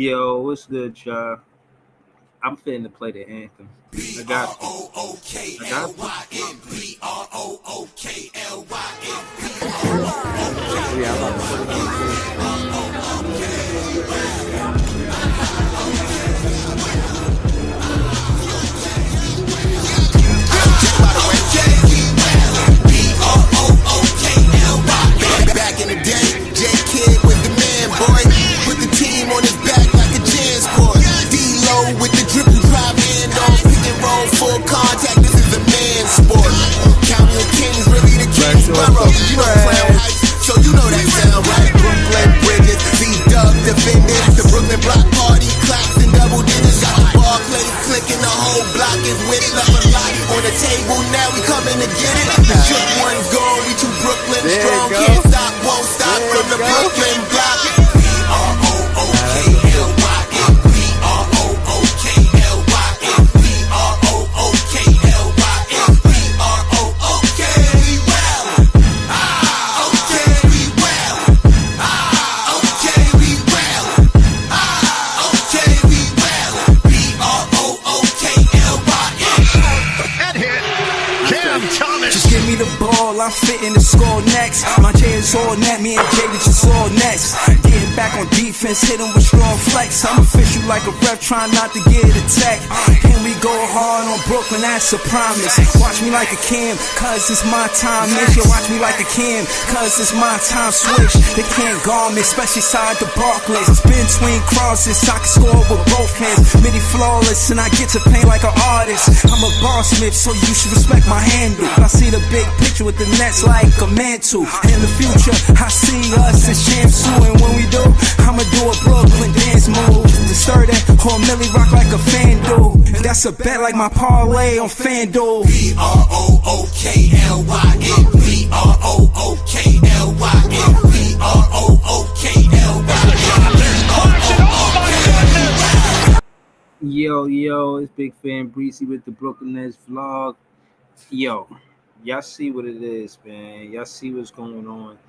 Yo, what's good, y'all? I'm finna play the anthem. I got to. I got to. Yeah, I'm about to put it Back in the day, J Kid was the man, boy. Put the team on his back like a jazz court. D-Lo with the dribble drive hand on. Pick and roll full contact, this is a man's sport. County of Kings, really the Kingsborough. You know Crown Heights, so you know that sound, right? Brooklyn Bridges, C-Dub defenders. The Brooklyn Block Party, claps and double digits. Got the ball plays clicking, the whole block is with it. Left a lot on the table, now we coming to get it. The shook one's gone, we too Brooklyn strong. Can't stop, won't stop from the Brooklyn block. B-R-O-O-K-L-Y-N, B-R-O-O-K-L-Y-N, B-R-O-O-K-L-Y-N, B-R-O-O-K, we well. Okay, we well. Okay, we well. Okay, we well. B-R-O-O-K-L-Y-N. That hit. Cam Thomas. Just give me the ball, I'm fitting to score next. My J is all net, me and Jay just all next. Getting back on defense, hit him with strong flex. I'm official like a ref, trying not to get attacked. And we go hard on Brooklyn, that's a promise. Watch me like a Cam, cause it's my time. You watch me like a Cam, cause it's my time. Switch, they can't guard me, especially side the Barclays. Spin between crosses, I can score with both hands. Midi flawless, and I get to paint like an artist. I'm a bossmith, so you should respect my handle. I see the big picture with the nets like a mantle. In the future, I see us as champs too. And when we do, I'ma do a Brooklyn dance move. To stir that or Millie rock like a fan do. That's a bet like my parlay on FanDuel. B-R-O-O-K-L-Y-N, B-R-O-O-K-L-Y-N, B-R-O-O-K-L-Y-N. Yo, it's Big Fan Breezy with the Brooklyn Nets vlog. Yo, y'all see what it is, man. Y'all see what's going on.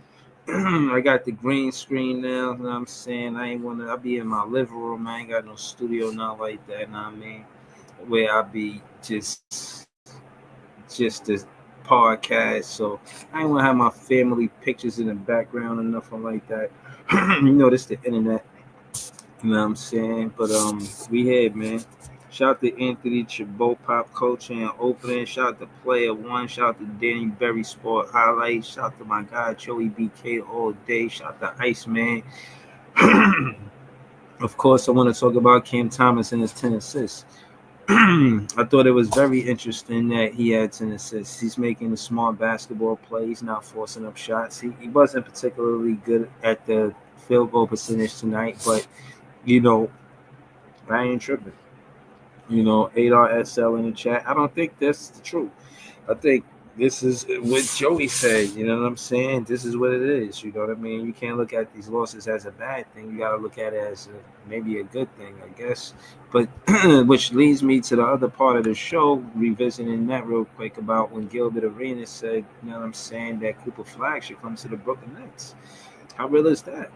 I got the green screen now, you know what I'm saying? I'll be in my living room. I ain't got no studio, not like that, you know what I mean? Where I be just this podcast. So I ain't want to have my family pictures in the background or nothing like that. You know, this the internet. You know what I'm saying? But we here, man. Shout out to Anthony Chabot, Pop Coaching and Opening. Shout out to Player One. Shout out to Danny Berry Sport Highlights. Shout out to my guy Joey BK all day. Shout out to Iceman. Of course, I want to talk about Cam Thomas and his 10 assists. I thought it was very interesting that he had 10 assists. He's making the smart basketball play. He's not forcing up shots. He wasn't particularly good at the field goal percentage tonight, but, you know, I ain't tripping. You know, 8RSL in the chat. I don't think that's the truth. I think this is what Joey said. You know what I'm saying? This is what it is. You know what I mean? You can't look at these losses as a bad thing. You got to look at it as maybe a good thing, I guess. But which leads me to the other part of the show, revisiting that real quick about when Gilbert Arenas said, you know what I'm saying, that Cooper Flagg should come to the Brooklyn Nets. How real is that?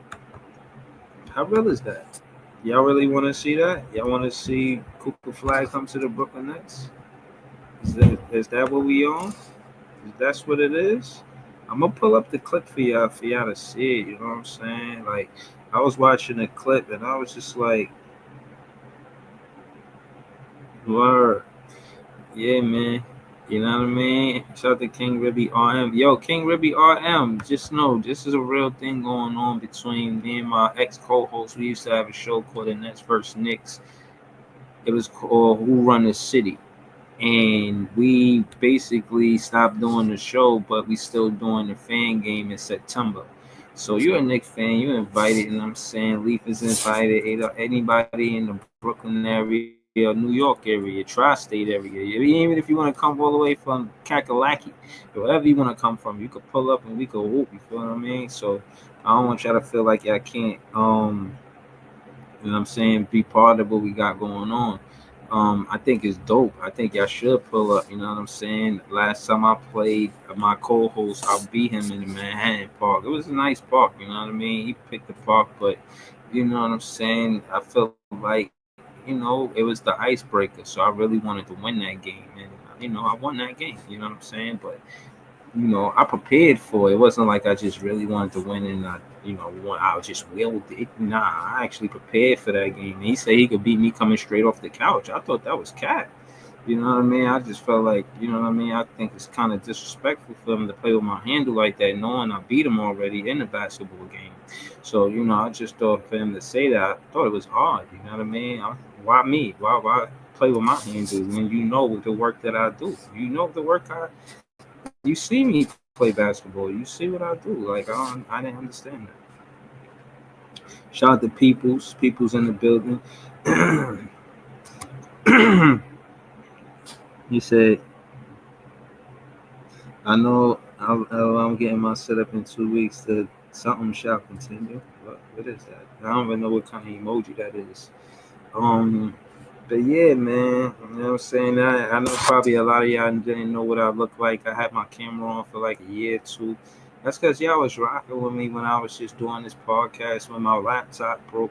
How real is that? Y'all really want to see that? Y'all want to see Cooper Flagg come to the Brooklyn Nets? Is that what we on? That's what it is? I'm going to pull up the clip for y'all to see it. You know what I'm saying? Like, I was watching the clip and I was just like, word. Yeah, man. You know what I mean? Shout out to King Ribby RM. Yo, King Ribby RM, just know this is a real thing going on between me and my ex-co-host. We used to have a show called The Nets vs. Knicks. It was called Who Run the City. And we basically stopped doing the show, but we still doing the fan game in September. So you're a Knicks fan, you're invited, you know what I'm saying? Leaf is invited, anybody in the Brooklyn area, New York area, tri-state area. Even if you want to come all the way from Kakalaki, wherever you want to come from, you could pull up and we could whoop. You feel what I mean? So I don't want y'all to feel like y'all can't, you know what I'm saying, be part of what we got going on. I think it's dope. I think y'all should pull up, you know what I'm saying? Last time I played, my co-host, I beat him in the Manhattan Park. It was a nice park, you know what I mean? He picked the park, but You know what I'm saying? I felt like, it was the icebreaker. So I really wanted to win that game. And, I won that game. You know what I'm saying? But, I prepared for it. It wasn't like I just really wanted to win and I just willed it. Nah, I actually prepared for that game. And he said he could beat me coming straight off the couch. I thought that was cat. You know what I mean? I just felt like, I think it's kind of disrespectful for him to play with my handle like that, knowing I beat him already in the basketball game. So, I just thought for him to say that, I thought it was hard. You know what I mean? Why me? Why play with my handle when you know the work that I do? You know the work you see me play basketball. You see what I do. Like, I didn't understand that. Shout out to Peoples. Peoples in the building. He said, I know I'm getting my setup in 2 weeks. The something shall continue. What is that? I don't even know what kind of emoji that is. Um, but yeah, man, you know what I'm saying? I know probably a lot of y'all didn't know what I looked like. I had my camera on for like a year or two. That's because y'all was rocking with me when I was just doing this podcast when my laptop broke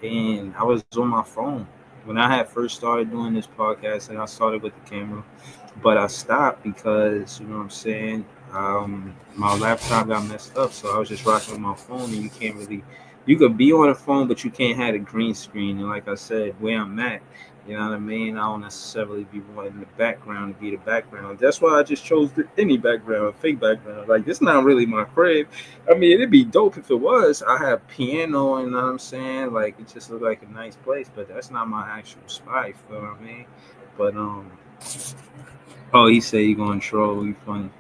and I was on my phone. When I had first started doing this podcast and I started with the camera, but I stopped because you know what I'm saying. My laptop got messed up, so I was just rocking with my phone, and you can't really. You could be on a phone, but you can't have a green screen. And like I said, where I'm at, you know what I mean. I don't necessarily be wanting the background to be the background. That's why I just chose any background, a fake background. Like this, not really my crib. I mean, it'd be dope if it was. I have piano, and you know what I'm saying. Like it just looked like a nice place, but that's not my actual spot. You feel what I mean? But oh, he said he gonna troll. You funny.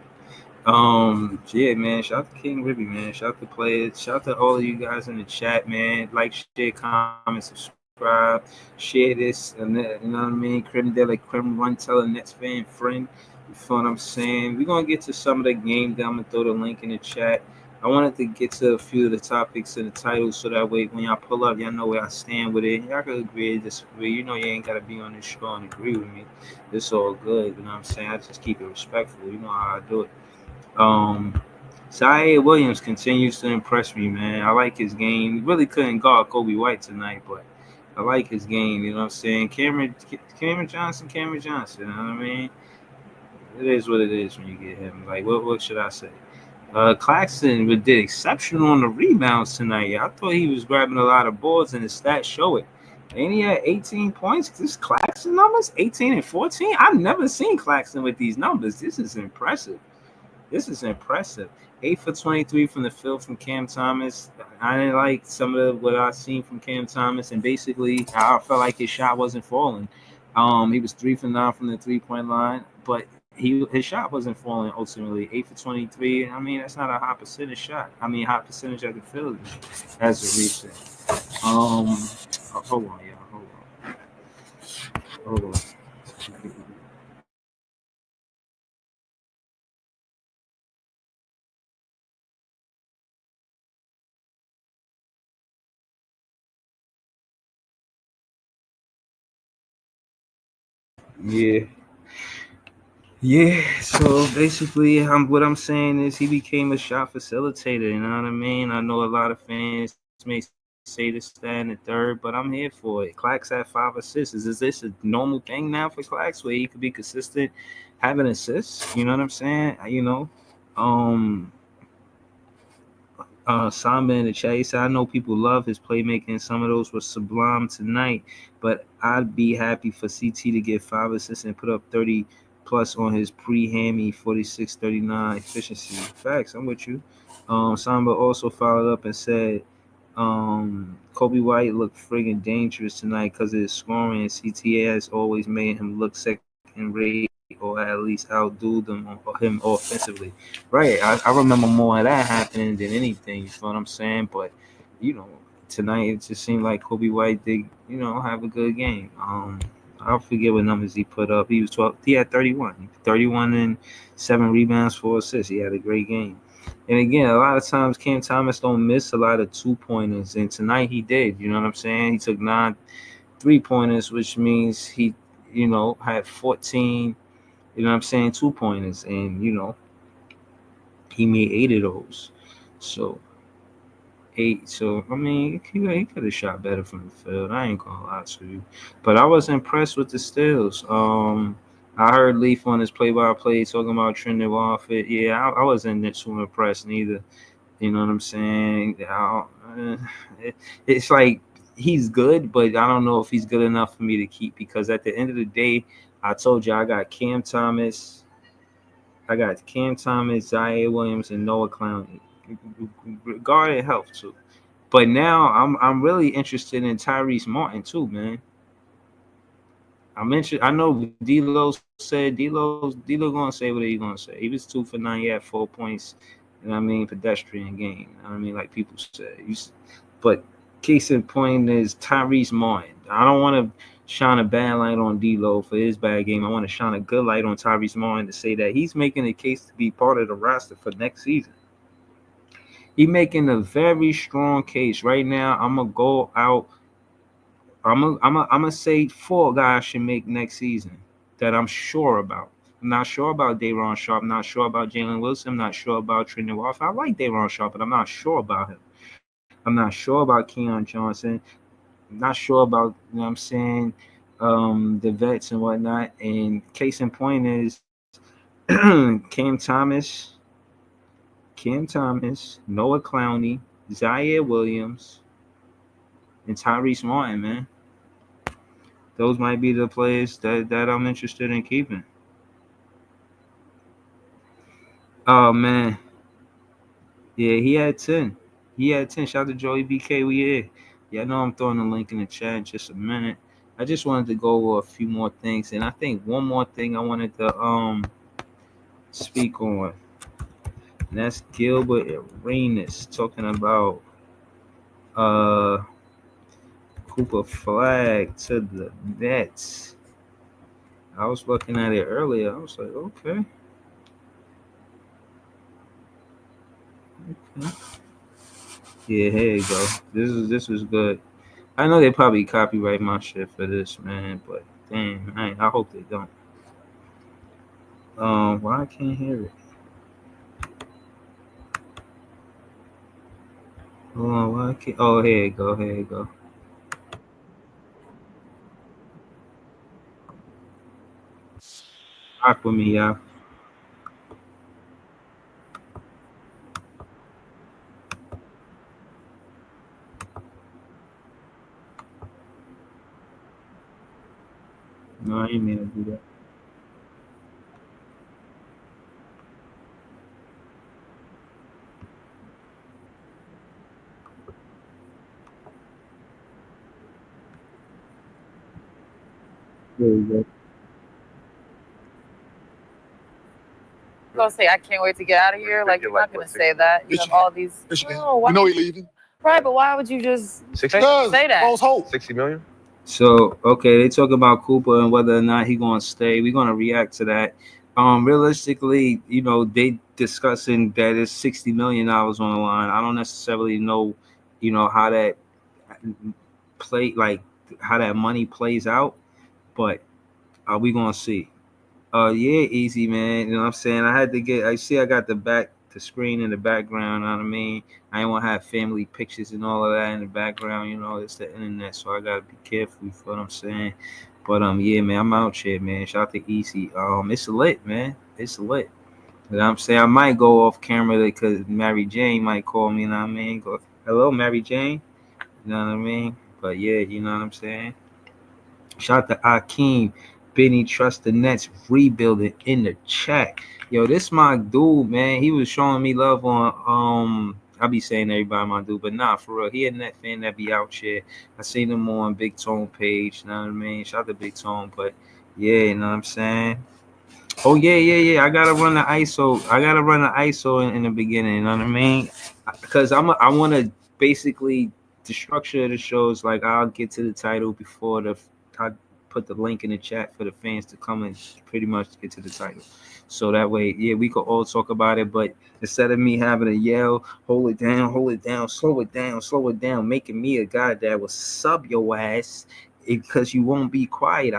Yeah, man. Shout out to King Ribby, man. Shout out to players. Shout out to all of you guys in the chat, man. Like, share, comment, subscribe, share this, and that, you know what I mean. Creme de la creme, run, tell a Nets fan friend. You feel what I'm saying? We're gonna get to some of the game. Then I'm gonna throw the link in the chat. I wanted to get to a few of the topics and the titles so that way when y'all pull up, y'all know where I stand with it. Y'all can agree or disagree. You know, you ain't gotta be on this show and agree with me. It's all good. You know what I'm saying? I just keep it respectful. You know how I do it. Um, Zaire Williams continues to impress me, man. I like his game. He really couldn't guard Kobe White tonight, but I like his game. You know what I'm saying? Cameron Johnson. You know what I mean? It is what it is when you get him. Like, what should I say? Claxton did exceptional on the rebounds tonight. I thought he was grabbing a lot of boards, and the stats show it. And he had 18 points. This Claxton numbers, 18 and 14. I've never seen Claxton with these numbers. This is impressive. 8 for 23 from the field from Cam Thomas. I didn't like some of what I seen from Cam Thomas, and basically I felt like his shot wasn't falling. He was 3 for 9 from the 3-point line, but his shot wasn't falling ultimately. 8 for 23. I mean, that's not a high percentage shot. I mean, high percentage at the field as a reset. Hold on, y'all. Hold on. Yeah. Yeah, so basically, what I'm saying is he became a shot facilitator. You know what I mean? I know a lot of fans may say this, that, and the third, but I'm here for it. Clax had 5 assists. Is this a normal thing now for Clax where he could be consistent having assists? You know what I'm saying? Um, Samba in the chat, he said, I know people love his playmaking. Some of those were sublime tonight, but I'd be happy for CT to get 5 assists and put up 30 plus on his pre-hammy 46-39 efficiency. Facts, I'm with you. Samba also followed up and said, Kobe White looked friggin' dangerous tonight because of his scoring. CTA has always made him look second rate or at least outdo him offensively. Right. I remember more of that happening than anything. You feel what I'm saying? But, you know, tonight it just seemed like Kobe White did, have a good game. I forget what numbers he put up. He was 12. He had 31 and 7 rebounds, 4 assists. He had a great game. And again, a lot of times Cam Thomas don't miss a lot of 2-pointers, and tonight he did. You know what I'm saying? He took 9 3-pointers, which means he, had 14. You know what I'm saying? 2-pointers, and he made 8 of those. So 8. So I mean, he could have shot better from the field. I ain't gonna lie to you, but I was impressed with the steals. I heard Leaf on his play-by-play talking about Trinidad Wofford. Yeah, I wasn't too impressed neither. You know what I'm saying? It's like he's good, but I don't know if he's good enough for me to keep because at the end of the day, I told you I got Cam Thomas. I got Cam Thomas, Zaire Williams, and Noah Clowney. Regarding health too. But now I'm really interested in Tyrese Martin too, man. I know D'Lo said D'Lo gonna say what he gonna say. He was 2 for 9. He had 4 points. You know what I mean? Pedestrian game. You know what I mean? Like people said. But case in point is Tyrese Martin. I don't want to shine a bad light on D'Lo for his bad game. I want to shine a good light on Tyrese Martin to say that he's making a case to be part of the roster for next season. He's making a very strong case right now. I'm gonna go out. I'm gonna say 4 guys should make next season that I'm sure about. I'm not sure about Day'Ron Sharpe. I'm not sure about Jalen Wilson. I'm not sure about Trinidad Wofford. I like Day'Ron Sharpe, but I'm not sure about him. I'm not sure about Keon Johnson. I'm not sure about, you know what I'm saying, the vets and whatnot. And case in point is Cam Thomas, Noah Clowney, Zaire Williams, and Tyrese Martin, man. Those might be the players that I'm interested in keeping. Oh man, yeah, he had 10. He had 10. Shout out to Joey BK. We here. Yeah, I know I'm throwing the link in the chat in just a minute. I just wanted to go over a few more things, and I think one more thing I wanted to speak on. And that's Gilbert Arenas talking about Cooper Flagg to the Nets. I was looking at it earlier. I was like, okay. Yeah, here you go. This is good. I know they probably copyright my shit for this, man, but damn, I hope they don't. Why I can't hear it? Hold on, why I can't? Oh, here you go. Here you go. Rock with me, y'all. No, I ain't mean to do that. There you go. Gonna say I can't wait to get out of here. Like you're not gonna say that. You have all these. No, why? You know he leaving. Right, but why would you just 60, say that? False hope. 60 million? So okay, they talk about Cooper and whether or not he gonna stay. We're gonna react to that. Realistically, you know, they discussing that it's $60 million on the line. I don't necessarily know, you know, how that how that money plays out, but we gonna see. Yeah, easy man. You know what I'm saying? I got the screen in the background, you know what I mean? I ain't wanna have family pictures and all of that in the background, you know, it's the internet, so I gotta be careful, you feel what I'm saying? But yeah, man, I'm out here, man. Shout out to Easy. It's lit, man. It's lit. You know what I'm saying? I might go off camera because Mary Jane might call me, you know what I mean? Go, hello, Mary Jane. You know what I mean? But yeah, you know what I'm saying? Shout out to Akeem. Benny Trust the Nets rebuilding in the chat. Yo, this my dude, man. He was showing me love on I be saying everybody my dude, but nah, for real. He a net fan that be out here. I seen him on Big Tone page, you know what I mean? Shout out to Big Tone, but yeah, you know what I'm saying? Oh yeah. I gotta run the ISO. I gotta run the ISO in the beginning. You know what I mean? Because I want to basically the structure of the show is like I'll get to the title before I put the link in the chat for the fans to come and pretty much get to the title. So that way, yeah, we could all talk about it. But instead of me having to yell, hold it down, slow it down, making me a guy that will sub your ass because you won't be quiet.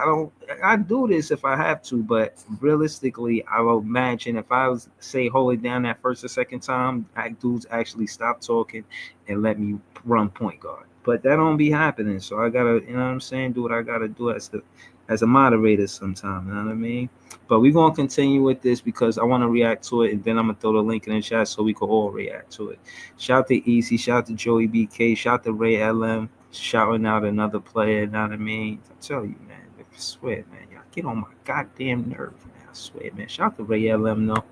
I do this if I have to, but realistically, I will imagine if I was say hold it down that first or second time, dudes actually stop talking and let me run point guard. But that don't be happening. So I gotta, you know what I'm saying, do what I gotta do as a moderator sometime, you know what I mean? But we're gonna continue with this because I want to react to it, and then I'm gonna throw the link in the chat so we can all react to it. Shout out to Easy, shout out to Joey BK, shout out to Ray LM, shouting out another player, you know what I mean? I tell you, man, I swear, man, y'all get on my goddamn nerve, man. I swear, man. Shout out to Ray LM, though.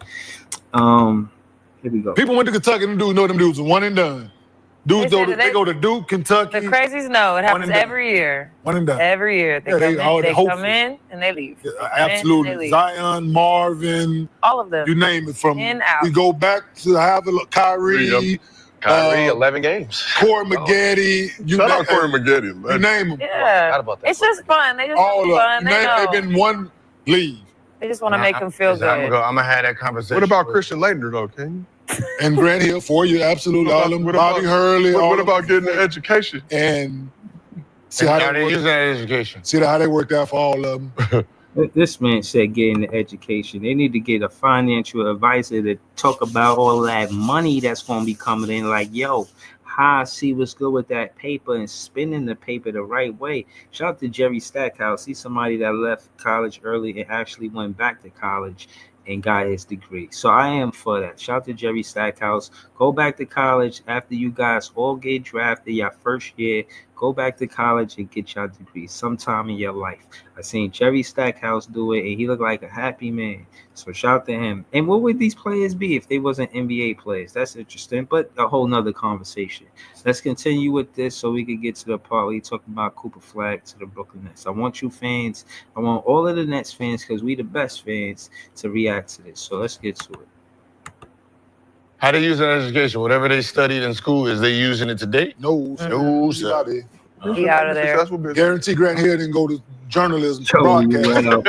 Here we go. People went to Kentucky, them dudes know them dudes are one and done. Dudes, they go to Duke, Kentucky. The crazies know it happens every year. One and done. Every year. They come in and they leave. Yeah, absolutely. Zion, Marvin. All of them. You name it. From in, out. We go back to have a Kyrie. Kyrie, 11 games. Corey Maggette. Shout out Corey Maggette. You name them. Yeah. It's just fun. They just fun. They've been one leave. They just want to make them feel good. I'm going to have that conversation. What about Christian Laettner, though, King? And Grant Hill for you, absolutely. All them, Bobby Hurley. What about getting the education? And see how they use that education. See how they worked out for all of them. This man said getting the education. They need to get a financial advisor to talk about all that money that's going to be coming in. Like, yo, how I see what's good with that paper and spending the paper the right way. Shout out to Jerry Stackhouse. He's somebody that left college early and actually went back to college and got his degree. So I am for that. Shout out to Jerry Stackhouse. Go back to college after you guys all get drafted your first year. Go back to college and get your degree sometime in your life. I seen Jerry Stackhouse do it, and he looked like a happy man. So shout out to him. And what would these players be if they wasn't NBA players? That's interesting, but a whole nother conversation. Let's continue with this so we can get to the part where we talking about Cooper Flagg to the Brooklyn Nets. I want you fans, I want all of the Nets fans, because we the best fans, to react to this. So let's get to it. How they use an education? Whatever they studied in school, is they using it today? No, sir. He out of there. Guarantee Grant Hill didn't go to journalism to broadcast. I do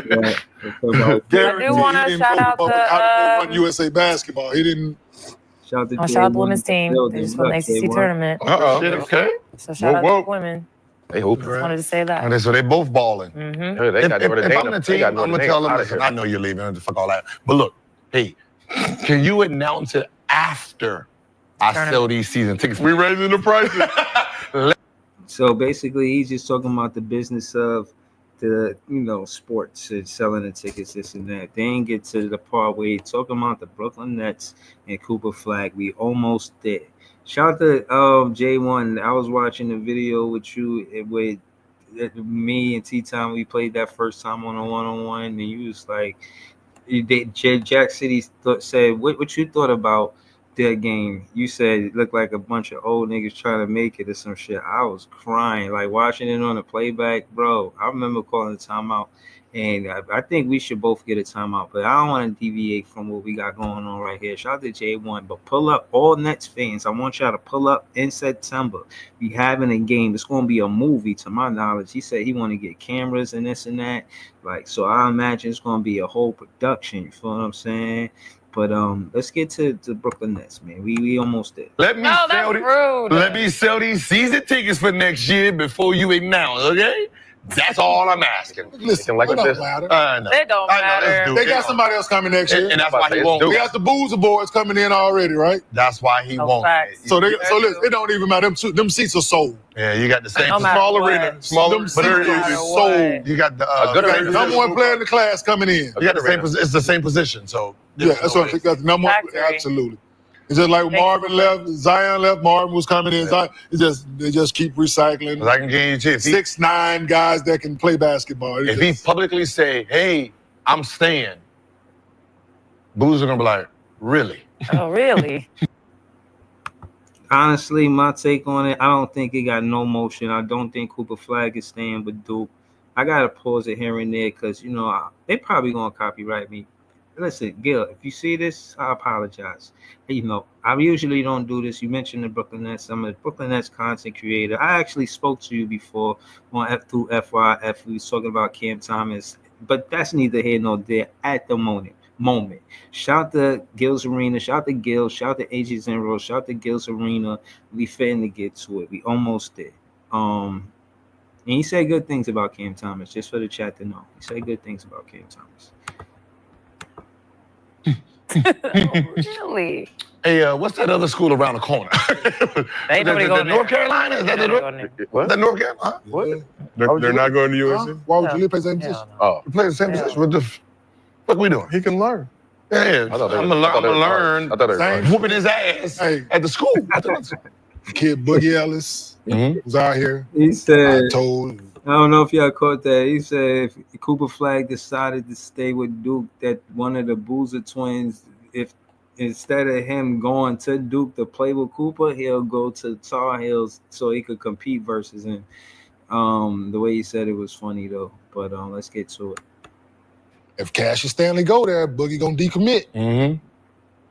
want to shout out the USA basketball. He didn't. Shout out the women's team. They just won the ACC tournament. Okay. So shout out to the women. They hope. Just wanted to say that. Okay, so they both balling. Mm-hmm. If I'm the team, I'm gonna tell them. Listen, I know you're leaving. Fuck all that. But look, hey, can you announce it after I sell these season tickets? We raising the prices. So basically, he's just talking about the business of the, sports and selling the tickets, this and that. They ain't get to the part where he's talking about the Brooklyn Nets and Cooper Flagg. We almost there. Shout out to J1. I was watching the video with you with me and T-Time. We played that first time on a one-on-one, and you was like, Jack City said, what you thought about their game? You said it looked like a bunch of old niggas trying to make it or some shit. I was crying, like watching it on the playback, bro. I remember calling the timeout, and I think we should both get a timeout, but I don't want to deviate from what we got going on right here. Shout out to J1, but pull up, all Nets fans. I want y'all to pull up in September. We having a game. It's going to be a movie, to my knowledge. He said he want to get cameras and this and that. Like, so I imagine it's going to be a whole production. You feel what I'm saying? But let's get to Brooklyn Nets, man. We almost there. Let me sell these season tickets for next year before you announce, okay? That's all I'm asking. Listen, it don't matter. They don't matter. They got somebody else coming next year. And that's why he won't. We got the Boozer boys coming in already, right? That's why he won't. So listen, it don't even matter. Them seats are sold. Yeah, you got the same small arena. Them seats are sold. You got the number one player in the class coming in. You got the same. It's the same position. So yeah, that's what I think. That's the number one. Absolutely. It's just like Marvin left, Zion left, Marvin was coming in. Zion, they just keep recycling. I can guarantee you, 6'9" guys that can play basketball. If he publicly say, "Hey, I'm staying," Boo's are gonna be like, "Really? Oh, really?" Honestly, my take on it, I don't think it got no motion. I don't think Cooper Flagg is staying with Duke. I gotta pause it here and there because they probably gonna copyright me. Listen, Gil, if you see this, I apologize. I usually don't do this. You mentioned the Brooklyn Nets. I'm a Brooklyn Nets content creator. I actually spoke to you before on through FYF. We was talking about Cam Thomas, but that's neither here nor there at the moment. Shout to Gil's Arena. Shout to Gil. Shout to AJ Zenro. Shout to Gil's Arena. We finna get to it. We almost there. And he said good things about Cam Thomas, just for the chat to know. He said good things about Cam Thomas. Really? Hey, what's that other school around the corner? Ain't nobody going North there. Carolina? Is that the What? North Carolina? Huh? What? They're not going to USC? Why would you leave play the same position? Oh, we play the same position. What the fuck we doing? He can learn. Yeah, I'm gonna learn. Same. Whooping his ass at the school. Kid Boogie Ellis was out here. He said, I told. I don't know if y'all caught that. He said if Cooper Flagg decided to stay with Duke, that one of the Boozer twins, if instead of him going to Duke to play with Cooper, he'll go to Tar Heels so he could compete versus him. The way he said it was funny though. But let's get to it. If Cassius Stanley go there, Boogie gonna decommit.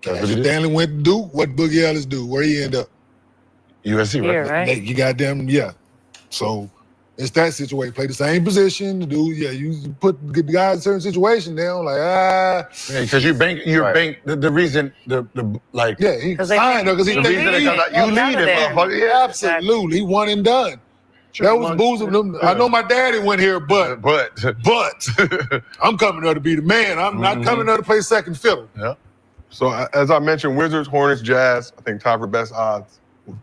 Cassius Stanley went to Duke. What Boogie Ellis do? Where he end up? USC, right? You goddamn So it's that situation. Play the same position. You put the guy in a certain situation. They don't because you bank. The reason he signed because he you lead him, motherfucker. Yeah, absolutely. He one and done. That was Boozer. I know my daddy went here, but I'm coming there to be the man. I'm not coming there to play second fiddle. Yeah. So as I mentioned, Wizards, Hornets, Jazz, I think tied for best odds to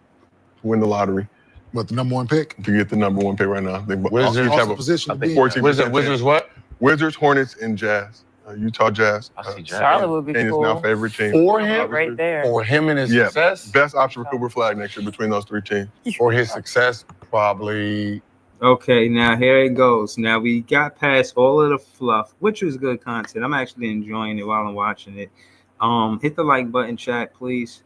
win the lottery. What, the number one pick? To get the number one pick right now. Wizards have a position. 14%. Wizards what? Wizards, Hornets, and Jazz. Utah Jazz. I see Jazz. Charlotte would be cool. Is now favorite team. For him, right there. For him and his success? Best option for Cooper Flagg next year between those three teams. For his success, probably. Okay, now here it goes. Now we got past all of the fluff, which was good content. I'm actually enjoying it while I'm watching it. Hit the like button, chat, please.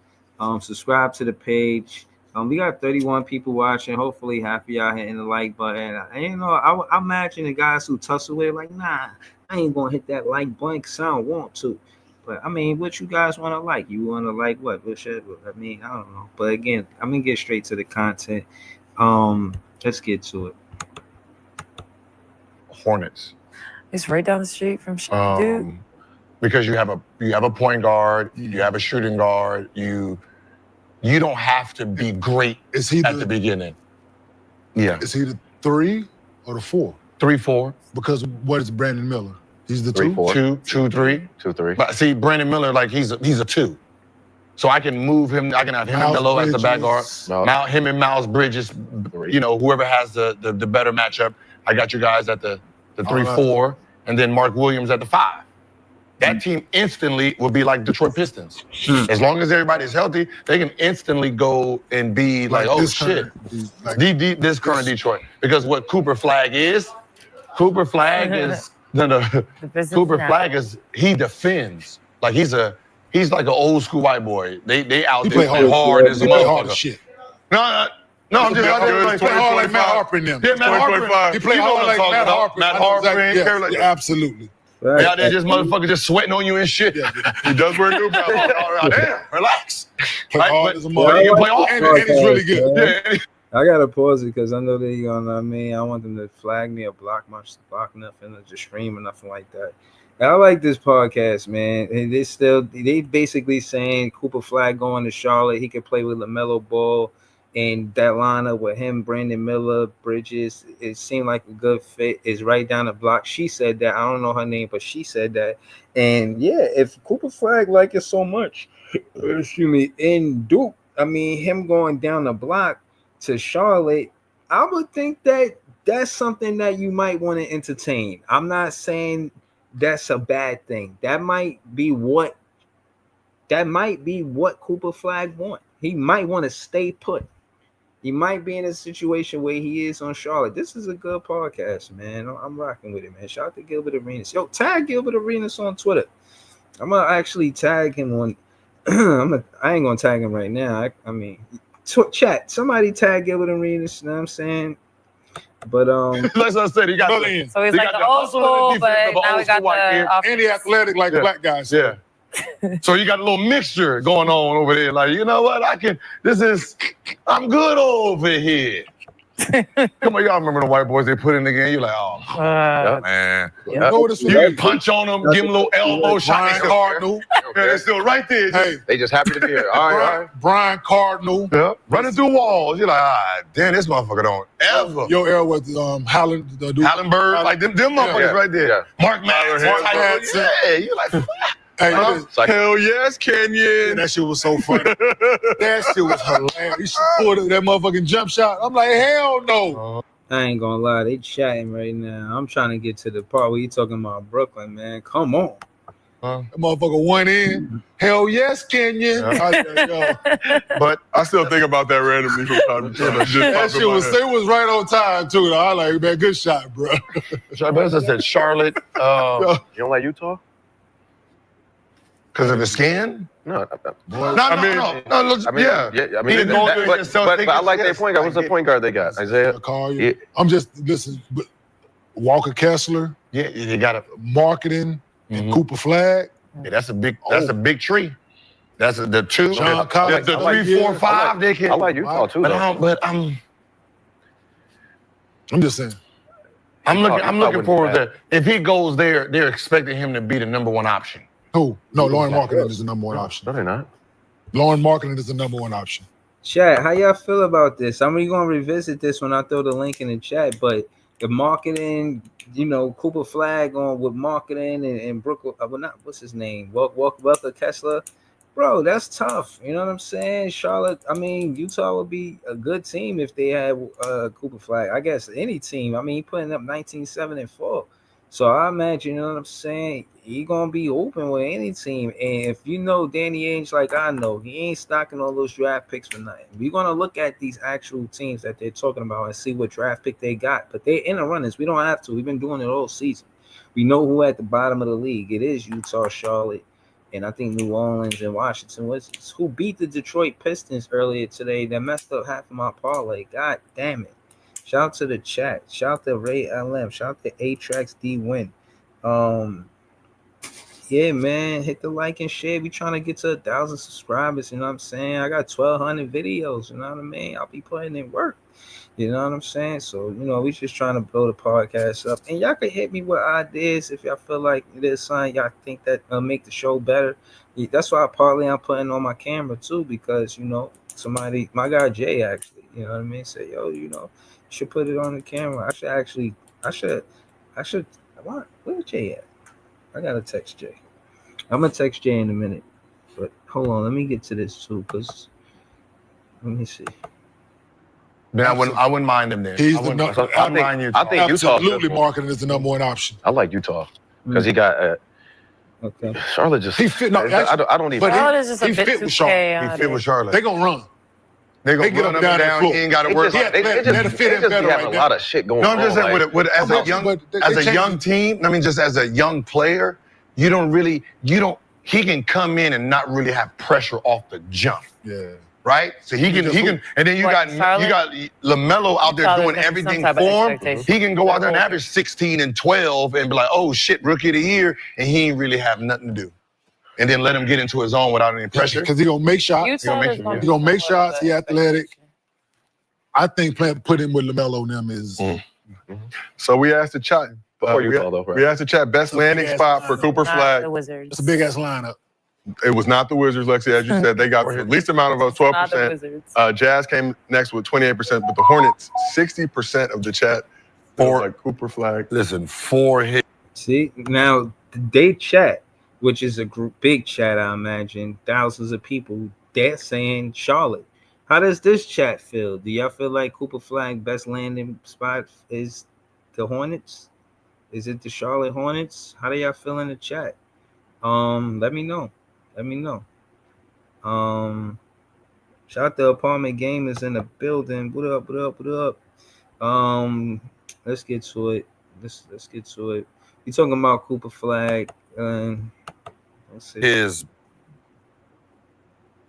Subscribe to the page. We got 31 people watching. Hopefully, half of y'all hitting the like button. I imagine the guys who tussle with like, nah, I ain't gonna hit that like button because I don't want to. But I mean, what you guys want to like? You want to like what? I mean, I don't know. But again, I'm gonna get straight to the content. Let's get to it. Hornets. It's right down the street from dude. Because you have a point guard, you have a shooting guard, you don't have to be great at the beginning. Yeah. Is he the 3 or the 4? 3-4. Because what is Brandon Miller? He's the 2? 2-3. 2-3. But see, Brandon Miller, like he's a 2. So I can move him. I can have him and Melo as the back guard. Him and Miles Bridges. Whoever has the better matchup. I got you guys at the 3-4, and then Mark Williams at the 5. That team instantly will be like Detroit Pistons. As long as everybody's healthy, they can instantly go and be like oh shit, this current Detroit. Because what Cooper Flagg is Flagg is he defends. Like he's like an old school white boy. They out there play hard as a motherfucker. No, I'm just out there play hard like Matt Harper and them. Yeah, Matt Harper. He play hard like Matt Harper. Matt Harper. Absolutely. They out there just motherfucker just sweating on you and shit. He does wear a new belt. Damn, relax. Play hard as a motherfucker. He can play off. And he's really good. Yeah. I gotta pause it because I know they gonna. I want them to flag me or block nothing, or just stream or nothing like that. I like this podcast, man. And they basically saying Cooper Flagg going to Charlotte. He could play with LaMelo Ball. And that lineup with him, Brandon Miller, Bridges, it seemed like a good fit. Is right down the block. She said that. I don't know her name, but she said that. And yeah, if Cooper Flagg like it so much, in Duke, I mean, him going down the block to Charlotte, I would think that that's something that you might want to entertain. I'm not saying that's a bad thing. That might be what Cooper Flagg want. He might want to stay put. He might be in a situation where he is on Charlotte. This is a good podcast, man. I'm rocking with it, man. Shout out to Gilbert Arenas. Yo, tag Gilbert Arenas on Twitter. I'm going to actually tag him on. I ain't going to tag him right now. I mean, chat. Somebody tag Gilbert Arenas. You know what I'm saying? But like I said, he got so he's like the old school, but now we got the and he athletic like black guys. Yeah. So you got a little mixture going on over there. Like, you know what? I'm good over here. Come on, y'all remember the white boys they put in the game? You're like, oh, man. You know what you can punch on them, give them a little elbow shot. Cardinal. Yeah, they're still right there. Hey, They just happy to be here. All right. Brian Cardinal. Yeah, running through walls. You're like, damn, this motherfucker don't ever. Your era was Hallenberg, like them motherfuckers right there. Yeah. Mark Madsen. Yeah, you're like, Hey, hell yes, Kenyon. that shit was so funny. That shit was hilarious. You should pull that motherfucking jump shot. I'm like, hell no. I ain't gonna lie, they chatting right now. I'm trying to get to the part where you talking about Brooklyn, man. Come on. That motherfucker went in. Hell yes, Kenyon. But I still think about that randomly from time to time. That shit was right on time too. Though. I like, man, good shot, bro. But I said Charlotte. You don't like Utah? Because of the skin? No. No. Yeah. I mean, but I like their point guard. What's the point guard they got? Isaiah? Yeah. I'm just Walker Kessler. Yeah, they got a marketing and Cooper Flagg. Yeah, that's a big tree. That's the two. John Collins. The 3, 4, 5. They can. I like Utah too. I'm just saying. I'm looking forward to if he goes there. They're expecting him to be the number one option. Who? No, Lauren Marketing is the number one option. No, they're not. Lauren Marketing is the number one option. Chat, how y'all feel about this? I'm going to revisit this when I throw the link in the chat, but the marketing, Cooper Flagg on with marketing and Brooklyn, what's his name? Walker Kessler. Bro, that's tough. You know what I'm saying? Charlotte, Utah would be a good team if they had Cooper Flagg. I guess any team. He putting up 19-7-4. So I imagine, you know what I'm saying, he going to be open with any team. And if you know Danny Ainge like I know, he ain't stocking all those draft picks for nothing. We're going to look at these actual teams that they're talking about and see what draft pick they got. But they're in the runnings. We don't have to. We've been doing it all season. We know who at the bottom of the league. It is Utah, Charlotte, and I think New Orleans and Washington Wizards, who beat the Detroit Pistons earlier today. That messed up half of my parlay. God damn it. Shout out to the chat. Shout out to Ray LM. Shout out to A-Trax D-Win. Yeah, man. Hit the like and share. We trying to get to 1,000 subscribers. You know what I'm saying? I got 1,200 videos. You know what I mean? I'll be putting in work. You know what I'm saying? So, we just trying to blow the podcast up. And y'all can hit me with ideas if y'all feel like there's something y'all think that make the show better. That's why parlay I'm putting on my camera, too, because, somebody, my guy Jay, actually, you know what I mean? Say, yo, should put it on the camera. Where's Jay at? I gotta text Jay. I'm gonna text Jay in a minute. But hold on, let me get to this too, because let me see. Man, I wouldn't mind him there. He's the number. I think Utah absolutely marketing is the number one option. I like Utah because he got. Okay. Charlotte just. He fit. No, I don't even. Charlotte is just a he bit fit too with Charlotte. chaotic. He fit with Charlotte. They gonna run. They get run up and down. He ain't got to work. They just having a lot of shit going on. No, I'm just saying, as a young team, just as a young player, he can come in and not really have pressure off the jump. Yeah. Right? So he can, and then you got LaMelo out there doing everything for him. He can go out there and average 16 and 12 and be like, oh shit, rookie of the year, and he ain't really have nothing to do. And then let him get into his own without any pressure. Because he gonna make shots. He gonna make shots. He athletic. I think put him with LaMelo and them is. So we asked the chat. We asked the chat best landing spot for Cooper Flagg. The Wizards. It's a big ass lineup. It was not the Wizards, Lexi, as you said. They got the least amount of votes, 12%. Jazz came next with 28%, but the Hornets, 60% of the chat for Cooper Flagg. Listen, 4 hits. See, now they chat, which is a big chat, I imagine. Thousands of people, they're saying Charlotte. How does this chat feel? Do y'all feel like Cooper Flagg best landing spot is the Hornets? Is it the Charlotte Hornets? How do y'all feel in the chat? Let me know. Shout out to Apartment Gamers in the building. What up? Let's get to it. Let's get to it. You talking about Cooper Flagg? Let's see. His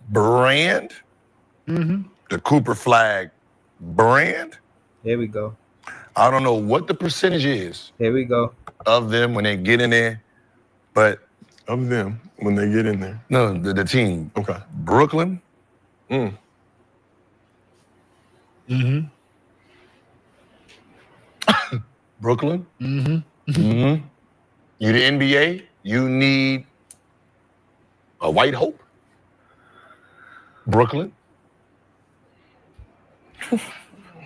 brand, the Cooper Flagg brand. Here we go. I don't know what the percentage is. Here we go. Of them when they get in there, but of them when they get in there. No, the team. Okay. Brooklyn. Brooklyn. You the NBA. You need A white hope. Brooklyn.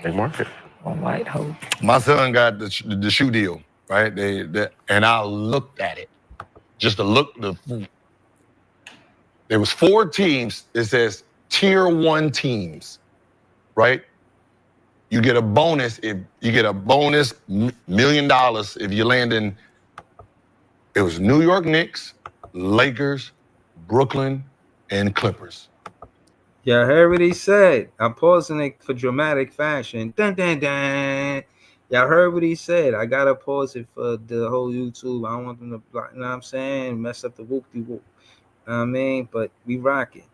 Big market. A white hope. My son got the shoe deal, right? And I looked at it. Just to look. There was 4 teams. It says tier 1 teams, right? You get a bonus if you get a bonus $1 million if you land in. It was New York Knicks, Lakers, Brooklyn, and Clippers. Yeah, I heard what he said. I'm pausing it for dramatic fashion. Dun, dun, dun. Y'all heard what he said. I gotta pause it for the whole YouTube. I don't want them to block, you know what I'm saying? Mess up the whoop-de-whoop. You know what I mean? But we rocking.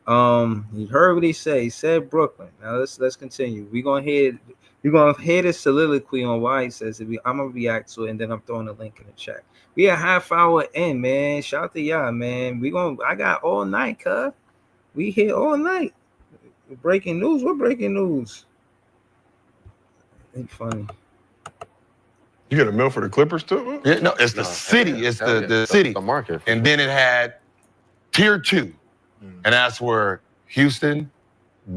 You heard what he said. He said Brooklyn. Now let's continue. We're gonna hear the soliloquy on why he says it. I'm gonna react to it, and then I'm throwing a link in the chat. We a half hour in, man. Shout out to y'all, man. I got all night, cuz. We here all night. Breaking news. What breaking news? Ain't funny. You get a mill for the Clippers too? Yeah, no, it's the city. It's the city. The market. And then it had tier 2. And that's where Houston,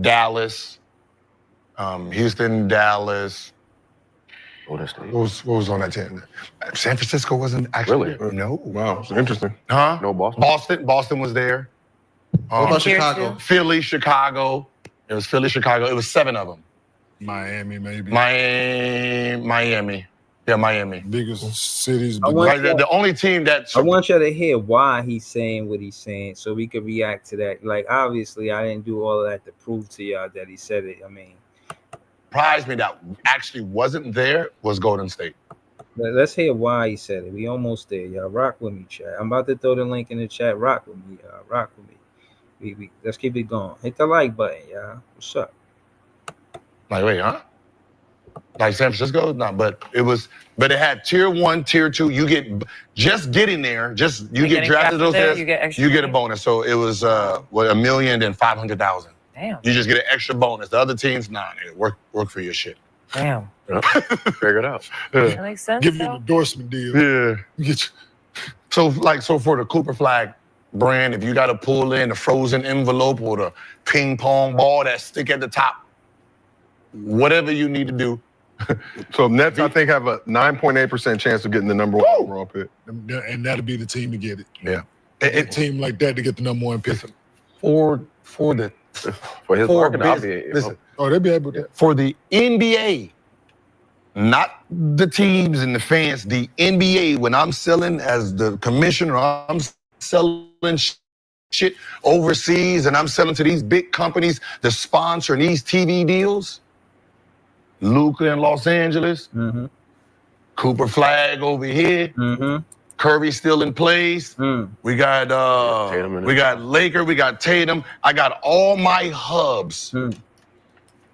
Dallas. What was on that team? San Francisco wasn't actually. Really? No. Wow, it's interesting. Huh? No Boston. Boston was there. What about Chicago? Philly, Chicago. It was Philly, Chicago. It was 7 of them. Miami, maybe. Miami. Yeah, Miami. Biggest cities. The only team that I want you to hear why he's saying what he's saying, so we could react to that. Like, obviously, I didn't do all of that to prove to y'all that he said it. I mean, surprised me that actually wasn't there was Golden State. Let's hear why he said it. We almost there, y'all. Rock with me, chat. I'm about to throw the link in the chat. Rock with me, y'all. Rock with me. Let's keep it going. Hit the like button, y'all. What's up? Like, wait, huh? Like San Francisco? No, but it had tier 1, tier 2. You get just getting there, you get drafted those there, you get a bonus. So it was $1,500,000. Damn. You just get an extra bonus. The other teams, work for your shit. Damn. Figure it out. That makes sense. Give you an endorsement deal. Yeah. So for the Cooper Flagg brand, if you got to pull in the frozen envelope or the ping pong ball that stick at the top, whatever you need to do. So Nets, I think, have a 9.8% chance of getting the number 1 overall pick. And that'll be the team to get it. Yeah. A team like that to get the number 1 pick. For his market, I'll be. Listen, they'll be able to. For the NBA, not the teams and the fans, the NBA, when I'm selling as the commissioner, I'm selling shit overseas and I'm selling to these big companies that sponsor these TV deals. Luka in Los Angeles, Cooper Flagg over here, Curry still in place. We got Laker, we got Tatum. I got all my hubs.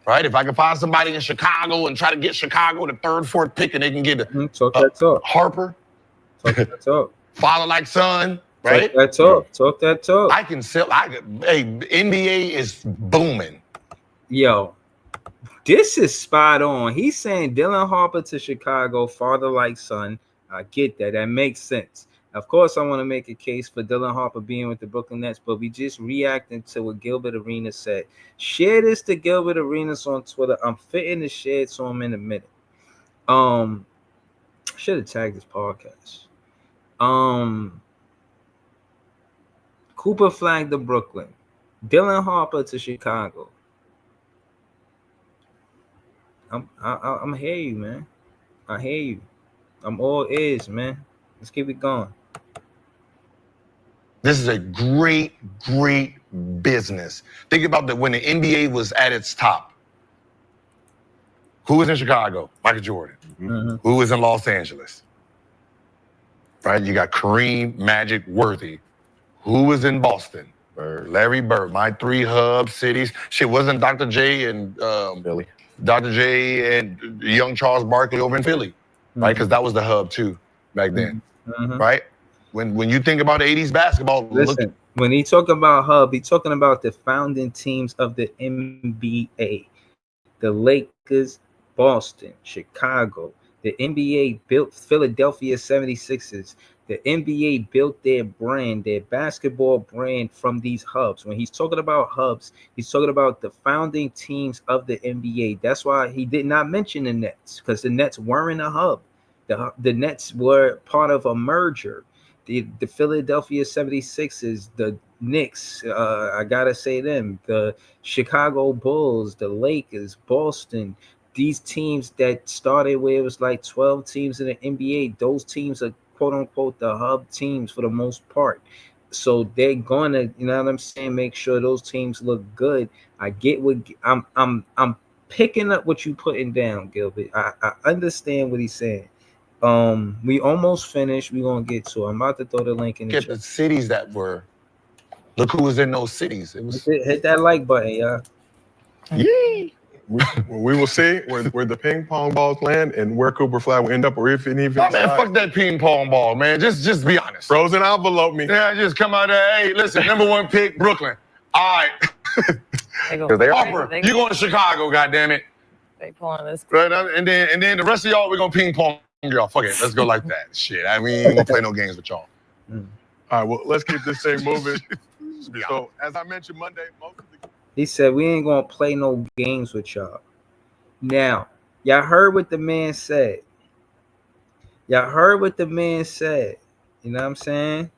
Right? If I can find somebody in Chicago and try to get Chicago the 3rd, 4th pick and they can get Harper. Talk that talk. Father like son, right? Talk that talk. I can sell. NBA is booming. Yo, this is spot on. He's saying Dylan Harper to Chicago, father like son. I get that. That makes sense. Of course, I want to make a case for Dylan Harper being with the Brooklyn Nets, but we just reacting to what Gilbert Arenas said. Share this to Gilbert Arenas on Twitter. I'm fitting to share it to him in a minute. Should have tagged this podcast. Cooper Flagg to Brooklyn. Dylan Harper to Chicago. I'm hear you, man. I hear you. I'm all ears, man. Let's keep it going. This is a great, great business. Think about that when the NBA was at its top. Who was in Chicago? Michael Jordan. Who was in Los Angeles? Right? You got Kareem, Magic, Worthy. Who was in Boston? Larry Bird. My 3 hub cities. Shit, wasn't Dr. J and Philly. Dr. J and young Charles Barkley over in Philly, right? Because that was the hub too back then, right? When you think about 80s basketball, listen, when he talking about hub, he talking about the founding teams of the NBA, the Lakers, Boston, Chicago, The NBA built Philadelphia 76ers. The NBA built their brand, their basketball brand from these hubs. When he's talking about hubs, he's talking about the founding teams of the NBA. That's why he did not mention the Nets, because the Nets weren't a hub. The Nets were part of a merger. The Philadelphia 76ers, the Knicks, I gotta say them, the Chicago Bulls, the Lakers, Boston, these teams that started where it was like 12 teams in the NBA, those teams are quote unquote the hub teams for the most part. So they're gonna, you know what I'm saying, make sure those teams look good. I get what I'm picking up what you putting down, Gilbert. I understand what he's saying. We almost finished. We're gonna get to it. I'm about to throw the link in the chat. The cities that were. Look who was in those cities. It was hit that like button, y'all. Yee. We will see where the ping pong balls land and where Cooper Flagg will end up, or if any of man, fuck that ping pong ball, man. Just be honest. Frozen envelope me. Yeah, just come out there. Hey, listen, #1 pick, Brooklyn. All right. Harper, you going to Chicago, goddammit. They pulling this. Right, and then the rest of y'all, we're gonna ping pong y'all. Fuck it, let's go like that. Shit, I mean, we ain't gonna play no games with y'all. All right, well, let's keep this thing moving. So, as I mentioned Monday, he said we ain't gonna play no games with y'all. Now, y'all heard what the man said. Y'all heard what the man said. You know what I'm saying?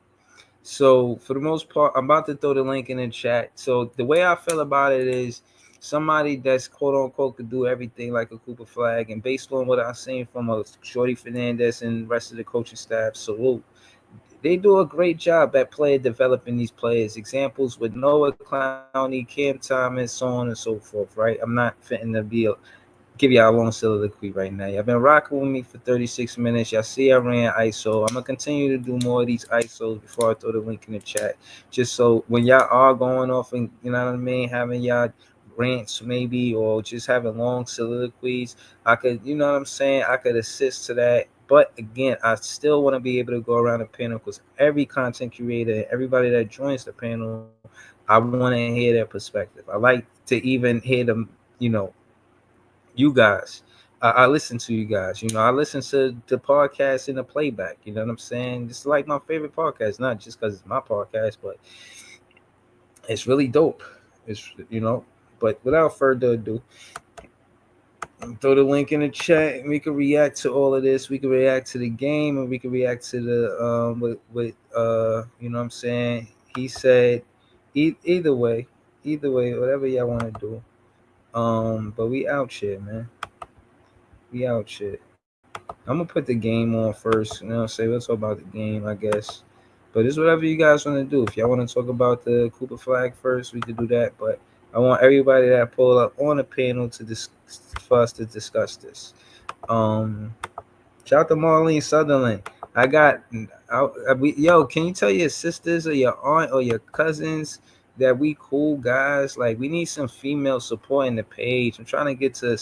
So for the most part, I'm about to throw the link in the chat. So the way I feel about it is somebody that's quote unquote could do everything like a Cooper Flagg, and based on what I've seen from a Shorty Fernandez and the rest of the coaching staff, salute. They do a great job at player developing these players. Examples with Noah Clowney, Cam Thomas, so on and so forth, right? I'm not fitting to give y'all a long soliloquy right now. Y'all been rocking with me for 36 minutes. Y'all see I ran ISO. I'm going to continue to do more of these ISOs before I throw the link in the chat. Just so when y'all are going off and, you know what I mean, having y'all rants maybe, or just having long soliloquies, I could, you know what I'm saying, I could assist to that. But again, I still want to be able to go around the panel because every content creator, everybody that joins the panel, I want to hear their perspective. I like to even hear them, you know, you guys. I listen to you guys. You know, I listen to the podcast in the playback. You know what I'm saying? It's like my favorite podcast, not just because it's my podcast, but it's really dope. It's, you know, but without further ado, throw the link in the chat and we can react to all of this. We can react to the game and we can react to the you know what I'm saying? He said either way, whatever y'all want to do. But we out here, man. We out here. I'm gonna put the game on first, you know what I'm saying? We'll talk about the game, I guess. But it's whatever you guys want to do. If y'all want to talk about the Cooper Flagg first, we could do that. But I want everybody that pull up on the panel for us to discuss this. Shout out to Marlene Sutherland. Yo, can you tell your sisters or your aunt or your cousins that we cool guys? Like, we need some female support in the page. I'm trying to get to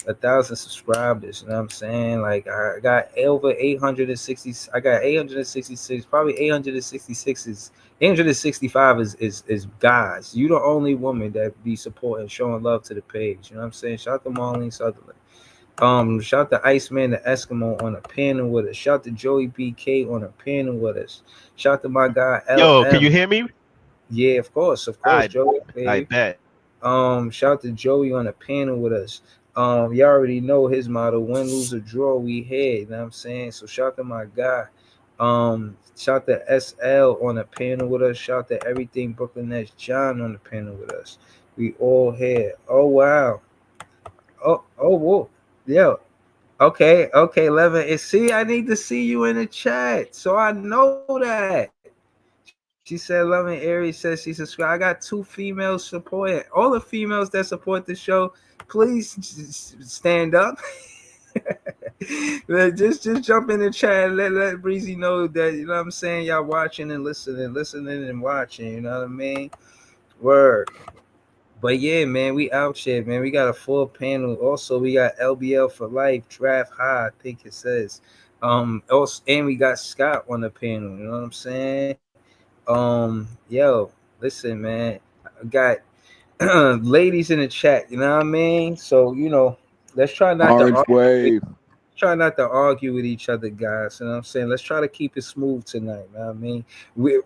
1,000 subscribers. You know what I'm saying? Like, I got over 860. I got 866. Probably 865 is guys. You the only woman that be supporting, showing love to the page. You know what I'm saying? Shout out to Marlene Sutherland. Shout out to Iceman the Eskimo on a panel with us. Shout out to Joey BK on a panel with us. Shout out to my guy LM. Yo, can you hear me? Yeah, of course, Joey. I bet. Shout out to Joey on a panel with us. You already know his motto: win, lose, or draw, we head. You know what I'm saying? So shout out to my guy. Shout out to SL on the panel with us. Shout out to Everything Brooklyn Nets John on the panel with us. We all here. Oh wow. Whoa. Yo. Okay, Levin. See, I need to see you in the chat, so I know that. She said, Loving Aries says she subscribed. I got 2 females supporting. All the females that support the show, please stand up. just jump in the chat and let Breezy know that, you know what I'm saying, y'all watching and listening and watching, you know what I mean? Word. But yeah, man, we out here, man. We got a full panel. Also, we got LBL for life, draft high, I think it says. Also, and we got Scott on the panel, you know what I'm saying? Yo, listen, man, I got ladies in the chat, you know what I mean? So, you know, let's try not Orange to wave. try not to argue with each other, guys. You know what I'm saying? Let's try to keep it smooth tonight. You know what I mean?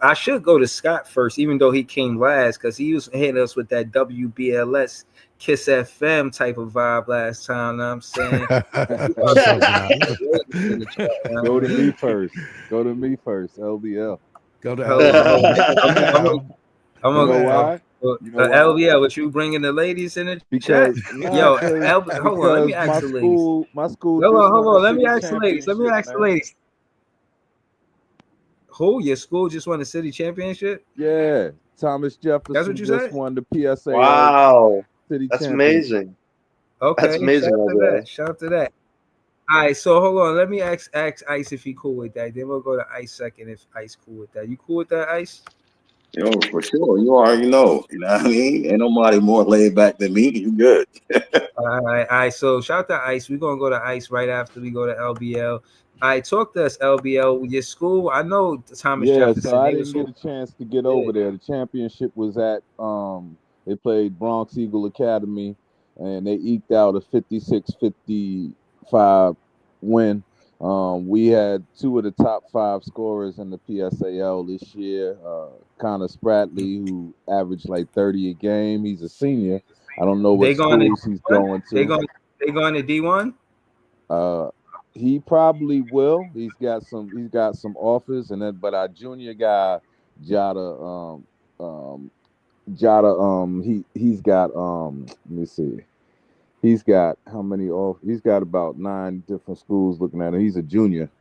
I should go to Scott first, even though he came last, because he was hitting us with that WBLS Kiss FM type of vibe last time. You know what I'm saying? Go to me first. Go to me first. LBL. Go to LBL. I'm gonna go. Why? LBL, what you bringing the ladies in the chat? Yo, hold on. Let me ask the ladies. My school. Hold on. Let me ask the ladies. Who? Your school just won the city championship? Yeah, Thomas Jefferson. That's what you just said? won the PSA. Wow, city that's championship. amazing. Okay, that's amazing. Shout out to that. All right, so hold on. Let me ask Ice if he cool with that. Then we'll go to Ice second if Ice cool with that. You cool with that, Ice? Yo, for sure. You already know. You know what I mean? Ain't nobody more laid back than me. You good. All right. So shout out to Ice. We're gonna go to Ice right after we go to LBL. All right, talk to us, LBL. Your school, I know Thomas Jefferson. So I didn't get a chance to get over there. The championship was at they played Bronx Eagle Academy, and they eked out a 56-55 win. We had two of the top 5 scorers in the PSAL this year. Connor Spratley, who averaged like 30 a game. He's a senior. I don't know what schools he's going to. They going to D1? He probably will. He's got some offers, and then but our junior guy, Jada, he's got let me see. He's got how many off? He's got about 9 different schools looking at him. He's a junior.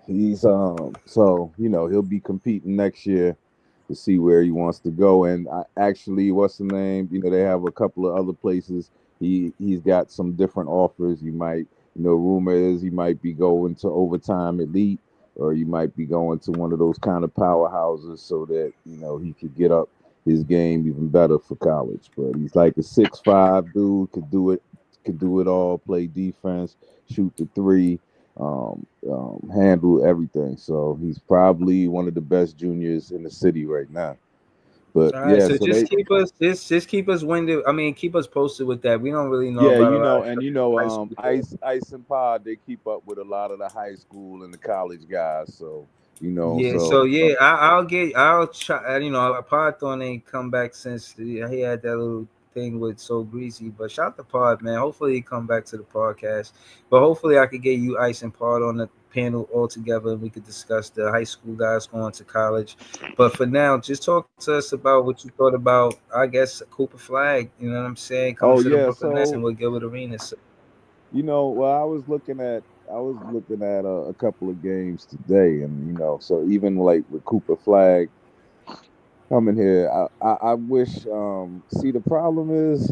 He's so he'll be competing next year to see where he wants to go. And actually, what's the name? They have a couple of other places. He's got some different offers. You might, rumor is he might be going to Overtime Elite, or you might be going to one of those kind of powerhouses so that he could get up his game even better for college. But he's like a 6'5" dude, could do it all, play defense, shoot the 3, handle everything. So he's probably one of the best juniors in the city right now. But right, so keep us winded. I mean, keep us posted with that. We don't really know. Ice and Pod, they keep up with a lot of the high school and the college guys. So I'll try. Pod thought ain't come back since he had that little thing with So Greasy. But shout out to Pod, man. Hopefully he come back to the podcast. But hopefully I could get you, Ice and Pod, on the panel all together, and we could discuss the high school guys going to college. But for now, just talk to us about what you thought about, I guess, Cooper Flagg. You know what I'm saying? Coming to the Brooklyn Nets and with Gilbert Arenas. I was looking at a couple of games today, and so even like with Cooper Flagg coming here, I wish. See, the problem is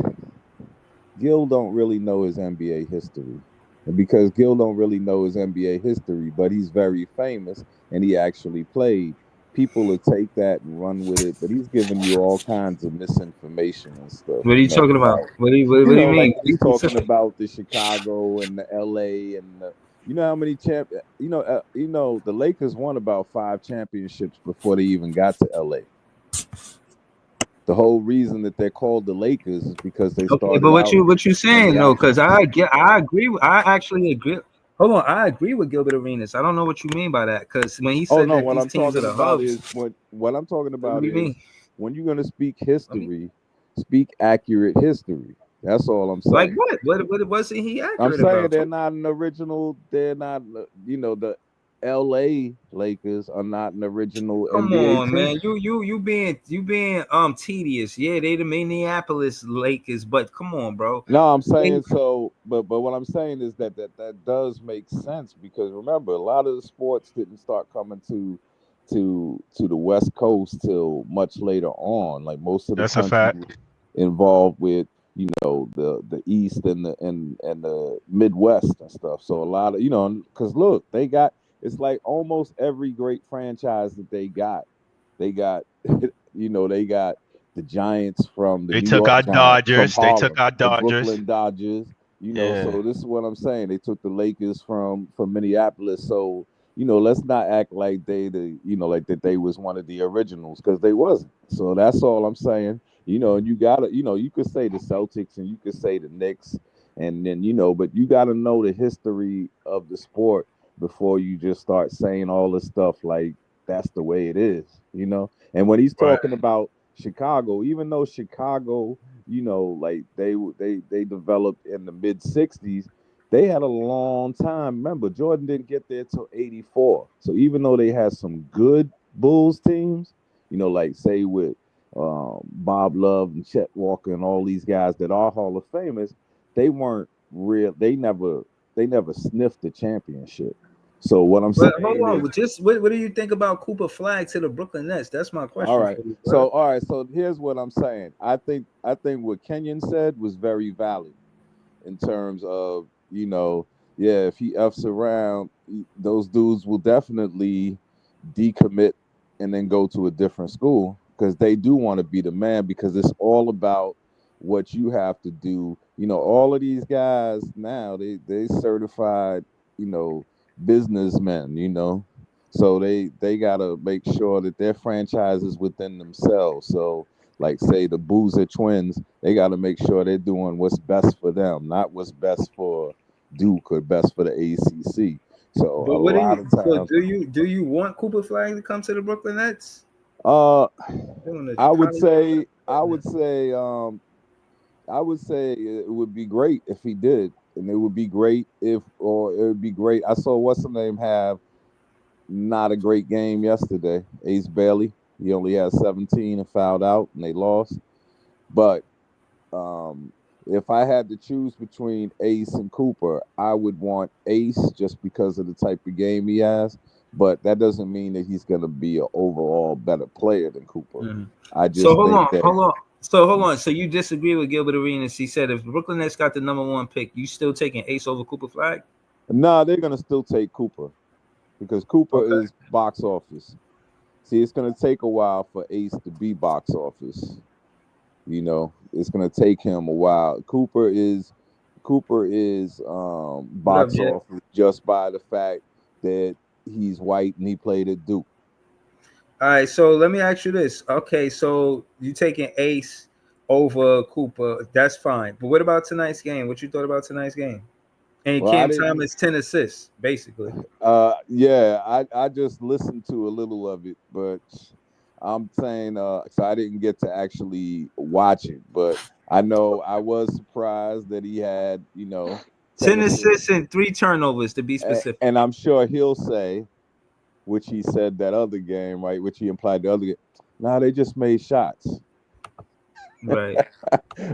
Gil don't really know his NBA history. And because Gil don't really know his NBA history, but he's very famous and he actually played, people will take that and run with it, but he's giving you all kinds of misinformation and stuff. What are you talking about? What do you mean? Like he's talking about the Chicago and the LA and how many the Lakers won about 5 championships before they even got to LA. The whole reason that they're called the Lakers is because they started. But what you saying though? Because I agree. I actually agree. Hold on, I agree with Gilbert Arenas. I don't know what you mean by that. Because when he said that these teams are the hubs, what I'm talking about is when you're going to speak history, speak accurate history. That's all I'm saying. Like what? What wasn't he accurate I'm saying about? They're not an original. They're not. The LA Lakers are not an original. Come NBA on, team. man. You being tedious. Yeah, they the Minneapolis Lakers, but come on, bro. No, I'm saying so, but what I'm saying is that does make sense, because remember, a lot of the sports didn't start coming to the West Coast till much later on. Like most of the country involved with the East and the Midwest and stuff. So a lot of because look, they got. It's like almost every great franchise that they got they got the Giants from the They took our Dodgers. They took our Dodgers. Brooklyn Dodgers. So this is what I'm saying. They took the Lakers from Minneapolis. So let's not act like that they was one of the originals, because they wasn't. So that's all I'm saying. And you gotta you could say the Celtics and you could say the Knicks. And then, but you got to know the history of the sport before you just start saying all this stuff like that's the way it is, And when he's talking about Chicago, even though Chicago, like they developed in the mid 60s, they had a long time. Remember, Jordan didn't get there till 84. So even though they had some good Bulls teams, like say with Bob Love and Chet Walker and all these guys that are Hall of Famers, they weren't real. They never sniffed the championship. So what I'm saying. Hold on, what do you think about Cooper Flagg to the Brooklyn Nets? That's my question. All right. So here's what I'm saying. I think what Kenyon said was very valid in terms of, if he F's around, those dudes will definitely decommit and then go to a different school because they do want to be the man, because it's all about what you have to do. All of these guys now, they certified, businessmen, so they got to make sure that their franchise is within themselves. So like say the Boozer twins, they got to make sure they're doing what's best for them, not what's best for Duke or best for the ACC. So but a lot of times, do you want Cooper Flagg to come to the Brooklyn Nets? I would say it would be great if he did, and it would be great I saw what's the name have not a great game yesterday. Ace Bailey, he only had 17 and fouled out, and they lost. But if I had to choose between Ace and Cooper, I would want Ace just because of the type of game he has. But that doesn't mean that he's going to be an overall better player than Cooper. Mm-hmm. I just hold on. So you disagree with Gilbert Arenas? He said if Brooklyn Nets got the number 1 pick, you still taking Ace over Cooper Flagg? No, they're going to still take Cooper because Cooper is box office. See, it's going to take a while for Ace to be box office. It's going to take him a while. Cooper is box office just by the fact that he's white and he played at Duke. All right, so let me ask you this. Okay, so you taking Ace over Cooper, that's fine. But what about tonight's game? What you thought about tonight's game? And Cam Thomas 10 assists, basically. I just listened to a little of it, but I'm saying so I didn't get to actually watch it, but I know I was surprised that he had, 10 assists and 3 turnovers to be specific. And I'm sure he'll say, which he said that other game, right? Which he implied the other game. Nah, they just made shots. Right.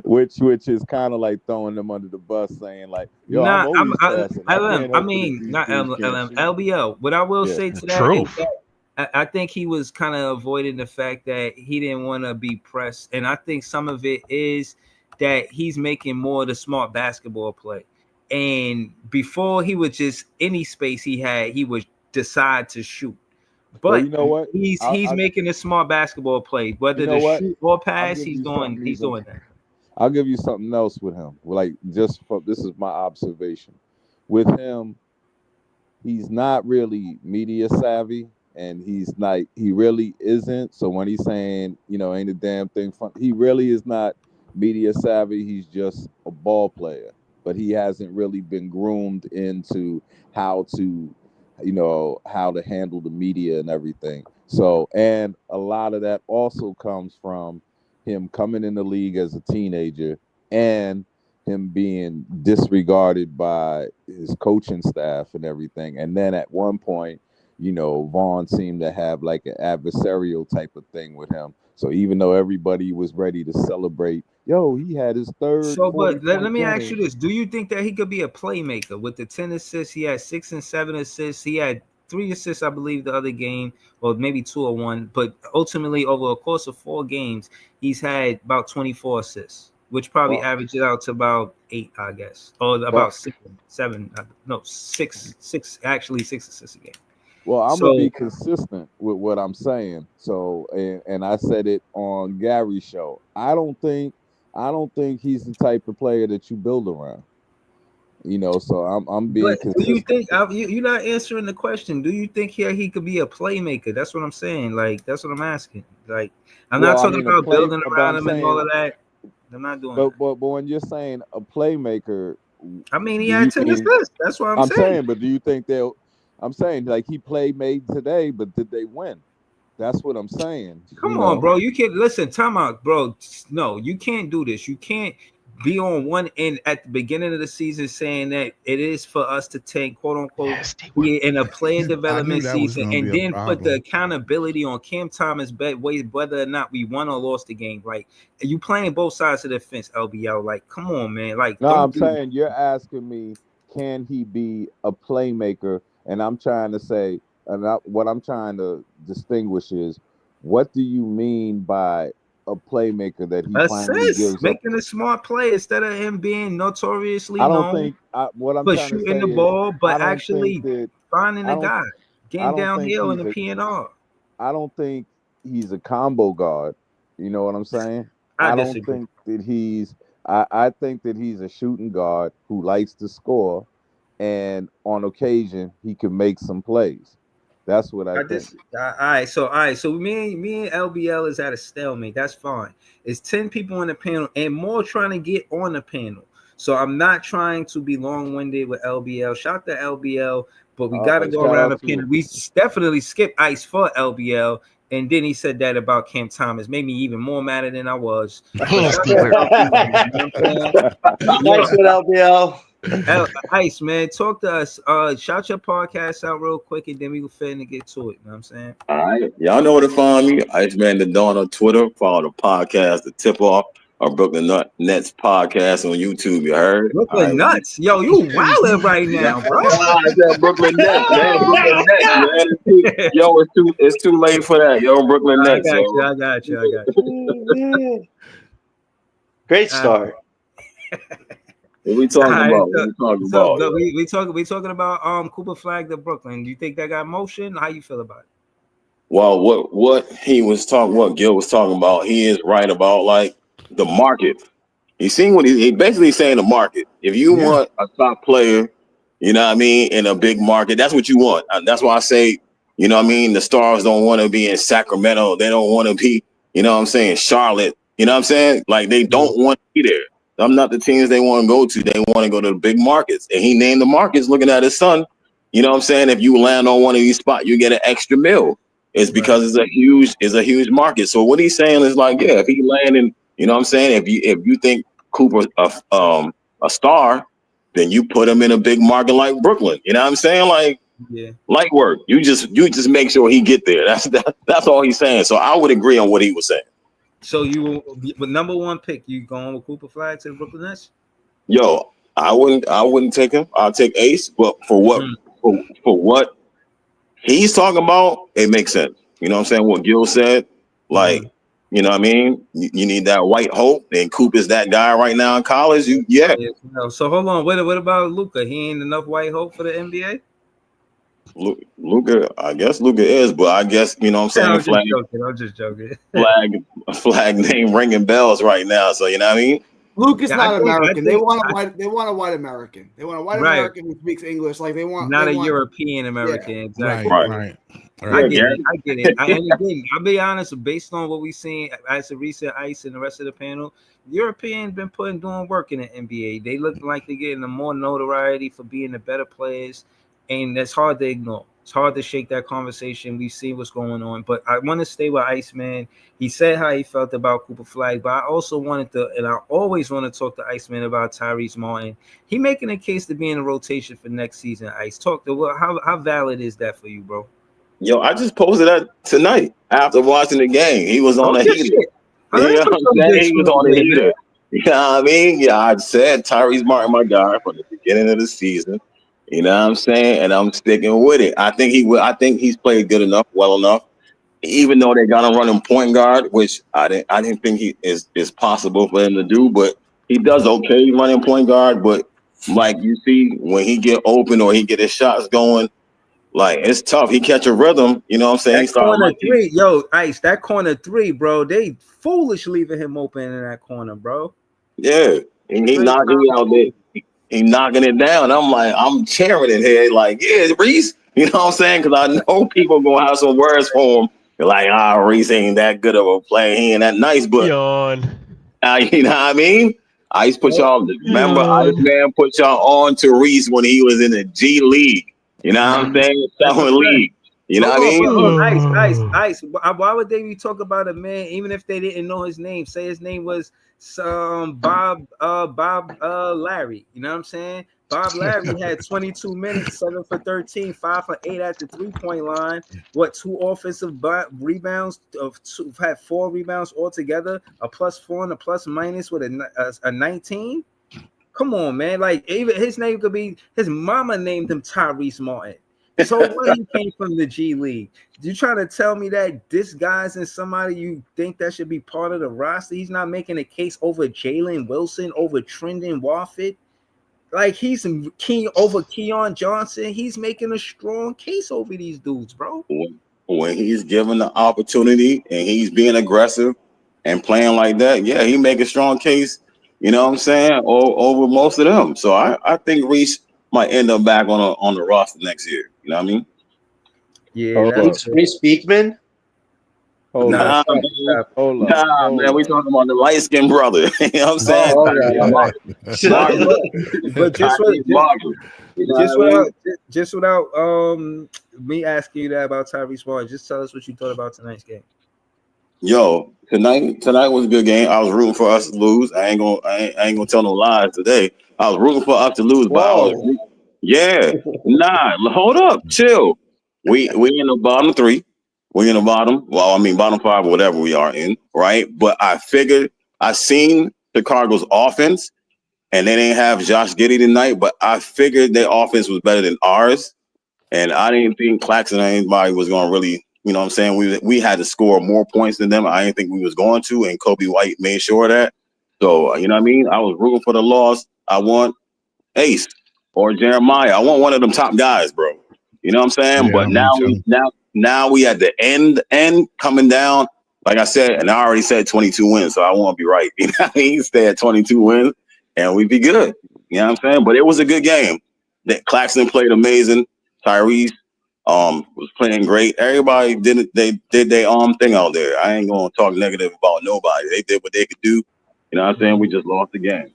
which is kind of like throwing them under the bus, saying like, "Yo, LBL." What I will say to that is that I think he was kind of avoiding the fact that he didn't want to be pressed, and I think some of it is that he's making more of the smart basketball play. And before, he would just any space he had, he would decide to shoot. But you know what? He's making a smart basketball play, whether to shoot or pass. He's doing that. I'll give you something else with him. Like this is my observation with him. He's not really media savvy, and he really isn't. So when he's saying, ain't a damn thing fun, he really is not media savvy. He's just a ball player, but he hasn't really been groomed into how to handle the media and everything. So, and a lot of that also comes from him coming in the league as a teenager and him being disregarded by his coaching staff and everything. And then at one point, Vaughn seemed to have like an adversarial type of thing with him. So even though everybody was ready to celebrate, he had his third. So, but let me ask you this: do you think that he could be a playmaker with the 10 assists? He had 6 and 7 assists. He had 3 assists, I believe, the other game, or maybe 2 or 1. But ultimately, over a course of 4 games, he's had about 24 assists, which probably averages out to about 8, I guess, or about 6 assists a game. Well, I'm gonna be consistent with what I'm saying. So, and I said it on Gary's show. I don't think he's the type of player that you build around. So I'm being consistent. Do you think you're not answering the question? Do you think he could be a playmaker? That's what I'm saying. Like that's what I'm asking. Like I'm not talking about building around him and all of that. I'm not doing that. But when you're saying a playmaker, I mean, he had 10 assists. That's what I'm saying. But do you think they'll? I'm saying like he played made today, but did they win? That's what I'm saying. Come on, bro. You can't listen. Time out, bro. No, you can't do this. You can't be on one end at the beginning of the season saying that it is for us to tank, quote unquote, in a player development season, and then put the accountability on Cam Thomas, whether or not we won or lost the game. Like, you playing both sides of the fence, LBL. Like, come on, man. Like, no, I'm saying you're asking me, can he be a playmaker? And I'm trying to say, what I'm trying to distinguish is, what do you mean by a playmaker that he finally gives making a smart play instead of him being notoriously known for shooting the ball, but actually finding a guy, getting downhill in the PNR. I don't think he's a combo guard. You know what I'm saying? I don't think that he's. I think that he's a shooting guard who likes to score, and on occasion he can make some plays. That's what I think. All right. So me and LBL is at a stalemate. That's fine. It's 10 people on the panel and more trying to get on the panel. So I'm not trying to be long-winded with LBL. Shout to LBL, but we got to go around the panel. We definitely skip Ice for LBL. And then he said that about Cam Thomas. Made me even more madder than I was. Thanks for LBL. Ice, man, talk to us. Shout your podcast out real quick, and then we will finna get to it. You know what I'm saying? All right, y'all know where to find me. Iceman the Dawn on Twitter. Follow the podcast, the Tip Off, or Brooklyn Nets podcast on YouTube. You heard? Brooklyn Nuts, yo, you wildin' right now, bro. I said Brooklyn Nets, man. Brooklyn Nets, man. Yo, it's too late for that. Yo, Brooklyn Nets. I got you. Great start. What we talking about? We talking about Cooper Flagg to Brooklyn. Do you think that got motion? How you feel about it? Well, what he was talking, what Gil was talking about, he is right about like the market. He's seeing what he basically saying the market. If you want a top player, you know what I mean, in a big market, that's what you want. That's why I say, you know what I mean, the Stars don't want to be in Sacramento. They don't want to be, you know what I'm saying, Charlotte. You know what I'm saying? Like they don't want to be there. I'm not the teams they want to go to. They want to go to the big markets. And he named the markets looking at his son. You know what I'm saying? If you land on one of these spots, you get an extra mil. It's because it's a huge market. So what he's saying is like, yeah, if he landed, you know what I'm saying? If you think Cooper's a star, then you put him in a big market like Brooklyn. You know what I'm saying? Like light work. You just make sure he get there. That's all he's saying. So I would agree on what he was saying. So you, with number one pick, you going with Cooper Flagg to the Brooklyn Nets? Yo, I wouldn't take him. I'll take Ace, but for what he's talking about, it makes sense. You know what I'm saying? What Gil said, like, you know what I mean? You need that white hope, and Cooper's that guy right now in college. So hold on. What about Luka? He ain't enough white hope for the NBA? Luka, I guess Luka is, but I guess, you know what I'm saying? I'm just joking. Flag name ringing bells right now. So you know what I mean? Luka's not American. They want a white American. They want a white American who speaks English. Like they want not a European American. Yeah. Exactly. Right. I get it. And again, I'll be honest, based on what we've seen as a recent Ice and the rest of the panel, Europeans been doing work in the NBA. They look like they're getting more notoriety for being the better players. And that's hard to ignore. It's hard to shake that conversation. We see what's going on. But I want to stay with Iceman. He said how he felt about Cooper Flagg, but I also wanted to, and I always want to talk to Iceman about Tyrese Martin. He making a case to be in a rotation for next season, Ice. Talk to how valid is that for you, bro? Yo, I just posted that tonight after watching the game. He was on a heater. You know what I'm saying? He was on a heater. You know what I mean? Yeah, I said Tyrese Martin, my guy, from the beginning of the season. You know what I'm saying? And I'm sticking with it. I think he's played good enough, well enough, even though they got him running point guard, which I didn't think he is possible for him to do, but he does okay running point guard. But like you see, when he get open or he get his shots going, like it's tough. He catch a rhythm, you know what I'm saying? That corner three, yo, Ice, that corner three, bro. They foolish leaving him open in that corner, bro. Yeah, and he knocking out there. He knocking it down. I'm cheering it here. Like, yeah, Reese. You know what I'm saying? Because I know people gonna have some words for him. They're like, Reese ain't that good of a player. He ain't that nice, but you know what I mean? Ice put y'all. Remember, Ice Man put y'all on Tyrese when he was in the G League. You know what I'm saying? Summer League. You know what I mean? Ice. Why would they be talking about a man even if they didn't know his name? Say his name was Bob Larry. You know what I'm saying? Bob Larry had 22 minutes, 7 for 13, 5 for 8 at the 3-point line. What, 2 offensive rebounds? Had 4 rebounds altogether, a +4 and a plus minus with a 19. Come on, man! Like even his name could be his mama named him Tyrese Martin. So what, he came from the G League? You trying to tell me that this guy's in somebody you think that should be part of the roster? He's not making a case over Jalen Wilson, over Trendon Watford. Like he's over Keon Johnson. He's making a strong case over these dudes, bro. When he's given the opportunity and he's being aggressive and playing like that, yeah, he make a strong case. You know what I'm saying? Over most of them. So I think Reese might end up back on the roster next year. You know what I mean? Yeah. Reese Beekman? Nah, man, we talking about the light skinned brother. You know what I'm saying? But just without me asking you that about Tyrese Martin, just tell us what you thought about tonight's game. Yo, tonight was a good game. I was rooting for us to lose. I ain't gonna tell no lies today. I was rooting for us to lose, but hold up, chill. We in the bottom 3. We in the bottom. Well, I mean bottom 5 or whatever we are in, right? But I figured I seen Chicago's offense, and they didn't have Josh Giddey tonight. But I figured their offense was better than ours, and I didn't think Claxton or anybody was gonna really. You know what I'm saying? We had to score more points than them. I didn't think we was going to, and Kobe White made sure of that. So, you know what I mean? I was rooting for the loss. I want Ace or Jeremiah. I want one of them top guys, bro. You know what I'm saying? Yeah, but now we at the end coming down. Like I said, and I already said 22 wins, so I want to be right. You know what I mean? Stay at 22 wins, and we'd be good. You know what I'm saying? But it was a good game. That Claxton played amazing. Tyrese was playing great. Everybody did their thing out there. I ain't gonna talk negative about nobody. They did what they could do. You know what I'm saying? We just lost the game.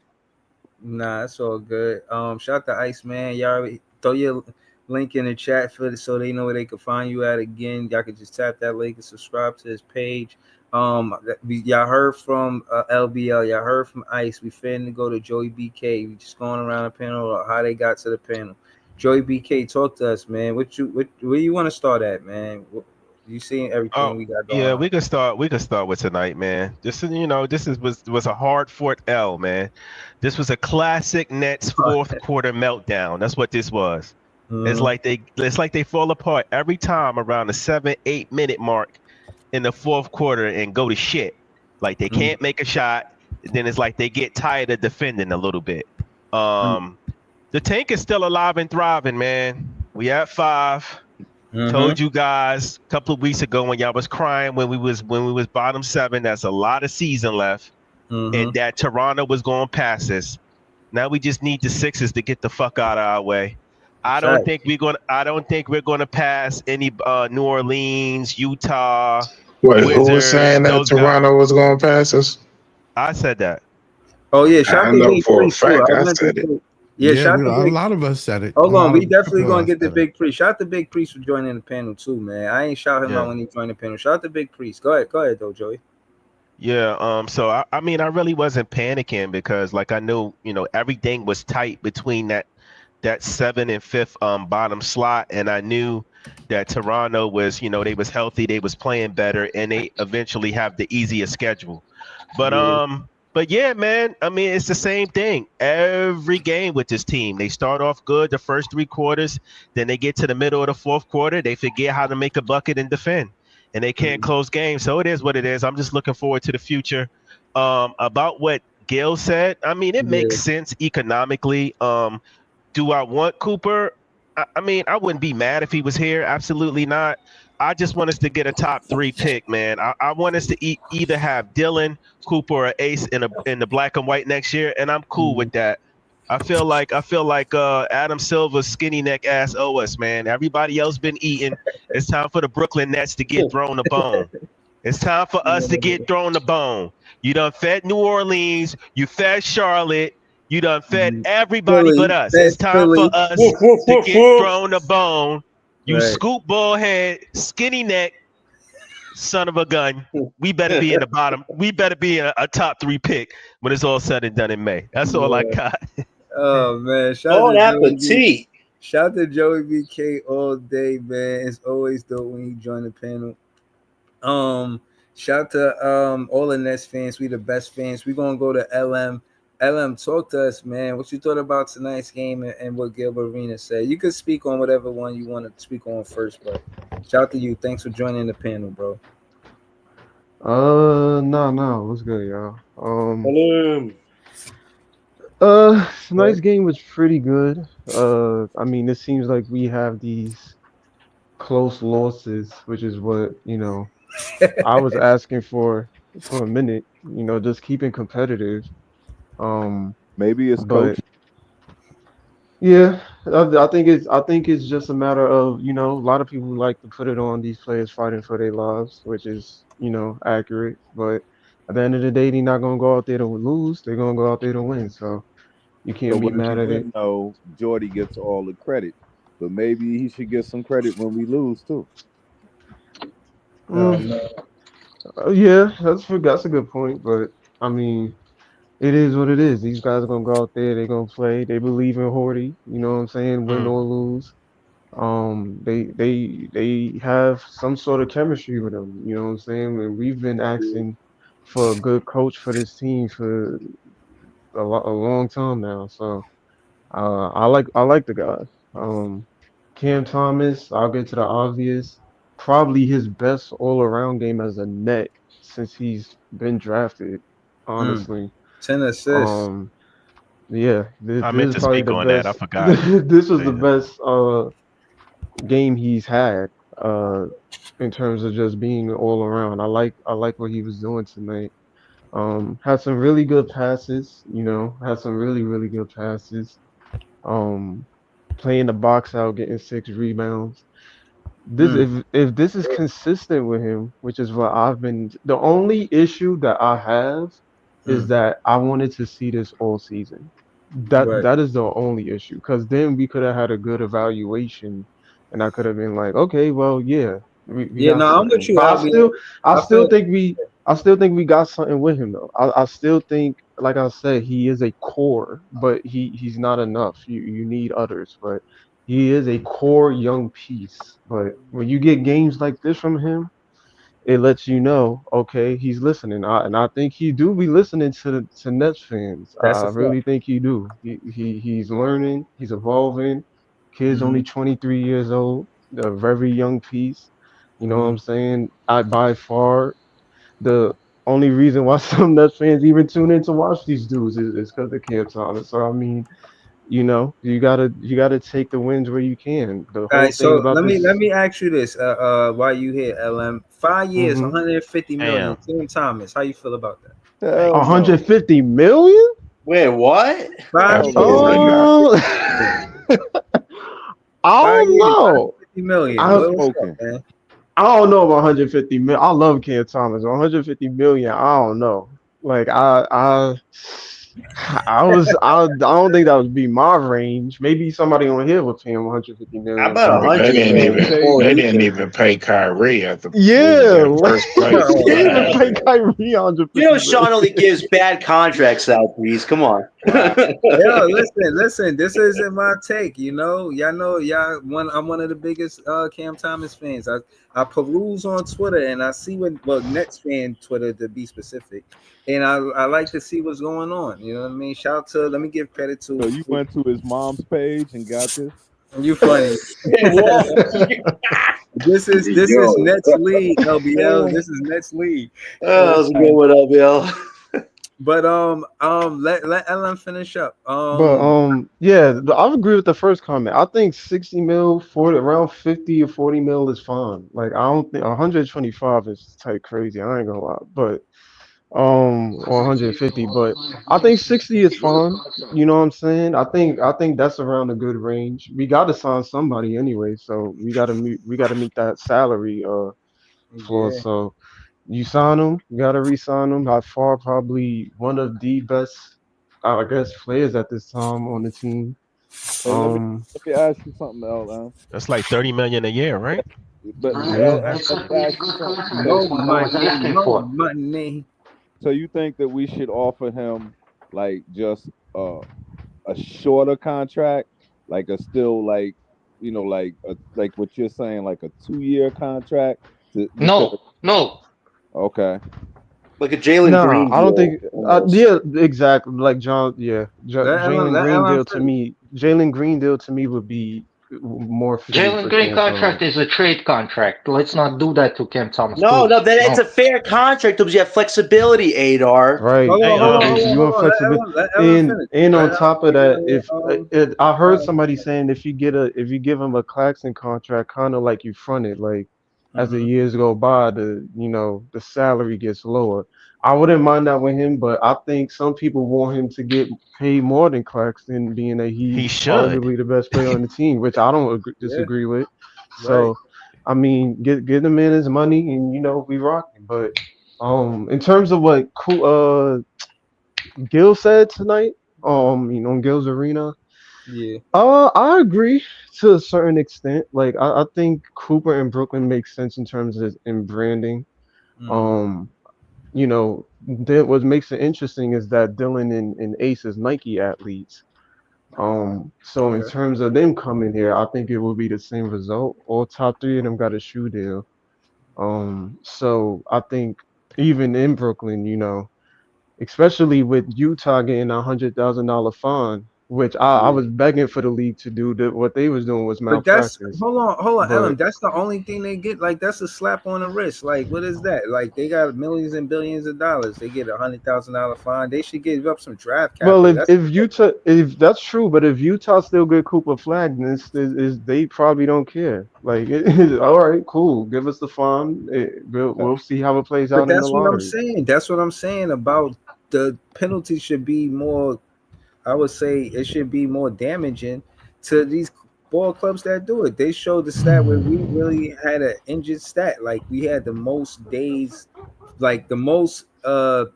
Nah, that's all good. Shout out to Ice Man. Y'all throw your link in the chat so they know where they can find you at. Again, y'all can just tap that link and subscribe to his page. Y'all heard from LBL. Y'all heard from Ice. We finna go to Joey BK. We just going around the panel how they got to the panel. Joey BK, talk to us, man. Where you want to start at, man? You seen everything we got going on? We can start with tonight, man. This was a hard fought L, man. This was a classic Nets fourth quarter meltdown. That's what this was. Mm-hmm. It's like they fall apart every time around the 7-8 minute mark in the fourth quarter and go to shit. Like they can't make a shot. Then it's like they get tired of defending a little bit. The tank is still alive and thriving, man. We at 5. Told you guys a couple of weeks ago when y'all was crying when we was bottom 7. That's a lot of season left, and that Toronto was going past us. Now we just need the Sixers to get the fuck out of our way. I don't think we're gonna pass any New Orleans, Utah. Wait, who was saying that Toronto was going to pass us? I said that. Oh yeah, I know for a fact I said it. Yeah, a lot of us said it. Hold on, we definitely gonna get the Big Priest. Shout out to Big Priest for joining the panel too, man. I ain't shout him out when he joined the panel. Shout out to Big Priest. Go ahead though, Joey. Yeah, so I mean I really wasn't panicking because like I knew, everything was tight between that 7th and 5th bottom slot, and I knew that Toronto was, they was healthy, they was playing better, and they eventually have the easier schedule. But yeah, man, I mean, it's the same thing every game with this team. They start off good the first 3 quarters, then they get to the middle of the fourth quarter, they forget how to make a bucket and defend, and they can't close games. So it is what it is. I'm just looking forward to the future. About what Gil said, I mean, it makes sense economically. Do I want Cooper? I mean, I wouldn't be mad if he was here. Absolutely not. I just want us to get a top 3 pick, man. I want us to either have Dylan, Cooper, or Ace in the black and white next year, and I'm cool with that. I feel like Adam Silver's skinny neck ass owe us, man. Everybody else been eating. It's time for the Brooklyn Nets to get thrown a bone. It's time for us to get thrown the bone. You done fed New Orleans. You fed Charlotte. You done fed everybody but us. It's time for us to get thrown the bone. You scoop ball head, skinny neck, son of a gun. We better be in the bottom. We better be in a top 3 pick when it's all said and done in May. That's all I got. Oh man, Bon appetit. Shout to Joey BK all day, man. It's always dope when you join the panel. Shout to all the Nets fans. We the best fans. We're gonna go to LM. LM, talk to us, man. What you thought about tonight's game and what Gilbert Arenas said? You could speak on whatever one you want to speak on first, but shout to you. Thanks for joining the panel, bro. No, what's good, y'all? Tonight's game was pretty good. I mean, it seems like we have these close losses, which is what, I was asking for a minute, just keeping competitive. Maybe it's coach. Yeah, I think it's just a matter of, a lot of people like to put it on these players fighting for their lives, which is, accurate. But at the end of the day, they're not gonna go out there to lose. They're gonna go out there to win. So you can't be mad at it. No, Jordy gets all the credit, but maybe he should get some credit when we lose too. Yeah, that's a good point. But I mean, it is what it is. These guys are gonna go out there. They're gonna play. They believe in Horty. You know what I'm saying? Win or lose. They have some sort of chemistry with him. You know what I'm saying? And we've been asking for a good coach for this team for a long time now. So I like the guy. Cam Thomas. I'll get to the obvious. Probably his best all-around game as a net since he's been drafted. Honestly. 10 assists. Yeah, I meant to speak on that. I forgot. This was the best game he's had in terms of just being all around. I like what he was doing tonight. Had some really good passes. Had some really good passes. Playing the box out, getting 6 rebounds. If this is consistent with him, which is what I've been. The only issue that I have is that I wanted to see this all season. That is the only issue, because then we could have had a good evaluation, and I could have been like, okay, well, yeah, I'm with you. But I still think we got something with him though. I still think, like I said, he is a core, but he's not enough. You need others, but he is a core young piece. But when you get games like this from him, it lets you know, okay, he's listening, and I think he do be listening to Nets fans. I really think he do. He's learning, he's evolving. Kid's only 23 years old, a very young piece. You know what I'm saying? By far, the only reason why some Nets fans even tune in to watch these dudes is because of Cam Thomas. So I mean, you gotta take the wins where you can. All right, so let me ask you this. While you here, LM, 5 years, 150 million. Cam Thomas, how you feel about that? 150 million? Wait, what? 5 years. I don't know. 150 million. I don't know about 150 million. I love Cam Thomas. 150 million. I don't know. Like I don't think that would be my range. Maybe somebody on here would pay him 150 million. How about 100 million? They didn't even pay Kyrie at the first place. They didn't even pay Kyrie 150 million. Sean only gives bad contracts out, please. Come on. Yo, listen. This isn't my take. Y'all know, I'm one of the biggest Cam Thomas fans. I peruse on Twitter and I see Nets fan Twitter to be specific, and I like to see what's going on. You know what I mean? Let me give credit to. So you went to his mom's page and got this? You funny. This is Nets League, LBL. This is Nets League. Oh, that was a good one, LBL. But let Ellen finish up. Yeah, I agree with the first comment. I think 60 mil, 40, around 50 or 40 mil is fine. Like I don't think 125 is type crazy. I ain't gonna lie, but or 150, but I think 60 is fine. You know what I'm saying? I think that's around a good range. We got to sign somebody anyway, so we got to meet that salary floor. So You sign him, you gotta re-sign him. By far, probably one of the best, I guess, players at this time on the team. Hey, let me ask you something, LM. That's like 30 million a year, right? But Yeah. let me ask you something. No money, no money. So you think that we should offer him like just a shorter contract, like a still like like what you're saying, like a 2-year contract? No. Okay. Like a Jalen No, Green I don't deal. think. Yeah, exactly. Like John. Yeah, Jalen let Green Ellen deal to me. Jalen Green deal to me would be more fitting Jalen for Green Cam contract Thomas. is a trade contract. Let's not do that to Cam Thomas, No, please. then it's a fair contract because you have flexibility, Adar. Right. Hold Okay. You want flexibility, Let Ellen finish. and on Let Ellen top of that, if I heard uh, somebody saying if you give him a Claxton contract, kind of like you front it, like as the mhm. years go by, the salary gets lower. I wouldn't mind that with him, but I think some people want him to get paid more than Claxton, being that He he's should. arguably the best player on the team, which I don't Yeah, disagree with. right. So, I mean, get the man his money, and we rocking. But in terms of what Gil said tonight, on Gil's Arena, Yeah. I agree to a certain extent. Like, I think Cooper and Brooklyn makes sense in terms of in branding. Mm-hmm. Um, what makes it interesting is that Dylan and Ace is Nike athletes. So in Okay. terms of them coming here, I think it will be the same result. All top three of them got a shoe deal. So I think even in Brooklyn, especially with Utah getting $100,000 fine, which I Yeah. was begging for the league to do. What they was doing was But that's malpractice. hold on, But Ellen. That's the only thing they get. Like that's a slap on the wrist. Like what is that? Like they got millions and billions of dollars. They get $100,000 fine. They should give up some draft well, capital. That's if that's true, but if Utah still get Cooper Flag, then they probably don't care. Like, all right, cool, give us the fine. We'll see how it plays but out in the that's what I'm lottery. saying. That's what I'm saying about the penalty should be more. I would say it should be more damaging to these ball clubs that do it. They showed the stat where we really had an injured stat. Like we had the most days, like the most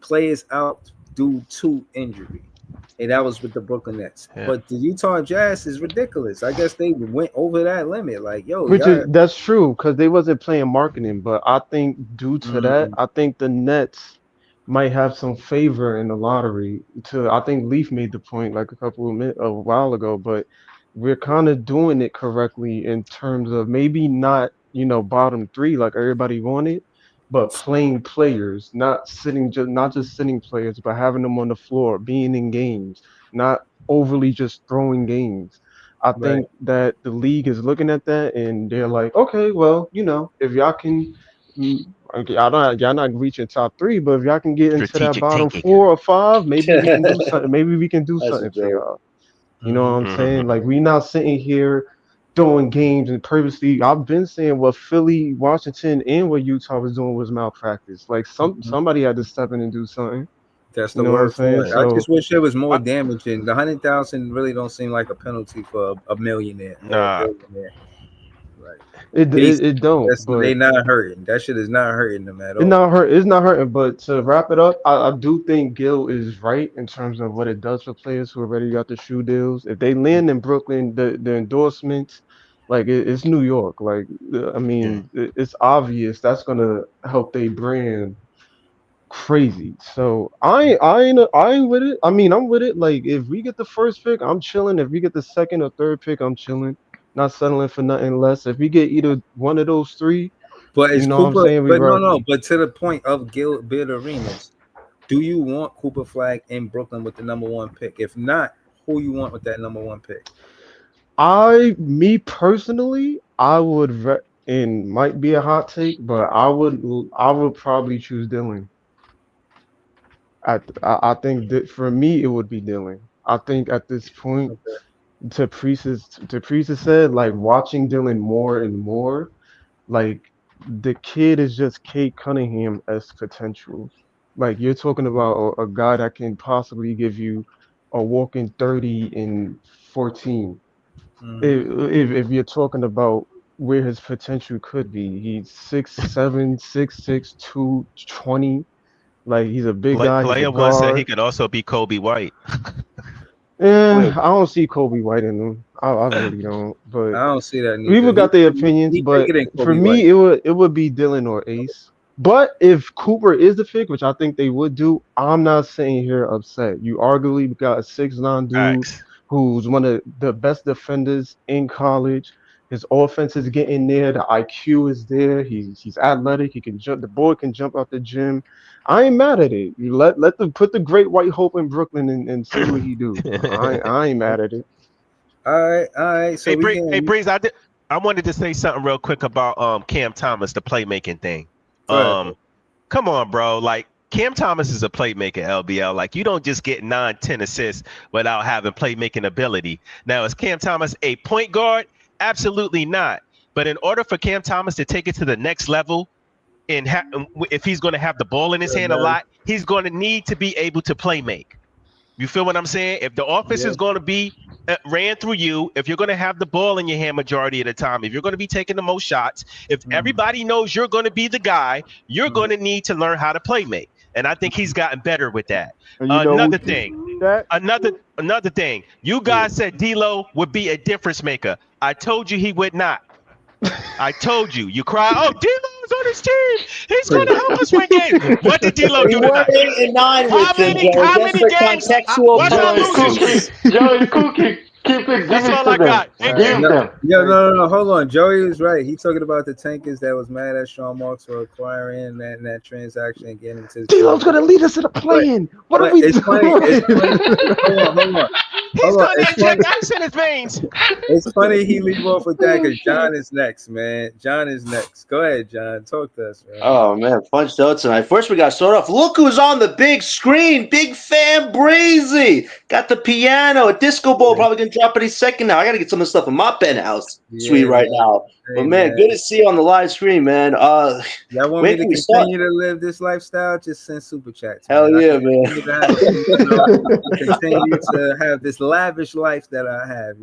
players out due to injury. And that was with the Brooklyn Nets. Yeah. But the Utah Jazz is ridiculous. I guess they went over that limit. Like, yo, Which is y'all. that's true because they wasn't playing marketing, but I think due to that, Mm, I think the Nets might have some favor in the lottery. I think Leaf made the point like a while ago, but we're kind of doing it correctly in terms of maybe not bottom three like everybody wanted, but playing players, not just sitting players, but having them on the floor, being in games, not overly just throwing games. I right. think that the league is looking at that and they're like, okay, well, if y'all can, okay, y'all not reaching top three, but if y'all can get into that Strategic bottom thinking. 4 or 5, maybe we can do something. Maybe we can do That's a something for joke. y'all. You know what I'm saying? Mm-hmm. Like we not sitting here throwing games and purposely. I've been saying what Philly, Washington, and what Utah was doing was malpractice. Like somebody had to step in and do something. That's You the know what I'm word saying? for it. I So just wish it was more damaging. The 100,000 really don't seem like a penalty for a millionaire or a Nah. billionaire. Right. it don't, They but not hurting. That shit is not hurting them at it all. not hurt. It's not hurting. But to wrap it up, I do think Gil is right in terms of what it does for players who already got the shoe deals. If they land in Brooklyn, the endorsements, like it's New York. Like I Yeah. mean, it's obvious that's gonna help their brand crazy. So I ain't with it. I mean, I'm with it. Like if we get the first pick, I'm chilling. If we get the second or third pick, I'm chilling. Not settling for nothing less. If we get either one of those three, But you is know what I'm Cooper? saying? We But no. rocking. But to the point of Gilbert Arenas, do you want Cooper Flag in Brooklyn with the number one pick? If not, who you want with that number one pick? Me personally, I would, and might be a hot take, but I would probably choose Dylan. I think that for me, it would be Dylan. I think at this point, Okay. to Priest said, like watching Dylan more and more, like the kid is just Kate Cunningham as potential. Like you're talking about a guy that can possibly give you a walking 30 in 14. Mm-hmm. If you're talking about where his potential could be. He's 6'7", 6'6", 220. Like he's a big guy. He's a Player one said he guard. could also be Kobe White. Yeah, I don't see Kobe White in him. I really don't. But I don't see that neither. people got their opinions. But for me, it would be Dylan or Ace. But if Cooper is the pick, which I think they would do, I'm not sitting here upset. You arguably got a 6'9" dude who's one of the best defenders in college. His offense is getting there. The IQ is there. He's athletic. He can jump. The boy can jump out the gym. I ain't mad at it. You let them put the great white hope in Brooklyn and see what he do. I ain't mad at it. All right. So hey, Breeze, I wanted to say something real quick about Cam Thomas, the playmaking thing. Come on, bro. Like Cam Thomas is a playmaker, LBL. Like you don't just get 9-10 assists without having playmaking ability. Now, is Cam Thomas a point guard? Absolutely not. But in order for Cam Thomas to take it to the next level, and if he's going to have the ball in his hand a lot, he's going to need to be able to play make. You feel what I'm saying? If the offense is going to be ran through you, if you're going to have the ball in your hand majority of the time, if you're going to be taking the most shots, if everybody knows you're going to be the guy, you're going to need to learn how to play make. And I think he's gotten better with that. Another thing. You guys said D'Lo would be a difference maker. I told you he would not. I told you. You cry, oh, D'Lo's on his team. He's going to help us win games. What did D'Lo do tonight? 8-9 with How many games? What's our losing? Joey Cookie, keep it. That's all I got. No. Hold on. Joey was right. He's talking about the tankers that was mad at Sean Marks for acquiring that transaction and getting into. D'Lo's going to lead us to the play-in. What are we doing? Hold on. He's got that Jack Ice in his veins. It's funny he leave off with that because John is next, man. John is next. Go ahead, John. Talk to us, man. Oh, man. Fun show tonight. First, we got to start off. Look who's on the big screen. Big fan Breezy. Got the piano. A disco ball probably going to drop any second now. I got to get some of this stuff in my penthouse suite right now. But, man, good to see you on the live screen, man. Y'all want me to continue to live this lifestyle? Just send super chats. Hell yeah, man. Continue to have this lavish life that I have,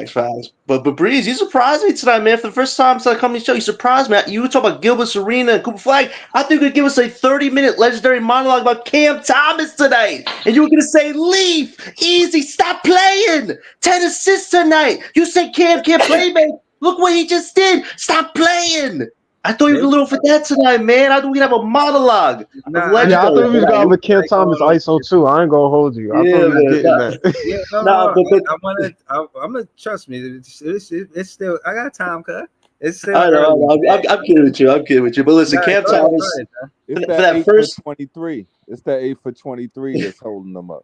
Facts. But Breeze, you surprised me tonight, man. For the first time since I come to the show, you surprised me. You were talking about Gilbert Arena and Cooper Flagg. I think you could give us a 30-minute legendary monologue about Cam Thomas tonight. And you were going to say, leave, easy, stop playing. 10 assists tonight. You said Cam can't play, man. Look what he just did. Stop playing. I thought you were going for that tonight, man. I thought we'd have a monologue. I thought we was going to have Cam Thomas ISO too. I ain't going to hold you. I thought we were getting that. I'm going to trust me. It's still, I got time, cuz. It's still I'm kidding with you. But listen, Cam Thomas, it's that first 23. It's that 8 for 23 that's holding them up.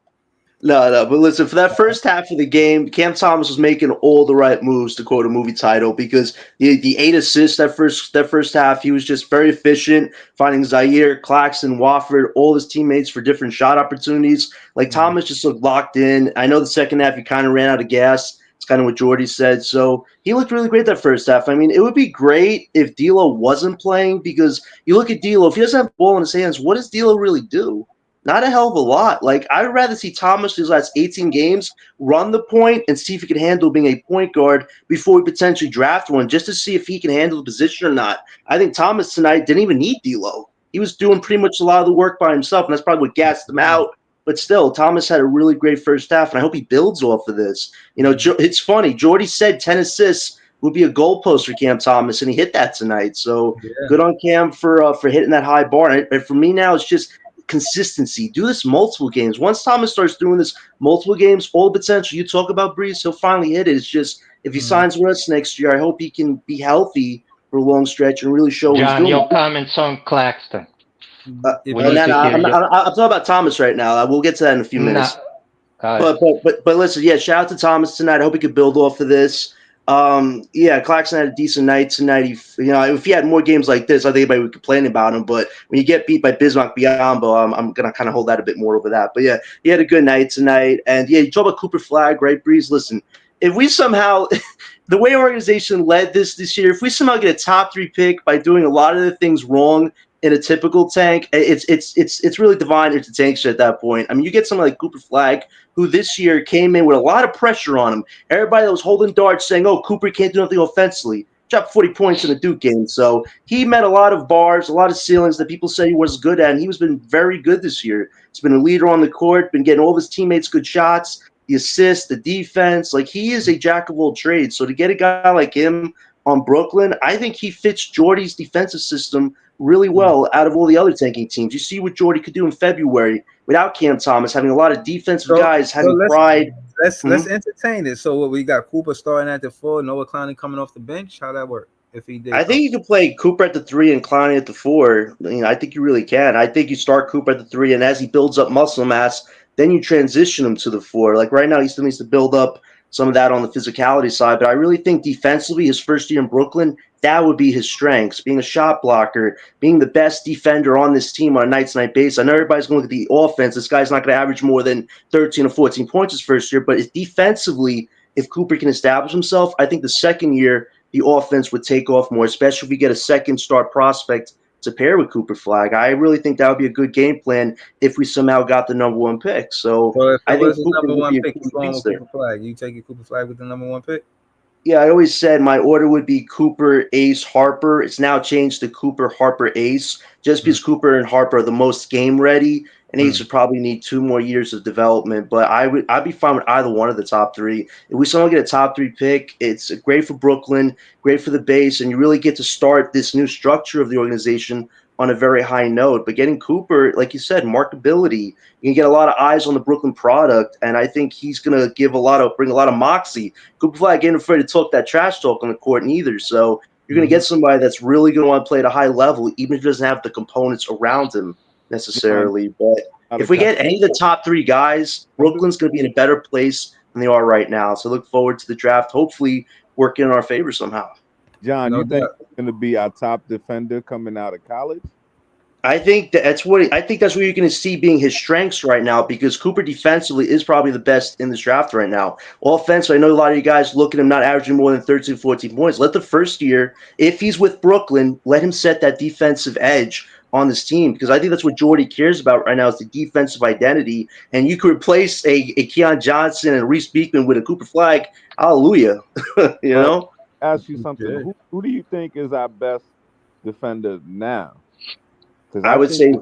No. But listen, for that first half of the game, Cam Thomas was making all the right moves, to quote a movie title, because the 8 assists that first half, he was just very efficient, finding Zaire, Claxton, Wofford, all his teammates for different shot opportunities. Like Thomas just looked locked in. I know the second half he kind of ran out of gas. It's kind of what Jordy said. So he looked really great that first half. I mean, it would be great if D'Lo wasn't playing, because you look at D'Lo, if he doesn't have the ball in his hands, what does D'Lo really do? Not a hell of a lot. Like, I'd rather see Thomas these last 18 games run the point and see if he can handle being a point guard before we potentially draft one, just to see if he can handle the position or not. I think Thomas tonight didn't even need D'Lo. He was doing pretty much a lot of the work by himself, and that's probably what gassed him out. But still, Thomas had a really great first half, and I hope he builds off of this. It's funny. Jordy said 10 assists would be a goalpost for Cam Thomas, and he hit that tonight. So good on Cam for hitting that high bar. And for me now, it's just consistency. Do this multiple games. Once Thomas starts doing this multiple games, all the potential you talk about, Breeze, he'll finally hit it. It's just, if he signs with us next year, I hope he can be healthy for a long stretch and really show what he's doing. Your comments on Claxton. I'm talking about Thomas right now. We'll get to that in a few minutes. But listen, shout out to Thomas tonight. I hope he could build off of this. Claxton had a decent night tonight. If he had more games like this, I think everybody would complain about him. But when you get beat by Bismarck Biyombo, I'm gonna kind of hold that a bit more over that. But he had a good night tonight. And you talk about Cooper Flagg, right, Breeze? Listen, if we somehow the way our organization led this year, if we somehow get a top 3 pick by doing a lot of the things wrong in a typical tank, it's really divine into tank shit at that point. I mean, you get someone like Cooper Flagg, who this year came in with a lot of pressure on him. Everybody that was holding darts saying, oh, Cooper can't do nothing offensively. dropped 40 points in the Duke game. So he met a lot of bars, a lot of ceilings that people said he was good at, and he's been very good this year. He's been a leader on the court, been getting all of his teammates good shots, the assists, the defense. Like, he is a jack of all trades. So to get a guy like him on Brooklyn, I think he fits Jordy's defensive system really well out of all the other tanking teams. You see what Jordy could do in February without Cam Thomas, having a lot of defensive guys having pride. Let's entertain it. So what we got, Cooper starting at the 4, Noah Clowney coming off the bench. How that work? If he did, I think you can play Cooper at the 3 and Clowney at the 4. I think you really can. I think you start Cooper at the 3, and as he builds up muscle mass, then you transition him to the 4. Like right now, he still needs to build up some of that on the physicality side, but I really think defensively, his first year in Brooklyn, that would be his strengths, being a shot blocker, being the best defender on this team on a night-to-night basis. I know everybody's going to look at the offense. This guy's not going to average more than 13 or 14 points his first year, but defensively, if Cooper can establish himself, I think the second year, the offense would take off more, especially if we get a second star prospect to pair with Cooper Flagg. I really think that would be a good game plan if we somehow got the number 1 pick. So I think Cooper would be a pick, Cooper Flagg. You taking Cooper Flagg with the number 1 pick? Yeah, I always said my order would be Cooper, Ace, Harper. It's now changed to Cooper, Harper, Ace, just because Cooper and Harper are the most game ready, and Ace would probably need 2 more years of development. But I'd be fine with either one of the top 3. If we somehow get a top 3 pick, it's great for Brooklyn, great for the base, and you really get to start this new structure of the organization on a very high note. But getting Cooper, like you said, marketability, you can get a lot of eyes on the Brooklyn product, and I think he's going to bring a lot of moxie. Cooper Flagg ain't afraid to talk that trash talk on the court neither. So you're going to get somebody that's really going to want to play at a high level, even if he doesn't have the components around him necessarily. But if we get any of the top 3 guys, Brooklyn's going to be in a better place than they are right now. So look forward to the draft, hopefully working in our favor somehow. John, you think he's going to be our top defender coming out of college? I think that's where you're going to see being his strengths right now, because Cooper defensively is probably the best in this draft right now. Offense, I know a lot of you guys look at him not averaging more than 13, 14 points. Let the first year, if he's with Brooklyn, let him set that defensive edge on this team, because I think that's what Jordy cares about right now is the defensive identity. And you could replace a Keon Johnson and Reese Beekman with a Cooper Flagg. Hallelujah. You know? Ask you something. Who do you think is our best defender now? I would say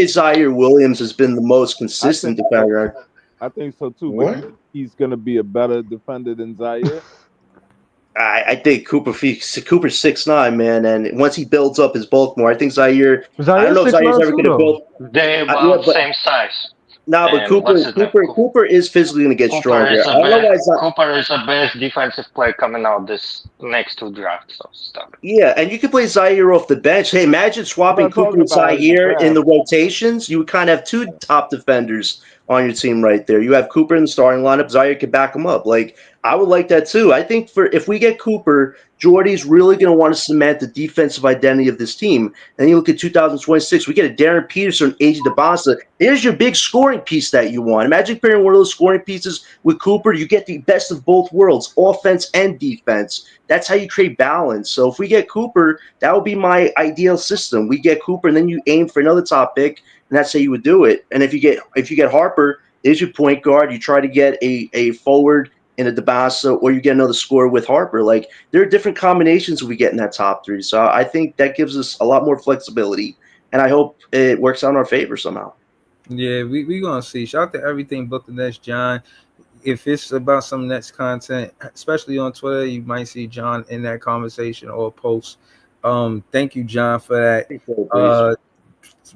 Zaire Williams has been the most consistent defender. I think so too. But he's going to be a better defender than Zaire. I think Cooper's 6'9", man, and once he builds up his bulk more, I think Zaire. I don't know if Zaire's ever going to build. They're about the same size. No, but Cooper is physically going to get stronger. Cooper is the best defensive player coming out this next 2 drafts. So stuff. Yeah, and you could play Zaire off the bench. Hey, imagine swapping Cooper and Zaire in the rotations. You would kind of have 2 top defenders on your team right there. You have Cooper in the starting lineup. Zaire could back him up. Like, I would like that too. I think if we get Cooper, Jordy's really going to want to cement the defensive identity of this team. And you look at 2026, we get a Darren Peterson, AJ DeBasa. There's your big scoring piece that you want. Imagine pairing one of those scoring pieces with Cooper. You get the best of both worlds, offense and defense. That's how you create balance. So if we get Cooper, that would be my ideal system. We get Cooper, and then you aim for another top pick, and that's how you would do it. And if you get Harper, there's your point guard. You try to get a forward in a DeBasa, or you get another scorer with Harper. Like, there are different combinations we get in that top 3. So I think that gives us a lot more flexibility, and I hope it works out in our favor somehow. Yeah, we gonna see. Shout out to everything Book the Nets, John. If it's about some Nets content, especially on Twitter, you might see John in that conversation or post. Thank you, John, for that.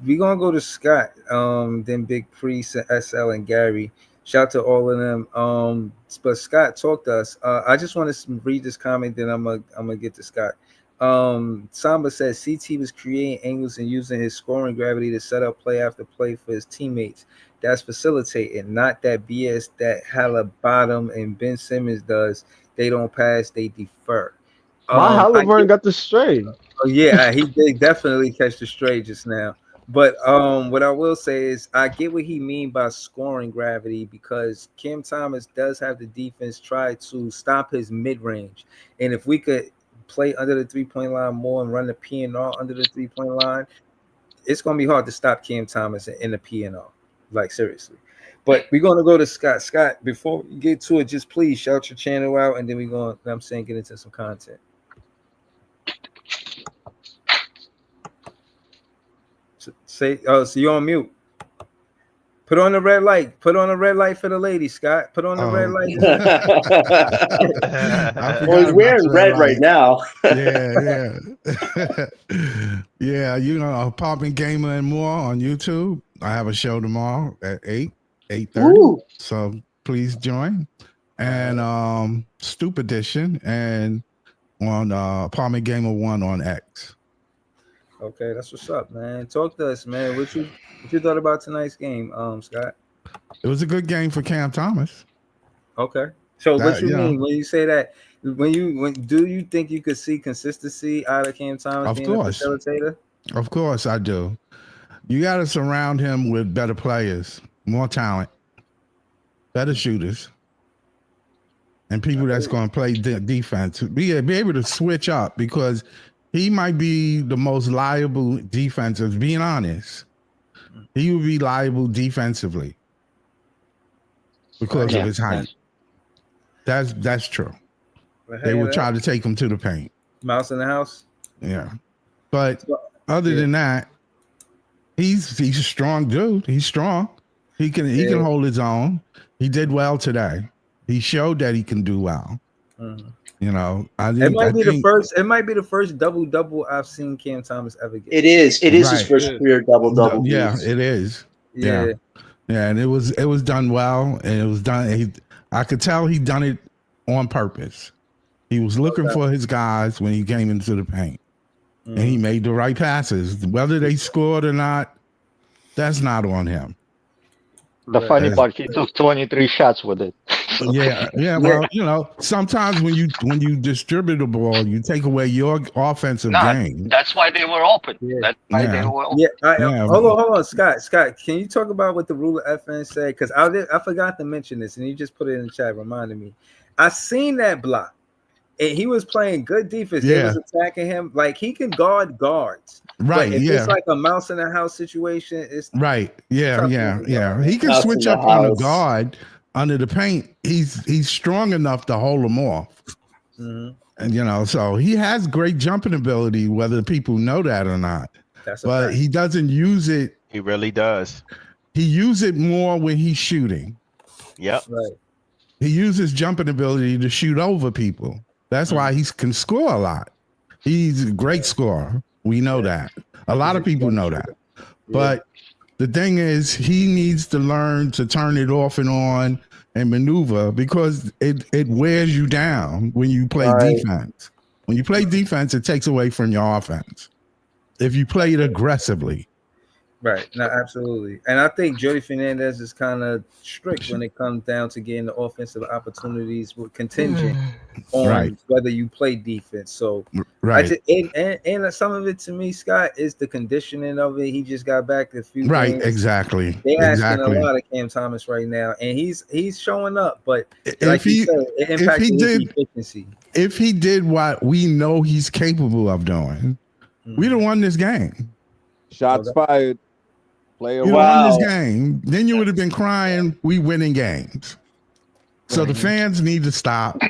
We're gonna go to Scott, then Big Priest, SL, and Gary. Shout out to all of them. But Scott, talk to us. I just want to read this comment, then I'm gonna get to Scott. Samba says CT was creating angles and using his scoring gravity to set up play after play for his teammates. That's facilitating, not that BS that Halliburton and Ben Simmons does. They don't pass, they defer. Halliburton got the stray. Oh yeah, he did definitely catch the stray just now. But what I will say is I get what he mean by scoring gravity, because Cam Thomas does have the defense try to stop his mid-range. And if we could play under the 3-point line more and run the P&R under the 3-point line, it's going to be hard to stop Cam Thomas in the P&R. Like, seriously. But we're gonna go to Scott. Scott, before we get to it, just please shout your channel out, and then we're gonna, get into some content. So you're on mute. Put on the red light. Put on the red light for the lady, Scott. Put on the red light. Well, he's wearing red right now. Yeah. Yeah, Popping Gamer and More on YouTube. I have a show tomorrow at 8:30. So please join. And Stoop Edition and on Apartment Gamer 1 on X. Okay, that's what's up, man. Talk to us, man. What you thought about tonight's game, Scott? It was a good game for Cam Thomas. Okay. So what you mean when you say that? When do you think you could see consistency out of Cam Thomas being a facilitator? Of course I do. You got to surround him with better players, more talent, better shooters, and people that's going to play defense. Be able to switch up, because he might be the most liable defensive. Being honest, he would be liable defensively because of his height. That's true. They would try to take him to the paint. Mouse in the house. Yeah, but other than that, he's a strong dude. He's strong. He can hold his own. He did well today. He showed that he can do well. Mm-hmm. It might be the first double I've seen Cam Thomas ever get. It is his first career double. Yeah, it is. Yeah, and it was done well, and it was done. I could tell he done it on purpose. He was looking for his guys when he came into the paint, and he made the right passes. Whether they scored or not, that's not on him. The funny part, he took 23 shots with it. Yeah. Well, sometimes when you distribute the ball, you take away your offensive game. That's why they were open. That's why they were open. Hold on, Scott. Scott, can you talk about what the rule of FN said? Because I forgot to mention this, and you just put it in the chat, reminded me. I seen that block, and he was playing good defense. They was attacking him like he can guard guards. Right. But if it's like a mouse in the house situation, it's right. Yeah. He can switch up on the guard. Under the paint, he's strong enough to hold them off. Mm-hmm. And so he has great jumping ability, whether people know that or not. But he doesn't use it. He really does. He uses it more when he's shooting. Yep. Right. He uses jumping ability to shoot over people. That's why he can score a lot. He's a great scorer. We know that. A lot of people know that. But the thing is, he needs to learn to turn it off and on and maneuver, because it wears you down when you play defense. When you play defense, it takes away from your offense. If you play it aggressively. Right. No, absolutely. And I think Jody Fernandez is kind of strict when it comes down to getting the offensive opportunities with contingent on whether you play defense. So and some of it to me, Scott, is the conditioning of it. He just got back a few games. Exactly. They're asking a lot of Cam Thomas right now, and he's showing up, but like you said, it impacted his efficiency. If he did what we know he's capable of doing, we'd have won this game. Shots fired. You won this game, then you would have been crying, we winning games. So the fans need to stop.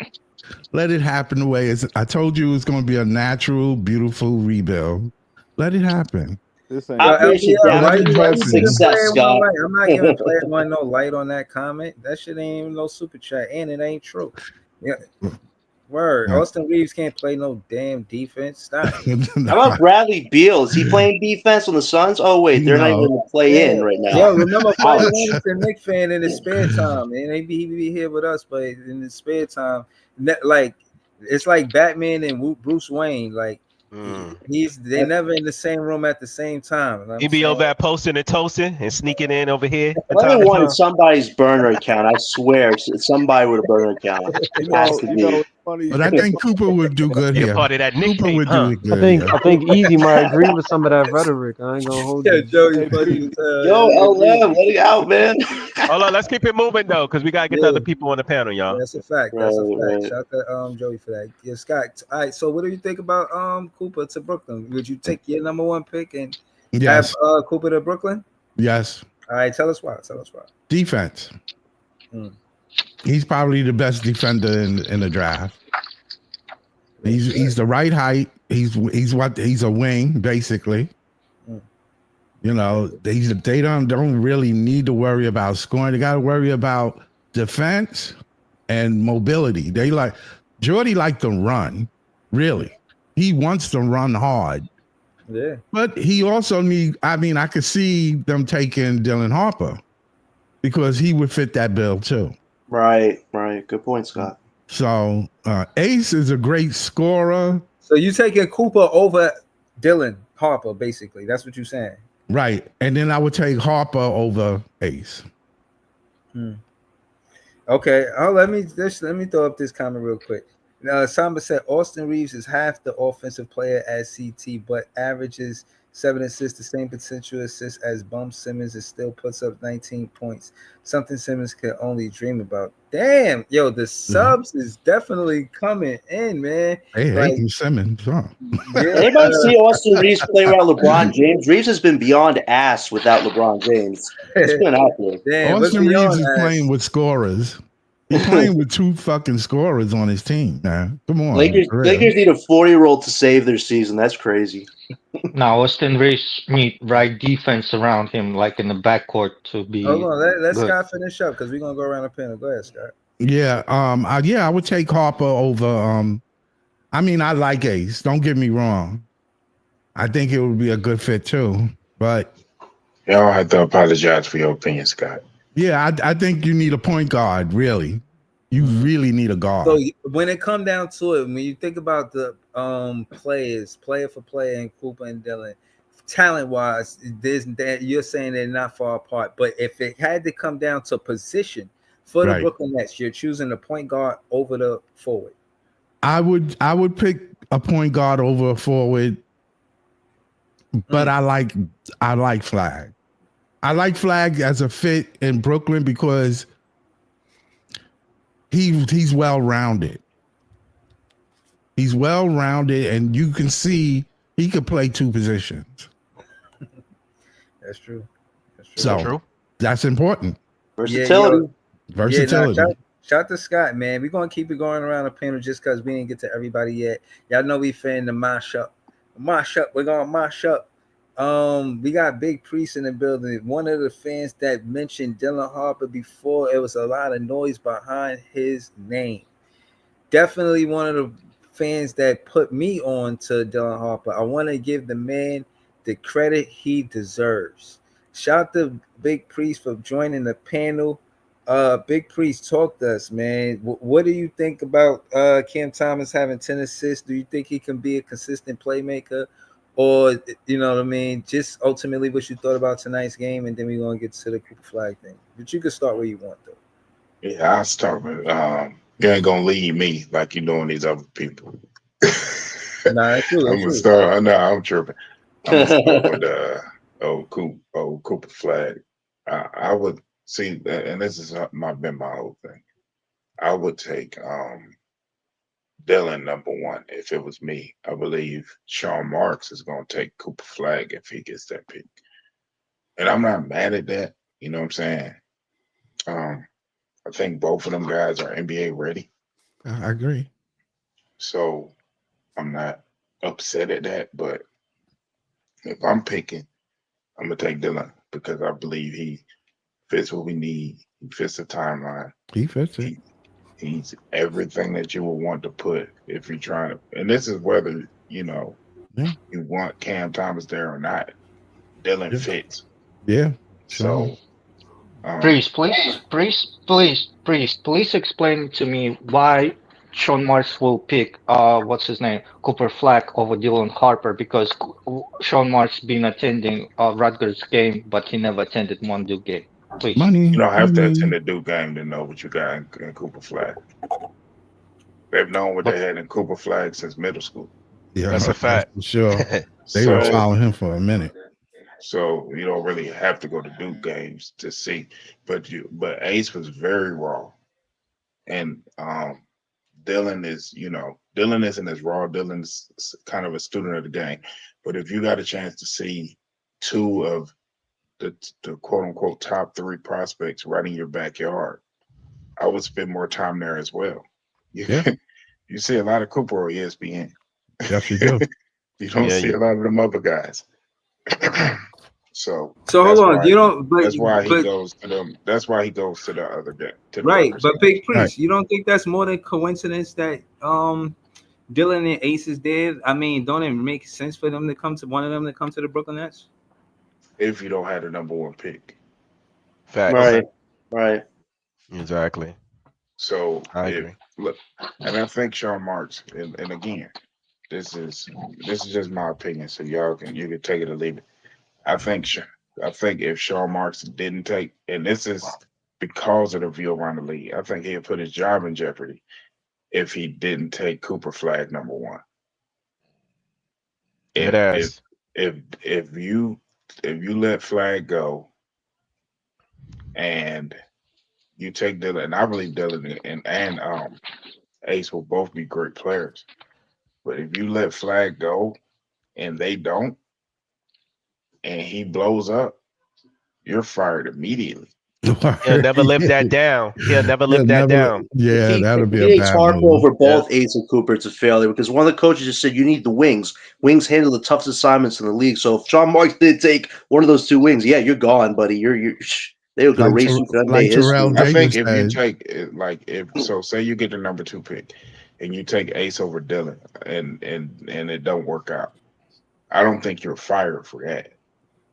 Let it happen the way I told you, it's going to be a natural, beautiful rebuild. Let it happen. I appreciate success, Scott. I'm not giving Player One no light on that comment. That shit ain't even no super chat, and it ain't true. Yeah. Word. Yeah. Austin Reeves can't play no damn defense. Stop. How about Bradley Beal? Is he playing defense on the Suns? Oh wait, they're not even going to play in right now. Yo, remember, Player a Knicks fan in his spare time, and maybe he be here with us, but in his spare time, like it's like Batman and Bruce Wayne. Like they're never in the same room at the same time. He be over there posting and toasting and sneaking in over here. I wanted somebody's burner account. I swear, somebody with a burner account. But I think Cooper would do good here. Part of that Cooper would do good. I think Easy might agree with some of that rhetoric. I ain't gonna hold you. Yo, LM, let it out, man. Hold on, let's keep it moving though, because we gotta get the other people on the panel, y'all. That's a fact. That's a fact. Shout out to Joey for that. Yeah, Scott. All right. So, what do you think about Cooper to Brooklyn? Would you take your number one pick and have Cooper to Brooklyn? Yes. All right, tell us why. Defense. He's probably the best defender in the draft. He's the right height. He's a wing basically. You know, they don't really need to worry about scoring. They got to worry about defense and mobility. Jordy liked to run, really. He wants to run hard. Yeah. But he also I could see them taking Dylan Harper because he would fit that bill too. Right. Good point, Scott. So Ace is a great scorer. So you taking Cooper over Dylan Harper, basically. That's what you're saying. Right. And then I would take Harper over Ace. Okay. Let me throw up this comment real quick. Now, Samba said Austin Reeves is half the offensive player as CT, but averages 7 assists, the same potential assists as Bum Simmons, and still puts up 19 points. Something Simmons could only dream about. Damn, yo, the subs is definitely coming in, man. Hey, hating Simmons, huh? Anybody see Austin Reeves play around LeBron James? Reeves has been beyond ass without LeBron James. It's been out there. Damn, Austin Reeves is playing with scorers. He's playing with 2 fucking scorers on his team, man. Come on. Lakers need a 40-year-old to save their season. That's crazy. Now Austin Reeves need right defense around him, like in the backcourt, to be. Hold on, let good. Scott finish up because we're gonna go around the panel. Go ahead, Scott. Yeah, I would take Harper over. I like Ace. Don't get me wrong. I think it would be a good fit too. But y'all have to apologize for your opinion, Scott. Yeah, I think you need a point guard, really. You really need a guard. So when it come down to it, when you think about the players, player for player, and Cooper and Dylan, talent-wise, you're saying they're not far apart. But if it had to come down to position for the Brooklyn Nets, you're choosing the point guard over the forward. I would pick a point guard over a forward, but I like Flagg. I like Flagg as a fit in Brooklyn because he's well-rounded. He's well-rounded, and you can see he could play 2 positions. That's true. So that's important. Versatility. Versatility. Shout to Scott, man. We're gonna keep it going around the panel just because we didn't get to everybody yet. Y'all know we fan the mash up. We're gonna mash up. We got Big Priest in the building. One of the fans that mentioned Dylan Harper before, it was a lot of noise behind his name. Definitely one of the fans that put me on to Dylan Harper. I want to give the man the credit he deserves. Shout to Big Priest for joining the panel. Big Priest, talk to us, man. What do you think about Cam Thomas having 10 assists? Do you think he can be a consistent playmaker? Or, you know what I mean, just ultimately what you thought about tonight's game, and then we're going to get to the Cooper Flagg thing. But you can start where you want, though. Yeah, I'll start with, you ain't going to lead me like you're doing these other people. Nah, it's true. I'm going to start, no, I'm tripping. I'm going to start with Cooper Flagg. I would see, and this has been my whole thing, I would take Dylan number 1 if it was me. I believe Sean Marks is going to take Cooper Flagg if he gets that pick. And I'm not mad at that. You know what I'm saying? I think both of them guys are NBA ready. I agree. So I'm not upset at that. But if I'm picking, I'm going to take Dylan because I believe he fits what we need. He fits the timeline. He fits it. He's everything that you would want to put if you're trying to, and this is whether, you want Cam Thomas there or not. Dylan fits. Yeah. So, Please explain to me why Sean Marks will pick, what's his name, Cooper Flagg over Dylan Harper, because Sean Marks been attending Rutgers game, but he never attended one Duke game. Please. You don't have to attend the Duke game to know what you got in Cooper Flagg. They've known what they had in Cooper Flagg since middle school. Yeah, that's a fact. For sure. They were following him for a minute. So you don't really have to go to Duke games to see. But Ace was very raw. And Dylan isn't as raw. Dylan's kind of a student of the game. But if you got a chance to see 2 of the quote unquote top 3 prospects right in your backyard, I would spend more time there as well. You see a lot of Cooper on ESPN. Yes, you do. You don't see a lot of them other guys. So hold on, that's why he goes to them. That's why he goes to the other guy. Right, but Big Priest, you don't think that's more than coincidence that Dylan and Ace is there? I mean, don't it make sense for them to come to one of them to come to the Brooklyn Nets? If you don't have the number 1 pick. Facts. Right. Exactly. So look, and I think Sean Marks, and again, this is just my opinion, so you can take it or leave it. I think if Sean Marks didn't take, and this is because of the view around the league, I think he'd put his job in jeopardy if he didn't take Cooper Flagg number 1. If you let Flagg go and you take Dylan, and I believe Dylan and Ace will both be great players, but if you let Flagg go and they don't, and he blows up, you're fired immediately. He'll never live that down. He'll never live that down. Yeah, that'll be a a bad Harper move. over both Ace and Cooper. It's a failure because one of the coaches just said you need the wings. Wings handle the toughest assignments in the league. So if Sean Marks did take one of those 2 wings, yeah, you're gone, buddy. They were going to race you for NBA history. I think if you take say you get the number 2 pick and you take Ace over Dylan and it don't work out, I don't think you're fired for that.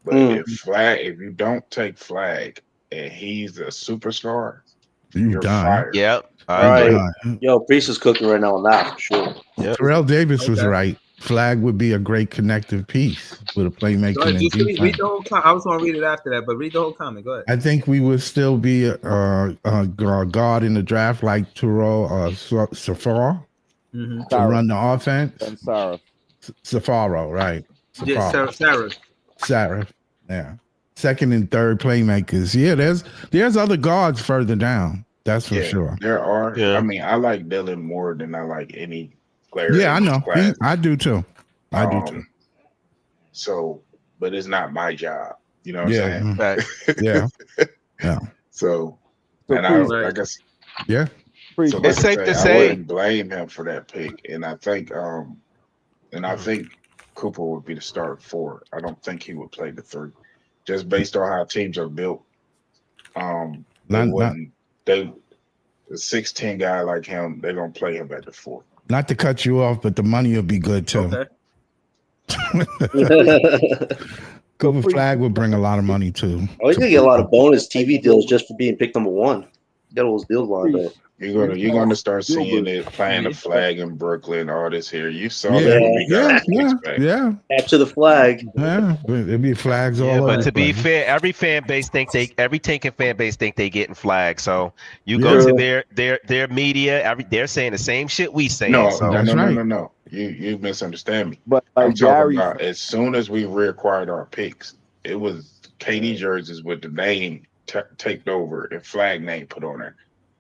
But if you don't take Flagg and he's a superstar, you're fired. Yep. Right. Yo, Priest is cooking right now on that for sure. Yep. Terrell Davis was right. Flagg would be a great connective piece with a playmaking. Read the whole comment. I was going to read it after that, but read the whole comment. Go ahead. I think we would still be a guard in the draft like Terrell Safar to run the offense. And Safaro, right? Sarah. Yeah. Second and third playmakers. Yeah, there's other guards further down. That's for sure. There are. Yeah. I mean, I like Dylan more than I like any player. Yeah, I know. I do too. I do too. So, but it's not my job. You know what I'm saying? Yeah. So and I guess. Yeah. So it's safe to say I wouldn't blame him for that pick, and I think Cooper would be the start 4. I don't think he would play the 3, just based on how teams are built. The 6'10" guy like him, they're gonna play him at the 4. Not to cut you off, but the money will be good too. Okay. Cooper Flagg will bring a lot of money too. Oh, he's gonna get a lot of bonus TV deals just for being picked number 1. Got all those deals lined up. You're gonna start seeing it playing the flag in Brooklyn, all this here. You saw that. Yeah. After the flag. Yeah, it'd be flags all over. But to be fair, every tanking fan base think they getting flagged. So you go to their media, they're saying the same shit we saying. No. You misunderstand me. But I'm talking about as soon as we reacquired our picks, it was KD jerseys with the name taped over and flag name put on there.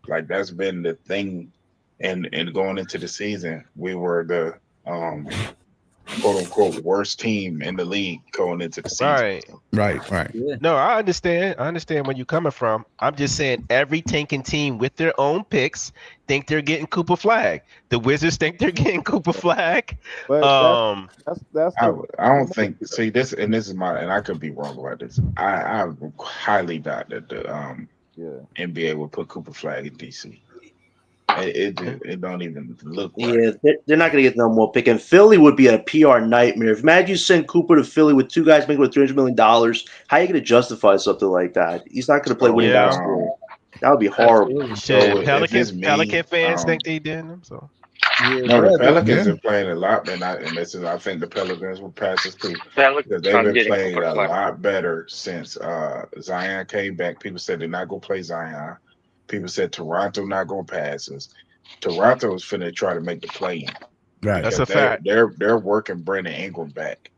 Like that's been the thing, and going into the season, we were the quote unquote worst team in the league going into the season. Right. Yeah. No, I understand where you're coming from. I'm just saying every tanking team with their own picks think they're getting Cooper Flagg. The Wizards think they're getting Cooper Flagg. But I don't think. See this, and this is and I could be wrong about this. I highly doubt that the NBA will put Cooper Flagg in DC. It don't even look right. Yeah, they're not going to get no more pick. And Philly would be a PR nightmare. If imagine you send Cooper to Philly with 2 guys making $300 million, how are you going to justify something like that? He's not going to play winning basketball. That would be horrible. So Pelican fans think they did him. So no, the Pelicans are playing a lot, and I think the Pelicans will pass us too because they've been playing a lot better since Zion came back. People said they're not going to play Zion. People said Toronto not going to pass us. Toronto is finna try to make the play in. Right, that's a fact. They're working Brandon Ingram back.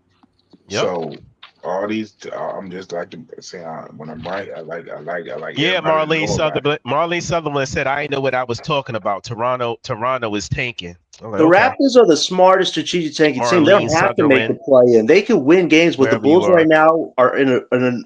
Yep. So all these, I'm just like to say when I'm right, I like. Yeah, Marlene Sutherland said, "I know what I was talking about. Toronto is tanking." The Raptors are the smartest strategic tanking team. They don't have to make the play-in. They can win games, but the Bulls right now are in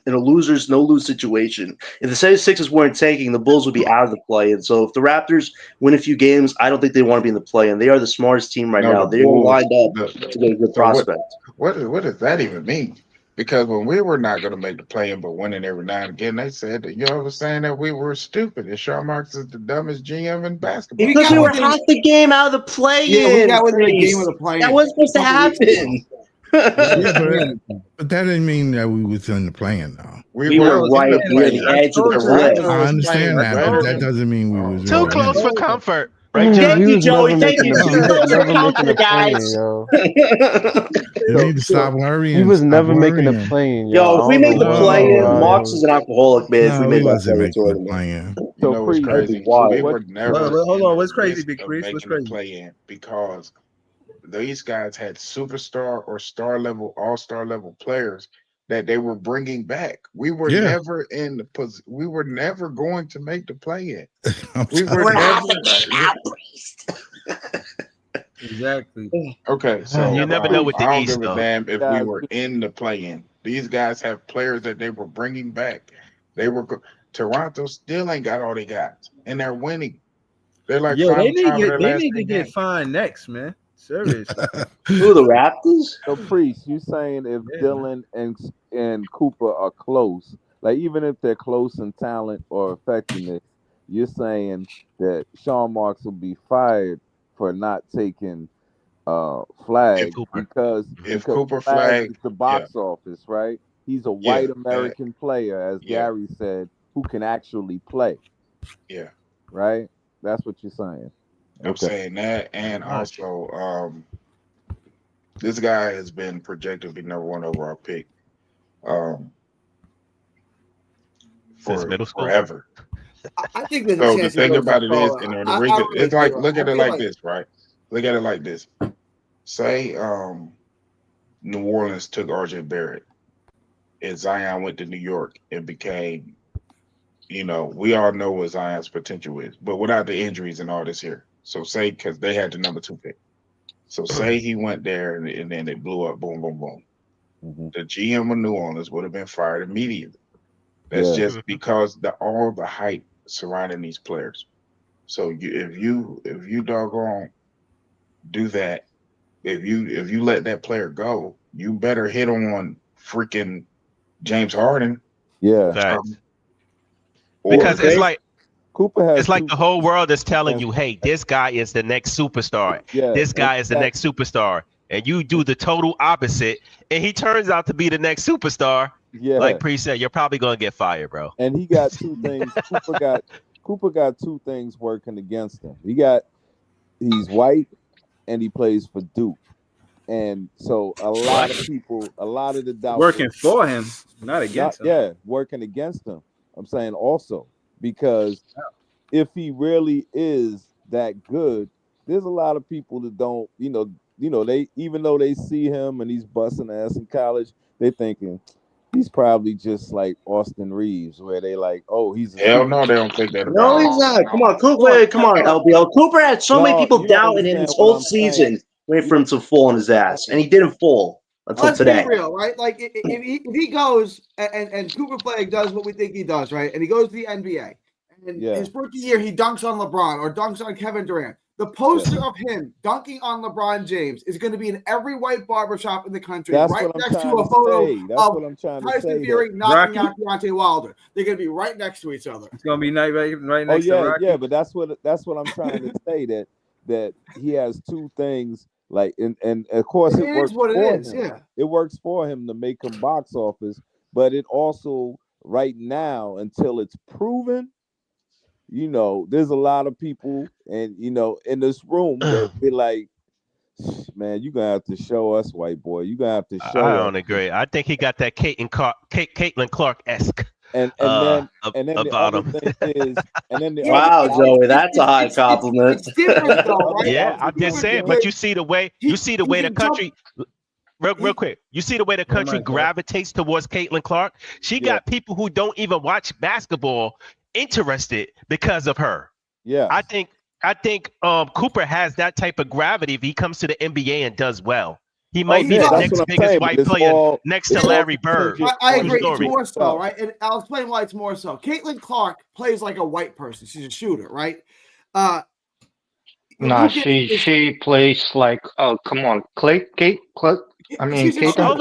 a losers no-lose situation. If the 76ers weren't tanking, the Bulls would be out of the play-in. So if the Raptors win a few games, I don't think they want to be in the play-in. They are the smartest team right now. They're lined up to get a good prospect. What does that even mean? Because when we were not going to make the play-in but winning every now and again, they said that y'all was saying that we were stupid. And Sean Marks is the dumbest GM in basketball. Because we were half the game out of the play-in. Yeah, we got within the game of the play-in. That wasn't supposed to happen. But that didn't mean that we was in the play-in, though. We were right near the edge of the cliff. I understand that, but that doesn't mean we was too close for comfort. Right, thank you, Joey. Thank you. Too close for comfort, guys. You need to stop worrying. He was never making a play-in. Yo, if we make the play-in, Marks is an alcoholic, man. If we made that play-in. You know what's crazy? We were never. Hold on, what's crazy, Big Chris? What's crazy? Play-in because these guys had superstar or star level, all-star level players that they were bringing back. We were never in the position. We were never going to make the play-in. We were never. Exactly. Okay, so you never know what the East. I don't give a damn if we were in the play-in. These guys have players that they were bringing back. Toronto still ain't got all they got, and they're winning. They're like, they need to get fined next, man. Seriously. Who, the Raptors? So, Priest, you saying if Dylan and Cooper are close, like even if they're close in talent or effectiveness, you're saying that Sean Marks will be fired for not taking Flagg because Cooper Flagg is the box office, right? He's a white American player, as Gary said, who can actually play. Yeah. Right? That's what you're saying. I'm saying that, and also this guy has been projected to be number one overall pick since middle school, forever. I think there's so the thing about it is, it's like look at it like this, right? Look at it like this. Say New Orleans took RJ Barrett, and Zion went to New York and became, we all know what Zion's potential is, but without the injuries and all this here. So say, because they had the number 2 pick. So say he went there and then it blew up, boom, boom, boom. Mm-hmm. The GM of New Orleans would have been fired immediately. That's just because all the hype surrounding these players. So if you doggone do that, if you let that player go, you better hit on freaking James Harden. Yeah. Because it's like Cooper has it's like the whole world is telling you, hey, this guy is the next superstar. This guy is the next superstar. And you do the total opposite, and he turns out to be the next superstar. Yeah. Like Pre said, you're probably gonna get fired, bro. And he got two things. Cooper got 2 things working against him. He's white and he plays for Duke. And so a lot of the doubt working for him, not against him. Yeah, working against him. I'm saying also because if he really is that good, there's a lot of people that don't, they even though they see him and he's busting ass in college, they thinking he's probably just like Austin Reeves, where they like, oh, he's hell no, they don't think that. No, he's not. Come on, Cooper. Come on, LBL. Cooper had so many people doubting him this whole season, waiting for him to fall on his ass, and he didn't fall until today. Let's be real, right? Like if he goes and Cooper Flagg does what we think he does, right? And he goes to the NBA, and his rookie year he dunks on LeBron or dunks on Kevin Durant. The poster of him dunking on LeBron James is going to be in every white barbershop in the country, right next to a photo of Tyson Fury knocking out Deontay Wilder. They're going to be right next to each other. It's going to be right next to Rocky. Yeah, but that's what I'm trying to say, that he has 2 things, like, and of course it works for him. Yeah. It works for him to make him box office, but it also right now, until it's proven, there's a lot of people, and in this room that be like, man, you're gonna have to show us, white boy. You're gonna have to show us. I don't agree. I think he got that Caitlin Clark-esque. And then about him. Wow, Joey, that's a high compliment. It's different though, right? Yeah, I'm just saying, but you see the way the country. Real quick, you see the way the country gravitates towards Caitlin Clark. She got people who don't even watch basketball interested because of her. Yeah, I think Cooper has that type of gravity if he comes to the NBA and does well. He might be the next biggest white player next to Larry Bird. I agree. It's more so, right? And I'll explain why it's more so. Caitlin Clark plays like a white person. She's a shooter, right? Nah, she plays like, oh, come on. Caitlin Clark plays like... Hold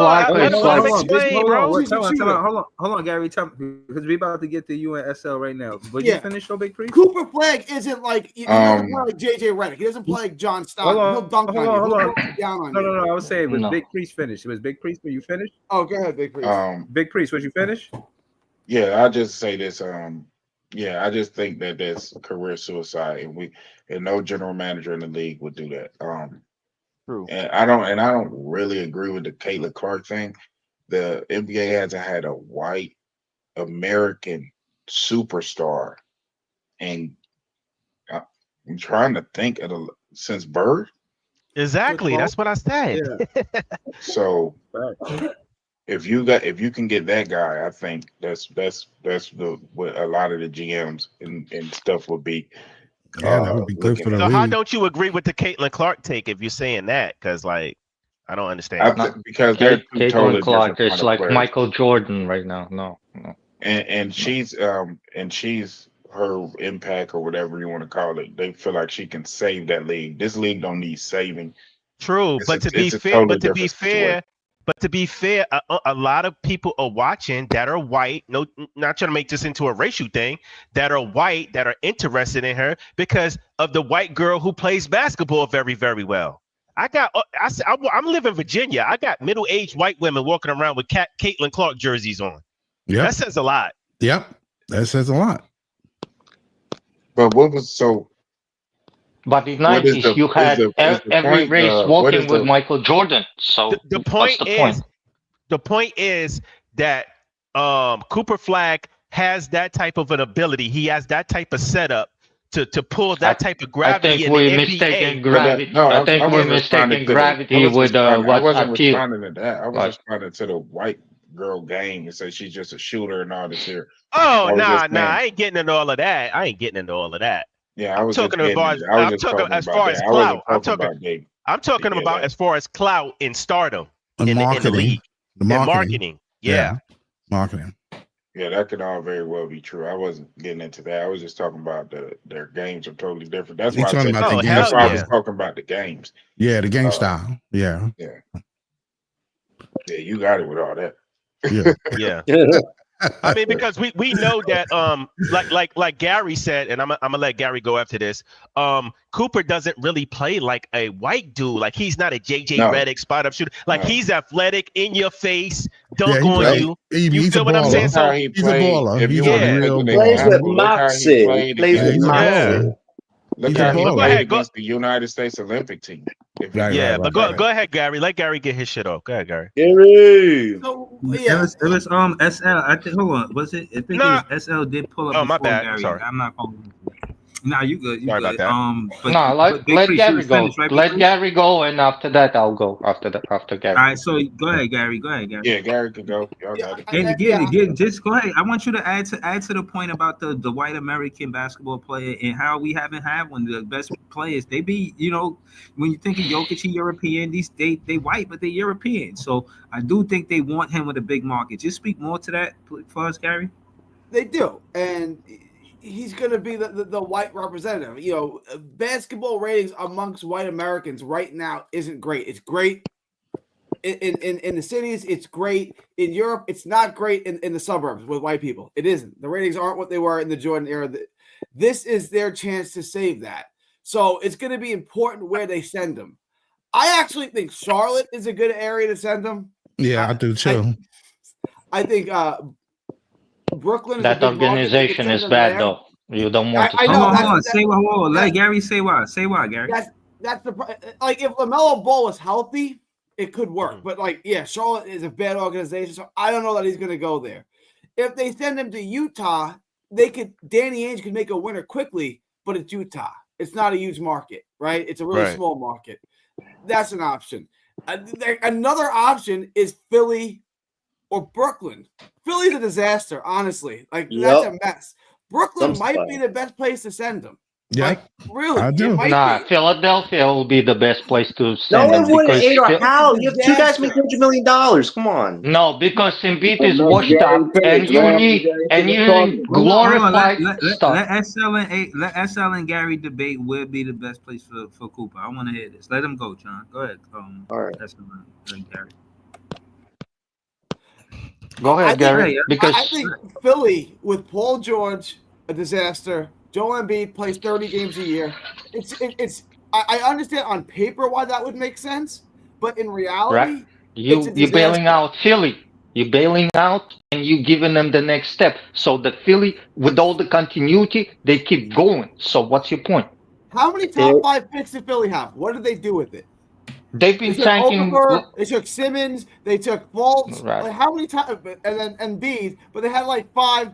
on, Gary. Because we're about to get to you and SL right now. But you finish your Big Priest? Cooper Flagg isn't like, he doesn't play like JJ Redick. He doesn't play like John Stockton. He'll dunk on you. He'll dunk down on you. No. I was saying, was Big Priest finished? It was Big Priest when you finished? Oh, go ahead, Big Priest. Big Priest, was you finished? Yeah, I'll just say this. I just think that that's career suicide, and no general manager in the league would do that. True. And I don't really agree with the Caitlin Clark thing. The NBA hasn't had a white American superstar, and I'm trying to think since Bird. Exactly, that's what I said. Yeah. So if you can get that guy, I think that's what a lot of the GMs and stuff would be. That would be good for the league. How don't you agree with the Caitlin Clark take if you're saying that? Because I don't understand. Because they're Caitlin totally Clark different is like players. Michael Jordan right now. No. And she's her impact or whatever you want to call it. They feel like she can save that league. This league don't need saving. True, but to be fair, a lot of people are watching that are white. No, not trying to make this into a racial thing. That are white, that are interested in her because of the white girl who plays basketball very, very well. I'm living in Virginia. I got middle-aged white women walking around with Caitlin Clark jerseys on. Yeah, that says a lot. Yep, that says a lot. But what was so? But in the 90s, you had every race walking with Michael Jordan. So the point is that Cooper Flagg has that type of an ability. He has that type of setup to pull that type of gravity. I think we're mistaking gravity. I think we're mistaking gravity with I what wasn't Akil. responding to that. I was responding to the white girl game and say she's just a shooter and all this here. Oh, nah, I ain't getting into all of that. Yeah, I was talking about as far as clout. I'm talking about as far as clout in stardom in the league. The marketing. Yeah. Marketing. Yeah, that could all very well be true. I wasn't getting into that. I was just talking about their games are totally different. That's why I was talking about the games. Yeah, the game style. Yeah. Yeah. Yeah, you got it with all that. Yeah. I mean, because we know that like Gary said, and I'm gonna let Gary go after this. Cooper doesn't really play like a white dude. Like he's not a JJ Redick spot up shooter. Like he's athletic, in your face, dunk on you. You feel what I'm saying? So he's a baller. Plays with Moxie. Plays with Moxie. Look how he played against the United States Olympic team. But go ahead, Gary. Let Gary get his shit off. Go ahead, Gary. So, it was SL. I think. Hold on. Was it? I think it was SL did pull up. Oh, my bad. Gary. Sorry. I'm not calling. Nah, you good. You Sorry good. about that. Let Gary go. Let Gary go, and after that, I'll go. After Gary. All right. So go ahead, Gary. Yeah, Gary can go. Y'all got it. And again, just go ahead. I want you to add to the point about the white American basketball player and how we haven't had one of the best players. They be, when you think of Jokic, he European. They white, but they're European. So I do think they want him with a big market. Just speak more to that for us, Gary. They do, and he's going to be the white representative. Basketball ratings amongst white Americans right now isn't great. It's great in the cities. It's great in Europe. It's not great in the suburbs with white people. It isn't. The ratings aren't what they were in the Jordan era. This is their chance to save that. So it's going to be important where they send them. I actually think Charlotte is a good area to send them. Yeah, I do too. I think Brooklyn. That organization is bad, though. You don't want to. I know. Hold on. Say what? Let Gary say why. Say why, Gary. That's the if LaMelo Ball was healthy, it could work. But Charlotte is a bad organization, so I don't know that he's going to go there. If they send him to Utah, Danny Ainge could make a winner quickly, but it's Utah. It's not a huge market, right? It's a really small market. That's an option. Another option is Philly or Brooklyn. Philly's a disaster, honestly. That's a mess. Brooklyn might be the best place to send them. Yeah, really? I do. Nah, Philadelphia will be the best place to No send one him would. because Adar, how? You have two guys make $100 million. Come on. no, because Embiid And is that's washed Gary up, and you Payton, need Gary talking about. Hold on, glorified stuff. let SL and Gary debate where be the best place for Cooper. I want to hear this. Let him go, John. Go ahead. All right. SL and Gary. Go ahead, Gary. Because I think Philly with Paul George, a disaster. Joel Embiid plays 30 games a year. I understand on paper why that would make sense, but in reality, right, you're bailing out Philly. You're bailing out, and you giving them the next step. So the Philly, with all the continuity, they keep going. So what's your point? How many top 5 picks did Philly have? What did they do with it? They've been They took tanking. Okafor, they took Simmons, they took Fultz. Right. Like how many times? And then Embiid, but they had like 5.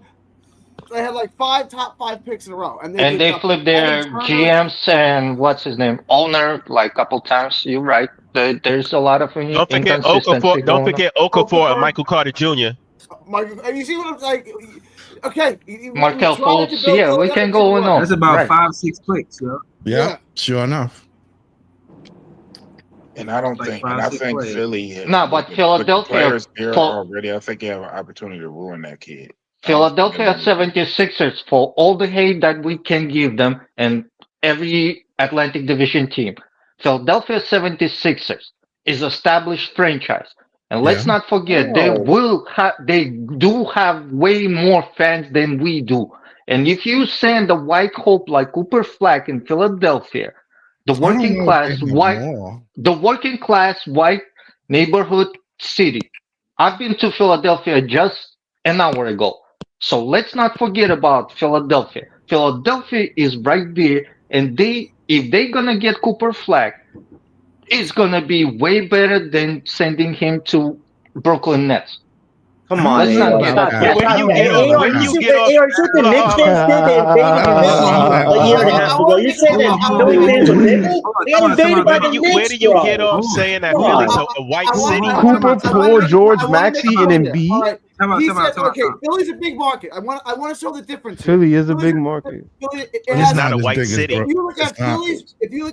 They had like 5 top 5 picks in a row, and they flipped their GMs and what's his name, owner, like a couple times. You're right. There's a lot of Don't forget Okafor. Don't forget Okafor and Michael Carter Jr. And you see what I'm like? Okay, Markel Fultz. Yeah, we can go on. That's about 5-6 clicks, yo. Yeah, sure enough. And I don't think, and I think Philly. No, but Philadelphia players there already. I think they have an opportunity to ruin that kid. Philadelphia 76ers, for all the hate that we can give them and every Atlantic Division team, Philadelphia 76ers is established franchise. And let's not forget, they do have way more fans than we do. And if you send a white hope like Cooper Flagg in Philadelphia, the working class white neighborhood city. I've been to Philadelphia just an hour ago. So let's not forget about Philadelphia. Philadelphia is right there, and if they're gonna get Cooper Flagg, it's gonna be way better than sending him to Brooklyn Nets. Come on, let's not get that. Where do you get off? Where do you get off? The Knicks fans did a year and a half ago. You're saying that Philly fans are bigoted? They got invaded by the Knicks. Where do you get off saying that Philly's a white city? Cooper, Paul George, Maxey, and Embiid. Okay, Philly's a big market. I want to show the difference. Philly is a big market. It's not a white city. If you look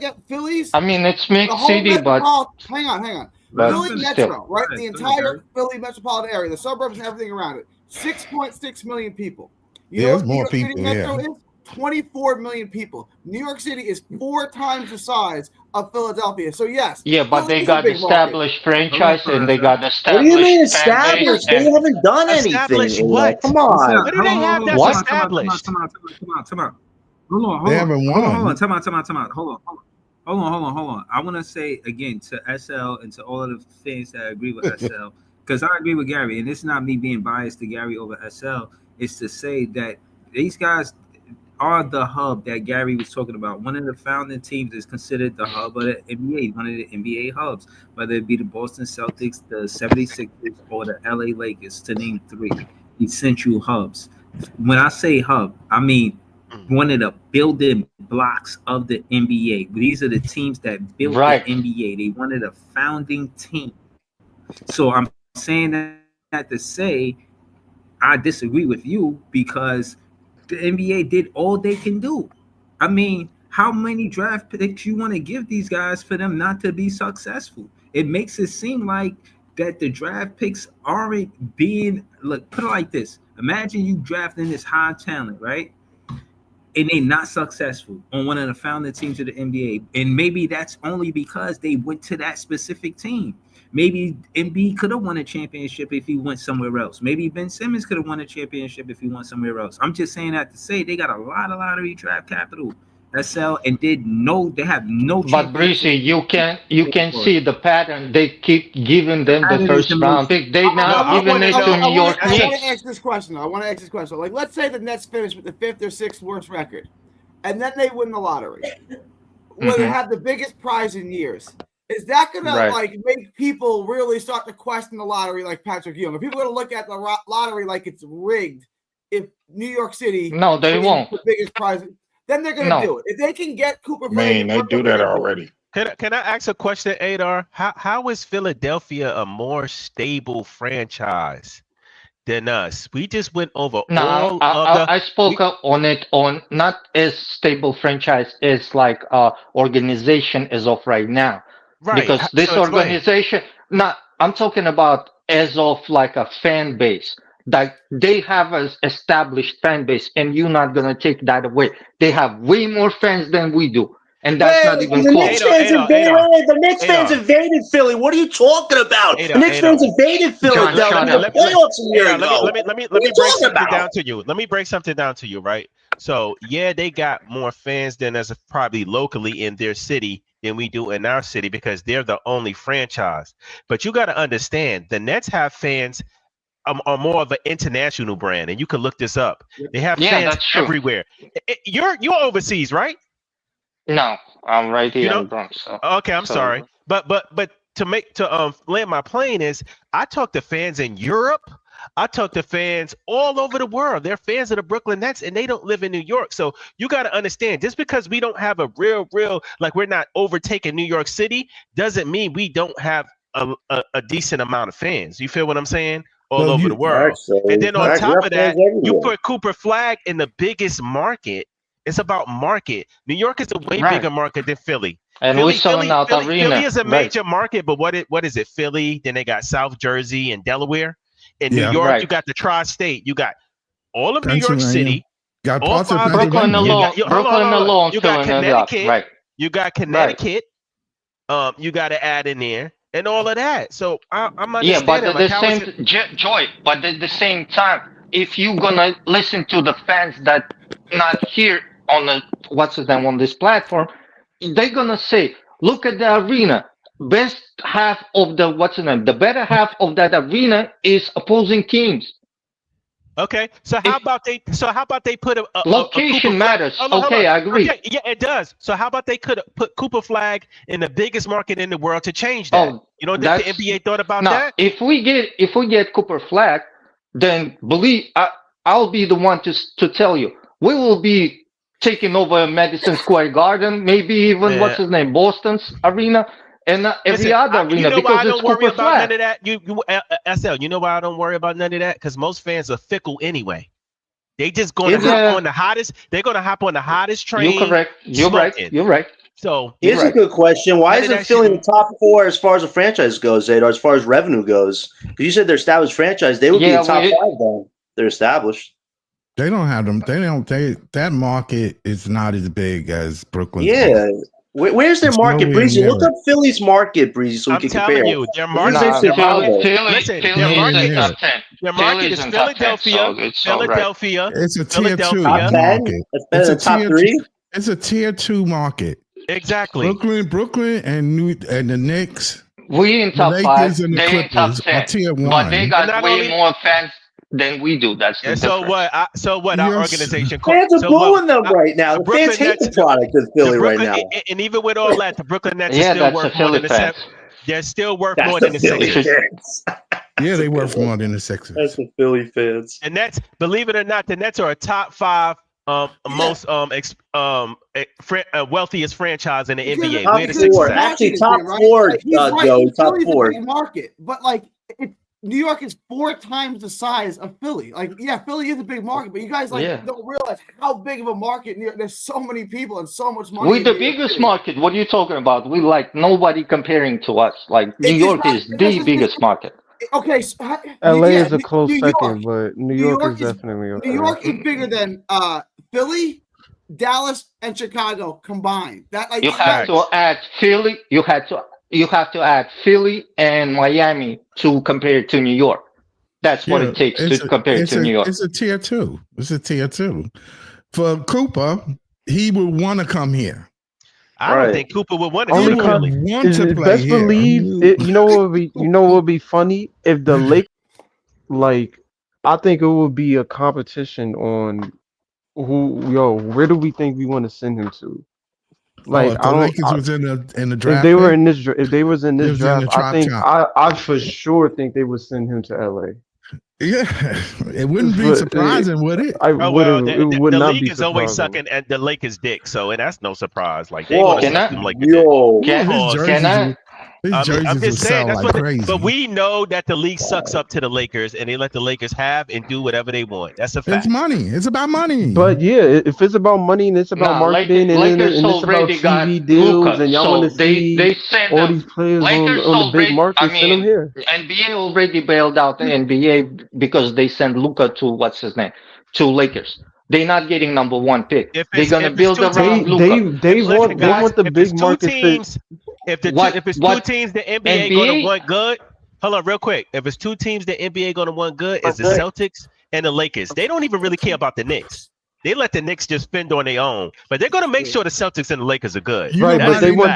at Philly's, I mean, it's mixed city, but hang on. But Philly Metro, right? The entire Philly metropolitan area, the suburbs and everything around it. 6.6 million people. There's more people. City Metro is 24 million people. New York City is 4 times the size of Philadelphia. So yes. Yeah, but they got established franchise and they got established. What do you mean established? They haven't done anything. What? Come on. What do they have that's established? Come on. Hold They haven't won. Hold on. Time out. Hold on. I want to say again to SL and to all of the fans that agree with SL, because I agree with Gary, and it's not me being biased to Gary over SL. It's to say that these guys are the hub that Gary was talking about. One of the founding teams is considered the hub of the NBA, one of the NBA hubs, whether it be the Boston Celtics, the 76ers, or the LA Lakers, to name 3 essential hubs. When I say hub, I mean one of the building blocks of the NBA. These are the teams that built the NBA. They one of the founding teams. So I'm saying that to say I disagree with you because the NBA did all they can do. I mean, how many draft picks you want to give these guys for them not to be successful? It makes it seem like that the draft picks aren't being, look, put it like this. Imagine you drafting this high talent, right? And they're not successful on one of the founding teams of the NBA. And maybe that's only because they went to that specific team. Maybe Embiid could have won a championship if he went somewhere else. Maybe Ben Simmons could have won a championship if he went somewhere else. I'm just saying that to say they got a lot of lottery draft capital. SL and they have no. But Breezy, you can see the pattern. They keep giving them the first round pick. They not giving it to New York Knicks. I want to ask this question. Like, let's say the Nets finish with the 5th or 6th worst record, and then they win the lottery, where they have the biggest prize in years. Is that gonna make people really start to question the lottery, like Patrick Ewing? Are people gonna look at the lottery like it's rigged? If New York City, no, they won't. The biggest prize. Then they're going to do it. If they can get Cooper Flagg, they do that already. Can I ask a question, Adar? How is Philadelphia a more stable franchise than us. We just went over No, I spoke up on it on not as stable franchise as like organization as of right now. Right. Because this So explain. organization, not I'm talking about as of like a fan base. Like they have an established fan base, and you're not gonna take that away. They have way more fans than we do. And that's not even the close. Knicks fans the Knicks fans invaded Philly. What are you talking about? The Knicks fans invaded Philadelphia in the playoffs a year ago. Let me break something down to you. Let me break something down to you, right? So yeah, they got more fans than us probably locally in their city than we do in our city because they're the only franchise. But you got to understand, the Nets have fans are more of an international brand, and you can look this up. They have fans everywhere. You're overseas, right? No, I'm right here in the Bronx. So. Okay, I'm sorry, but to land my plane is I talk to fans in Europe. I talk to fans all over the world. They're fans of the Brooklyn Nets, and they don't live in New York. So you got to understand, just because we don't have a real, like we're not overtaking New York City, doesn't mean we don't have a decent amount of fans. You feel what I'm saying? All over the world. And then on top of that, you put Cooper Flagg in the biggest market. It's about market. New York is a way bigger market than Philly. And we're selling out arena. Philly is a major market, but what is it? Philly, then they got South Jersey and Delaware. In New York, you got the tri-state. You got all of New York City. Got all parts of Brooklyn alone. Brooklyn alone. You got Connecticut. Right. You got Connecticut. You got to add in there. And all of that. So I'm understanding. Yeah, but at the same Joy. But at the same time, if you're gonna listen to the fans that not here on the on this platform, they're gonna say, "Look at the arena. Best half of the the better half of that arena is opposing teams." Okay, so how about they put a location matters? Okay, I agree. Okay, yeah, it does. So how about they could put Cooper Flagg in the biggest market in the world to change that? You know, the NBA thought about that. If we get Cooper Flagg, then I'll be the one to tell you we will be taking over Madison Square Garden, maybe even Boston's arena. And every other arena, because it's Cooper Flagg. None of that. SL, you know why I don't worry about none of that? Because most fans are fickle anyway. They just going to hop on the hottest. They're going to hop on the hottest train. You're correct. You're right. So here's a good question: why isn't Philly in the top 4 as far as a franchise goes, Zadar? As far as revenue goes, because you said they're established franchise, they would be in top 5. Then they're established. They don't have them. That market is not as big as Brooklyn. Yeah. Where's their market, Breezy? Look up Philly's market, Breezy, so we can compare. I'm telling you, their market is Philadelphia. It's a tier 2 market. It's a top 3. It's a tier 2 market. Exactly. Brooklyn and the Knicks. We in top 5. And the they in top 10. Tier 1. But they got way more fans than we do. That's the difference. So what? Our organization fans are booing them right now. The fans hate the product of Philly right now. And even with all that, the Brooklyn Nets is still worth more than the Sixers. They're still worth more than the Sixers. Yeah, they worth more than the Sixers. That's the Philly fans. And Nets, believe it or not, the Nets are a top 5 most wealthiest franchise in the NBA. Top 4, actually top 4, Joe. Top 4 market, but New York is 4 times the size of Philly. Philly is a big market, but you guys don't realize how big of a market. There's so many people and so much money. We're the biggest market. What are you talking about? We nobody comparing to us. New York is the biggest market. Okay, so, LA is a close second, but New York is definitely New York is bigger than Philly, Dallas, and Chicago combined. You have to add Philly. You have to add Philly and Miami to compare to New York. That's what it takes to compare to New York. It's a tier 2. It's a tier 2. For Cooper, he would want to come here. I don't think Cooper would want to come here. Best believe it, you know what would be funny if the Lakers, I think it would be a competition on where do we think we want to send him to? Lakers was in the draft. If they was in this draft, I for sure think they would send him to LA. Yeah, it wouldn't be surprising, would it? The league is always sucking at the Lakers' dick, so that's no surprise. Like they want to suck them like I'm just saying that's what. But we know that the league sucks up to the Lakers, and they let the Lakers have and do whatever they want. That's a fact. It's money. It's about money. But yeah, if it's about money and it's about marketing and it's about TV deals, and y'all want to see all these players on the big market, send them here. NBA already bailed out the NBA because they sent Luka to Lakers. They're not getting number 1 pick. They're gonna build around Luka. They want the big market teams. If it's two teams, the NBA going to want good. Hold on, real quick. If it's 2 teams, the NBA going to want good. It's the Celtics and the Lakers. They don't even really care about the Knicks. They let the Knicks just spend on their own, but they're going to make sure the Celtics and the Lakers are good. Right, but they want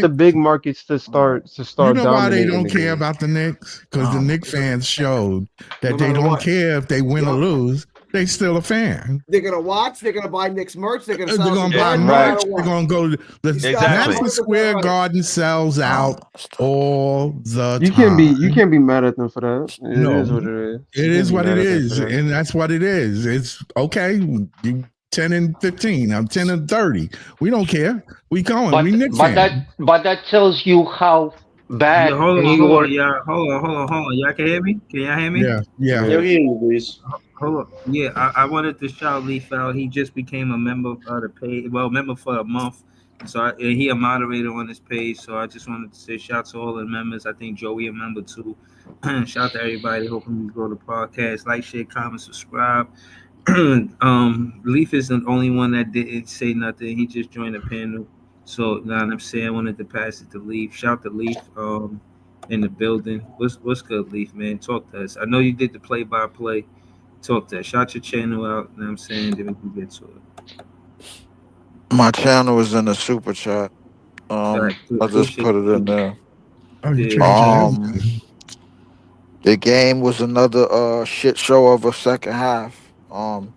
the big markets to start. You know why they don't care about the Knicks? Because the Knicks fans showed that they don't care if they win or lose. They still a fan. They're gonna watch. They're gonna buy Knicks merch. They're gonna buy merch. They're gonna go. Madison Square Garden sells out all the time. You can't be mad at them for that. It is what it is. It is what it is, and that's what it is. It's okay. You 10 and 15. I'm 10 and 30. We don't care. We going. We Knicks fans. But that tells you how bad New York. Hold on. Y'all can hear me? Can y'all hear me? Yeah. You're hearing you, please. Hold on. Yeah, I wanted to shout Leaf out. He just became a member of the page. Well, member for a month. So he a moderator on this page. So I just wanted to say shout to all the members. I think Joey a member too. Shout to everybody. Hoping you grow the podcast. Like, share, comment, subscribe. Leaf is the only one that didn't say nothing. He just joined the panel. So now I'm saying I wanted to pass it to Leaf. Shout to Leaf in the building. What's good, Leaf, man? Talk to us. I know you did the play-by-play. Talk to us. Shout your channel out. You know what I'm saying? Then we can get to it. My channel is in the super chat. I'll just put it in there. The game was another shit show of a second half. And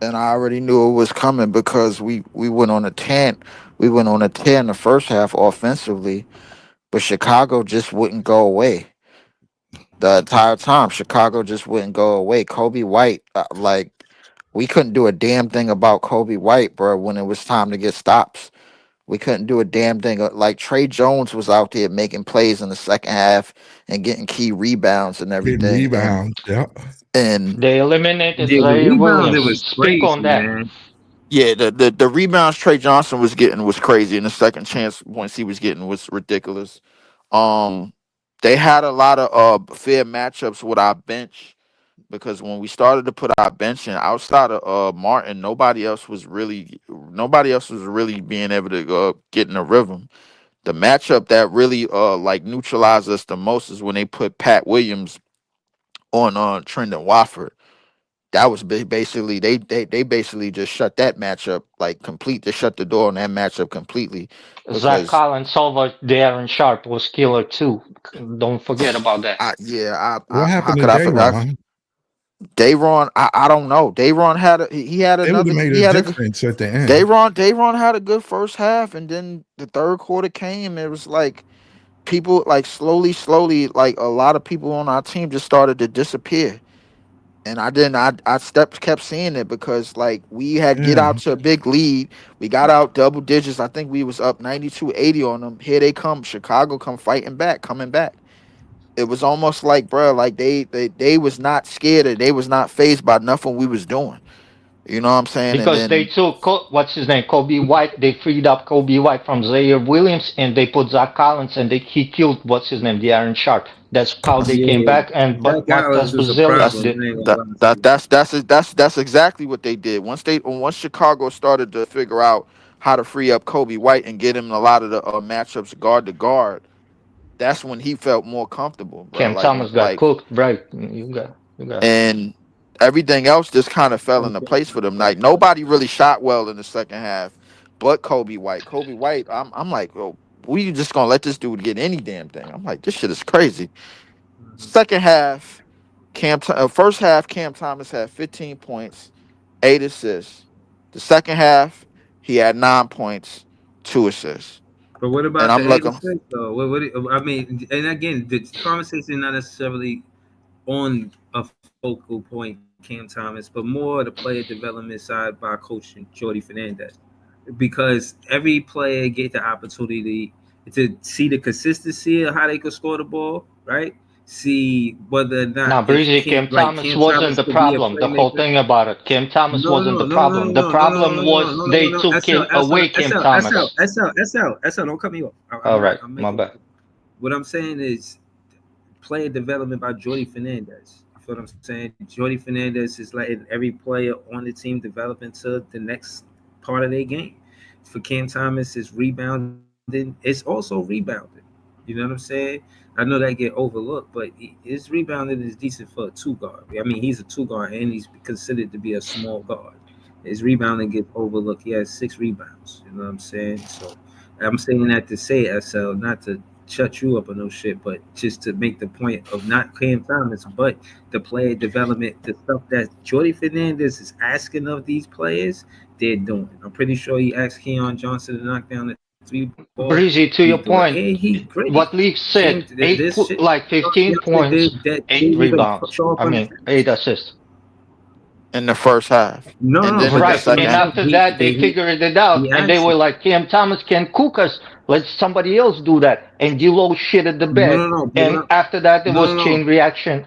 I already knew it was coming because we went on a 10. We went on a 10 the first half offensively, but Chicago just wouldn't go away. The entire time, Chicago just wouldn't go away. Kobe White, we couldn't do a damn thing about Kobe White, bro, when it was time to get stops. We couldn't do a damn thing. Like, Trey Jones was out there making plays in the second half and getting key rebounds and everything. And they eliminated Zay Williams. Speak on that. Man. Yeah, the rebounds Trey Johnson was getting was crazy, and the second chance points he was getting was ridiculous. They had a lot of fair matchups with our bench because when we started to put our bench in, outside of Martin, nobody else was really being able to get in a rhythm. The matchup that really neutralized us the most is when they put Pat Williams on Trendon Watford. That was basically they basically just shut that matchup complete. They shut the door on that matchup completely. Zach Collins over Darren Sharp was killer too. Don't forget about that. What happened to Dayron? Dayron, I don't know. Dayron had a difference at the end. Dayron had a good first half, and then the third quarter came. It was like people slowly, a lot of people on our team just started to disappear. And I kept seeing it because we had get out to a big lead. We got out double digits. I think we was up 92-80 on them. Here they come. Chicago coming back. It was almost like, bro, they was not scared or they was not fazed by nothing we was doing. You know what I'm saying? Because they took Kobe White. They freed up Kobe White from Zaire Williams, and they put Zach Collins, and he killed De'Aaron Sharp. That's how they came back. And but Marcus that's exactly what they did. Once Chicago started to figure out how to free up Kobe White and get him a lot of the matchups guard to guard, that's when he felt more comfortable. Bro. Cam Thomas got cooked, right? You got. And everything else just kind of fell into place for them. Nobody really shot well in the second half, but Kobe White. Kobe White, I'm like, oh, we just gonna let this dude get any damn thing. I'm like, this shit is crazy. Second half, first half, Cam Thomas had 15 points, 8 assists. The second half, he had 9 points, 2 assists. But what about the 8 assists, though? I mean, and again, the conversation not necessarily on a focal point, Cam Thomas, but more the player development side by Coach Jordy Fernandez, because every player get the opportunity to see the consistency of how they could score the ball, right? See whether or Now, not if Breezy, Cam Thomas Cam wasn't Thomas the could be a problem. The whole playmaker. thing about it, Cam Thomas No, wasn't no, the no, no, problem. The no, no, no, problem no, no, was no, no, they no, no. took SL, him away, Cam SL, Thomas. SL, don't cut me off. All right, I'm my making bad. what I'm saying is player development by Jordy Fernandez. You feel what I'm saying? Jordy Fernandez is letting every player on the team develop into the next part of their game. For Cam Thomas, is rebounding. It's also rebounding. You know what I'm saying? I know that get overlooked, but his rebounding is decent for a two guard. I mean, he's a two guard and he's considered to be a small guard. His rebounding gets overlooked. He has 6 rebounds. You know what I'm saying? So I'm saying that to say, SL, not to shut you up or no shit, but just to make the point of not Cam Thomas, but the player development, the stuff that Jordy Fernandez is asking of these players, they're doing. I'm pretty sure he asked Keon Johnson to knock down the 3 ball. Breezy, to He's your doing, point, and he gritty. what Leaf said, This shit, like 15 points, 8 rebounds. I mean, 8 assists. In the first half. No, and no, then in the Right, second and half. after that, they figured it out, and they were like, Cam Thomas can cook us. Let somebody else do that. And D'Lo shit at the bed. And after that, there was chain reaction.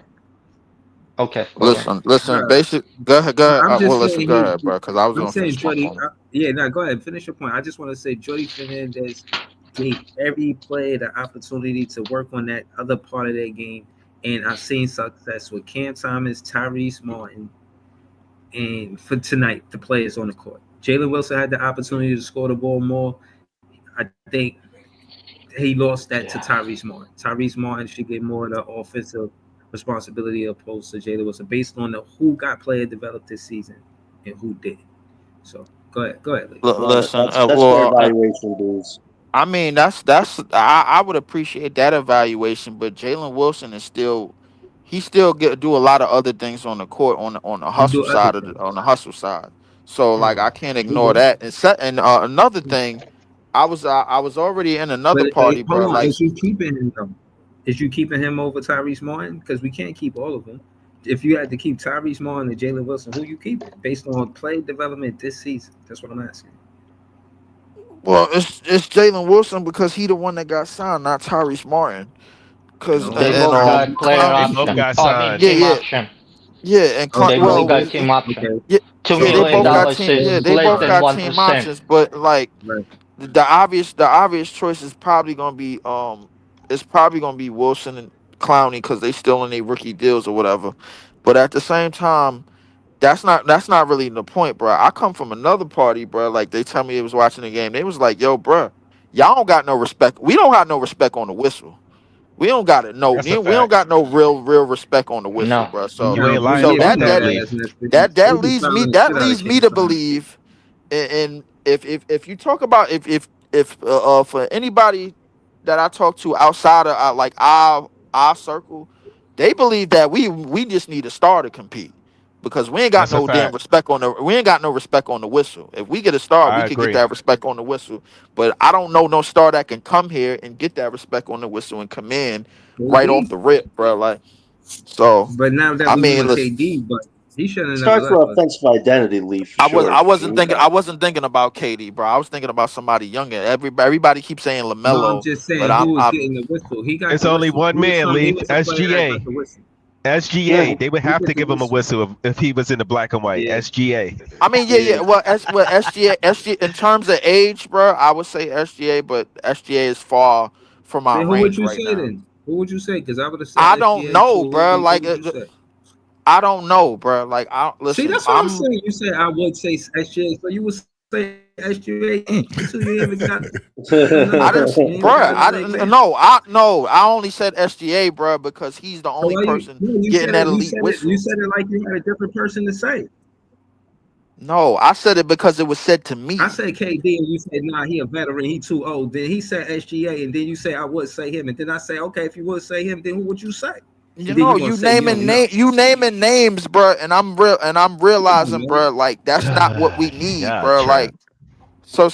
Okay. Listen. Basic. Go ahead. I'm just Listen. saying Go ahead, bro. Because I was I'm gonna saying finish my Jordy. point. Yeah, now go ahead, finish your point. I just want to say Jordy Fernandez gave every player the opportunity to work on that other part of their game, and I've seen success with Cam Thomas, Tyrese Martin, and for tonight, the players on the court. Jalen Wilson had the opportunity to score the ball more. I think he lost that to Tyrese Martin. Tyrese Martin should get more of the offensive responsibility opposed to Jalen Wilson based on the who got player developed this season and who did. So go ahead. Lee. Listen. That's fair evaluation, dudes. I mean, that's I would appreciate that evaluation, but Jalen Wilson is still he still do a lot of other things on the court on the He hustle do other side things. on the hustle side. So like I can't He ignore do. that. And another thing, I was already in another But party, hold bro. on, Like is you keeping him though? Is you keeping him over Tyrese Martin? Because we can't keep all of them. If you had to keep Tyrese Martin and Jalen Wilson, who you keeping based on play development this season? That's what I'm asking. well, it's Jalen Wilson because he the one that got signed, not Tyrese Martin. Cause They both got player Clowney, They both option. got Oh, I mean, signed. team yeah, option. and They both got team option. yeah, $2 yeah, they million both got is they less both than got team 1%. options, but like Right. the obvious choice is probably gonna be it's probably gonna be Wilson and Clowney because they still in their rookie deals or whatever. But at the same time, that's not really the point, bro. I come from another party, bro. Like they tell me it was watching the game. They was like, "Yo, bro, y'all don't got no respect. We don't got no respect on the whistle. We don't got it. No, That's a we don't fact. got no real respect on the whistle, No. bro. So You ain't Well, lying so yeah, we about that know that, that that Lee. as an that they be leads me fouling the shit out of Cam to Thomas. believe, and if you talk about if for anybody that I talk to outside of like our circle, they believe that we just need a star to compete because we ain't got That's a no damn fact. respect on the we ain't got no respect on the whistle. If we get a star, we I could get agree. that respect on the whistle. But I don't know no star that can come here and get that respect on the whistle and command right off KD. the rip, bro. Like so, But now that I we mean, doing listen. KD, but he should have never Starts left for us. offensive identity, Leaf, for I was sure. I wasn't thinking I wasn't thinking about KD, bro. I was thinking about somebody younger. Everybody keeps saying No, I'm LaMelo, just but saying who was getting the whistle. He got It's the only whistle. one man, He Leaf. was a player that got SGA. the whistle. Yeah, SGA. They would he have get to the give him a whistle. whistle if he was in the black and white. Yeah, SGA. I mean, yeah. Well, SGA in terms of age, bro, I would say SGA, but SGA is far from my Then who would range you right say now. then? Who would you say? Because I would have said I don't SGA know, too. bro. Who Like, would you say? I don't know, bro. Like, I See, listen. that's what I'm saying. You said I would say SGA, so you would say SGA until you even got I another. didn't, You ain't bro. even got I another didn't. example. No. I only said SGA, bro, because he's the So only why you? person No, you getting said that it. You elite said it. You whistle. said it like you had a different person to say. No, I said it because it was said to I me. said KD, and you said nah, he a veteran, he too old. Then he said SGA, and then you say I would say him, and then I say okay, if you would say him, then who would you say? You And then know, you gonna say you don't know. you naming names, bro, and I'm Come on, realizing, man. bro, like that's not what we need, Yeah, bro. trap. Like, so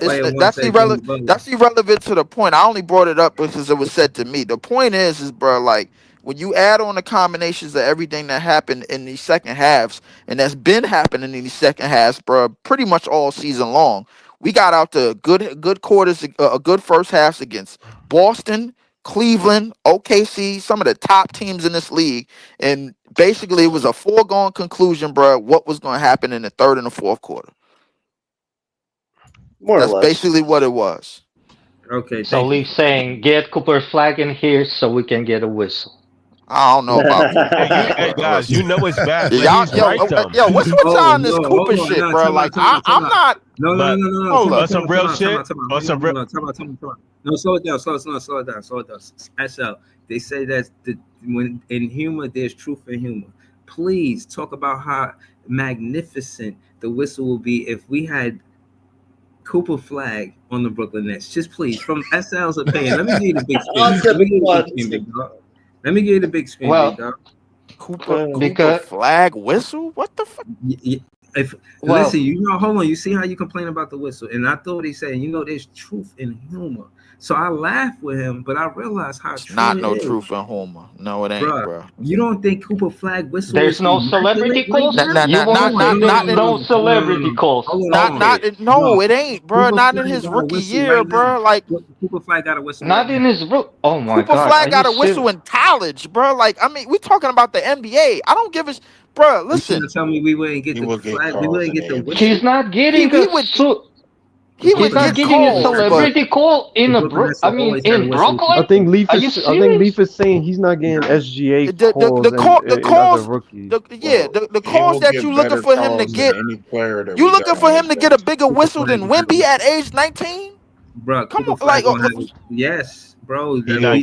Player one say Jimmy Butler. that's irrelevant to the point. I only brought it up because it was said to me. The point is, bro, like when you add on the combinations of everything that happened in these second halves, and that's been happening in these second halves, bro, pretty much all season long. We got out to good quarters, a good first half against Boston, Cleveland, OKC, some of the top teams in this league, and basically it was a foregone conclusion, bro. What was going to happen in the third and the fourth quarter? That's basically what it was. Okay. So Lee's saying get Cooper Flagg in here so we can get a whistle. I don't know about hey guys, you know it's bad. But y'all, he's right though. yo, what's with y'all on this Cooper shit, bro? Like I'm not. No. On some real shit. On some real. No, slow it down. Slow it down. SL. They say that when in humor, there's truth in humor. Please talk about how magnificent the whistle will be if we had Cooper Flagg on the Brooklyn Nets. Just please, from SL's opinion, let me give you the big spin. Let me give you the big spin, big dog. Cooper Flagg whistle? What the fuck? Listen, hold on. You see how you complain about the whistle, and I thought he said, there's truth in humor. So I laughed with him, but I realized how true not it no is. truth in humor. No, it ain't, bro. You don't think Cooper Flagg whistle? There's no celebrity calls. No celebrity calls. No, it ain't, bro. Not in his rookie year, bro. Like Cooper Flagg got a whistle. Not in his rookie. Oh my God. Cooper Flagg got a whistle in college, bro. Like we talking about the NBA. I don't give a. Bro, listen. You tell me we wouldn't get the flag. We wouldn't get the whistle. He's not getting He would not getting a celebrity call in in Brooklyn. I think Leaf is saying he's not getting SGA calls. The calls, the calls that you looking for him to get. You looking for him to get a bigger whistle than Wemby at age 19? Bro, come on, like yes. Bro, y'all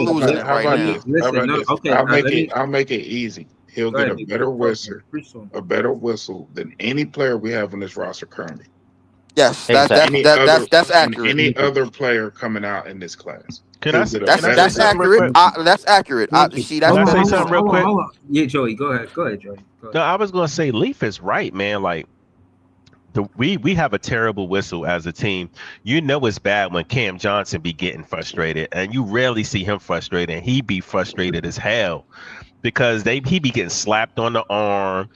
losing it right now. I'll make it easy. He'll get a better whistle than any player we have on this roster currently. Yes, that's accurate. Any other player coming out in this class. That's accurate. That's accurate. See, that's Can I say something real quick? Yeah, Joey, go ahead, Joey. No, I was gonna say Leaf is right, man. Like we have a terrible whistle as a team. It's bad when Cam Johnson be getting frustrated, and you rarely see him frustrated, and he be frustrated as hell. Because he be getting slapped on the arm,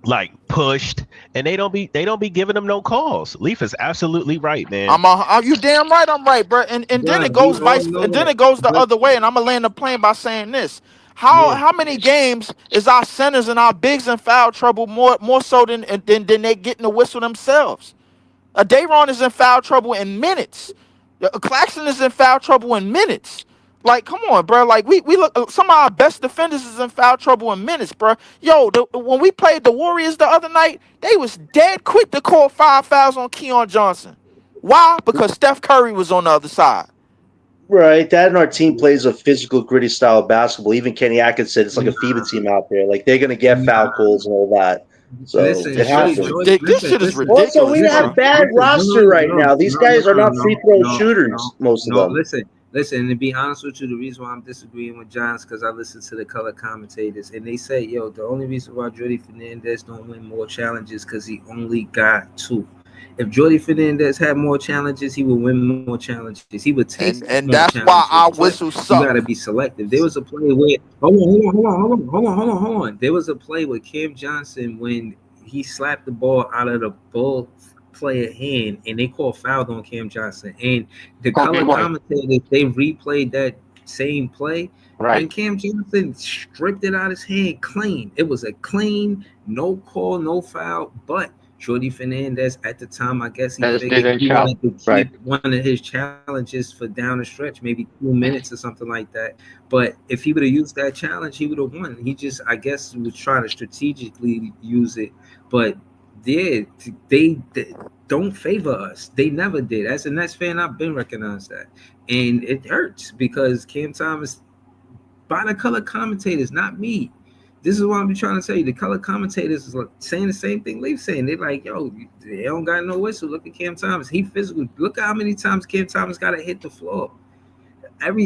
like pushed, and they don't be giving him no calls. Leaf is absolutely right, man. Are you damn right? I'm right, bro. And then it goes the other way, and I'm gonna land the plane by saying this: how many games is our centers and our bigs in foul trouble more so than they getting the whistle themselves? Dayron is in foul trouble in minutes. Claxton is in foul trouble in minutes. Like, come on, bro. Like, we look. Some of our best defenders is in foul trouble in minutes, bro. Yo, when we played the Warriors the other night, they was dead quick to call 5 fouls on Keon Johnson. Why? Because Steph Curry was on the other side. Right. That and our team plays a physical, gritty style of basketball. Even Kenny Atkins said it's like a FIBA team out there. Like, they're gonna get foul calls and all that. So this shit is ridiculous. Also, we have bad roster right now. These guys are not free throw shooters. Most of them. Listen, to be honest with you, the reason why I'm disagreeing with John is because I listen to the color commentators, and they say, the only reason why Jordy Fernandez don't win more challenges because he only got 2. If Jordy Fernandez had more challenges, he would win more challenges. He would take and that's why our whistle sucks. You got to be selective. There was a play where hold on. There was a play with Cam Johnson when he slapped the ball out of the ball player hand, and they called foul on Cam Johnson, and the color commentators, they replayed that same play, and Cam Johnson stripped it out of his hand clean. It was a clean, no call, no foul, but Jordy Fernandez at the time, I guess he figured he wanted to keep one of his challenges for down the stretch, maybe 2 minutes or something like that. But if he would have used that challenge, he would have won. He just, I guess, was trying to strategically use it, but they don't favor us. They never did. As a Nets fan, I've been recognized that. And it hurts because Cam Thomas, by the color commentators, not me. This is what I'm trying to say. The color commentators is like saying the same thing Leaf saying. They're like, they don't got no whistle. Look at Cam Thomas. He physical. Look at how many times Cam Thomas got to hit the floor. I'm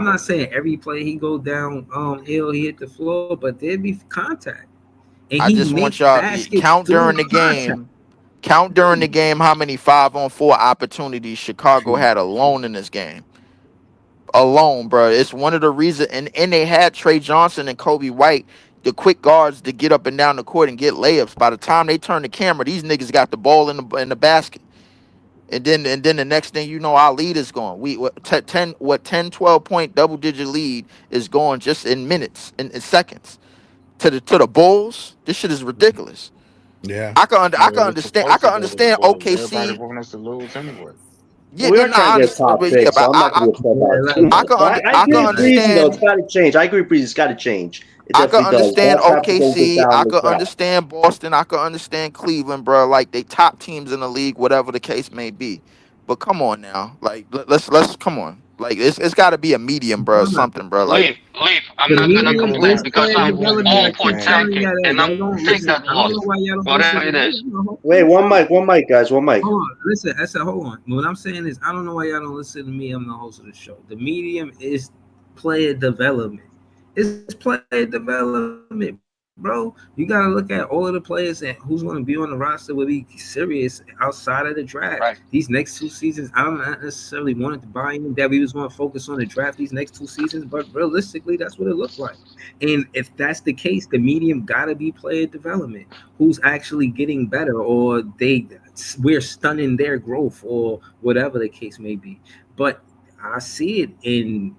not saying every play he go down hill, he hit the floor, but there'd be contact. And I just want y'all count during the game. Count during the game how many 5-on-4 opportunities Chicago had alone in this game. Alone, bro. It's one of the reasons, and they had Trey Johnson and Kobe White the quick guards to get up and down the court and get layups. By the time they turn the camera, these niggas got the ball in the basket. And then the next thing you know, our lead is gone. 10, 12 point double digit lead is gone just in minutes, in seconds. To the Bulls, this shit is ridiculous. Yeah. I can It's understand. supposed to go to the Bulls. Everybody OKC. want us to lose anyway. Yeah, we are trying to get top but pick, so I'm not going to be upset about it too much. I agree with Breezy, though. It's got to change. I agree with Breezy. It's got to change. It I can definitely does. understand Bucks have to go get OKC. down I the can track. understand Boston. I can understand Cleveland, bro. Like they top teams in the league, whatever the case may be. But come on now, like let's come on. Like it's got to be a medium, bro, or something, bro. Like Leave. I'm The not gonna medium complain is because playing I'm all development. for I'm telling you tanking, that. and I'm Don't take listen. that I don't loss, know why y'all don't listen whatever to it is. Wait, one mic, guys. One mic. Hold on, listen. I said, hold on. What I'm saying is, I don't know why y'all don't listen to me. I'm the host of the show. The medium is player development. It's player development, bro. You got to look at all of the players and who's going to be on the roster will be serious outside of the draft. Right. These next 2 seasons, I don't necessarily wanted to buy in that we was going to focus on the draft these next 2 seasons, but realistically, that's what it looked like. And if that's the case, the medium got to be player development. Who's actually getting better, or we're stunning their growth, or whatever the case may be. But I see it in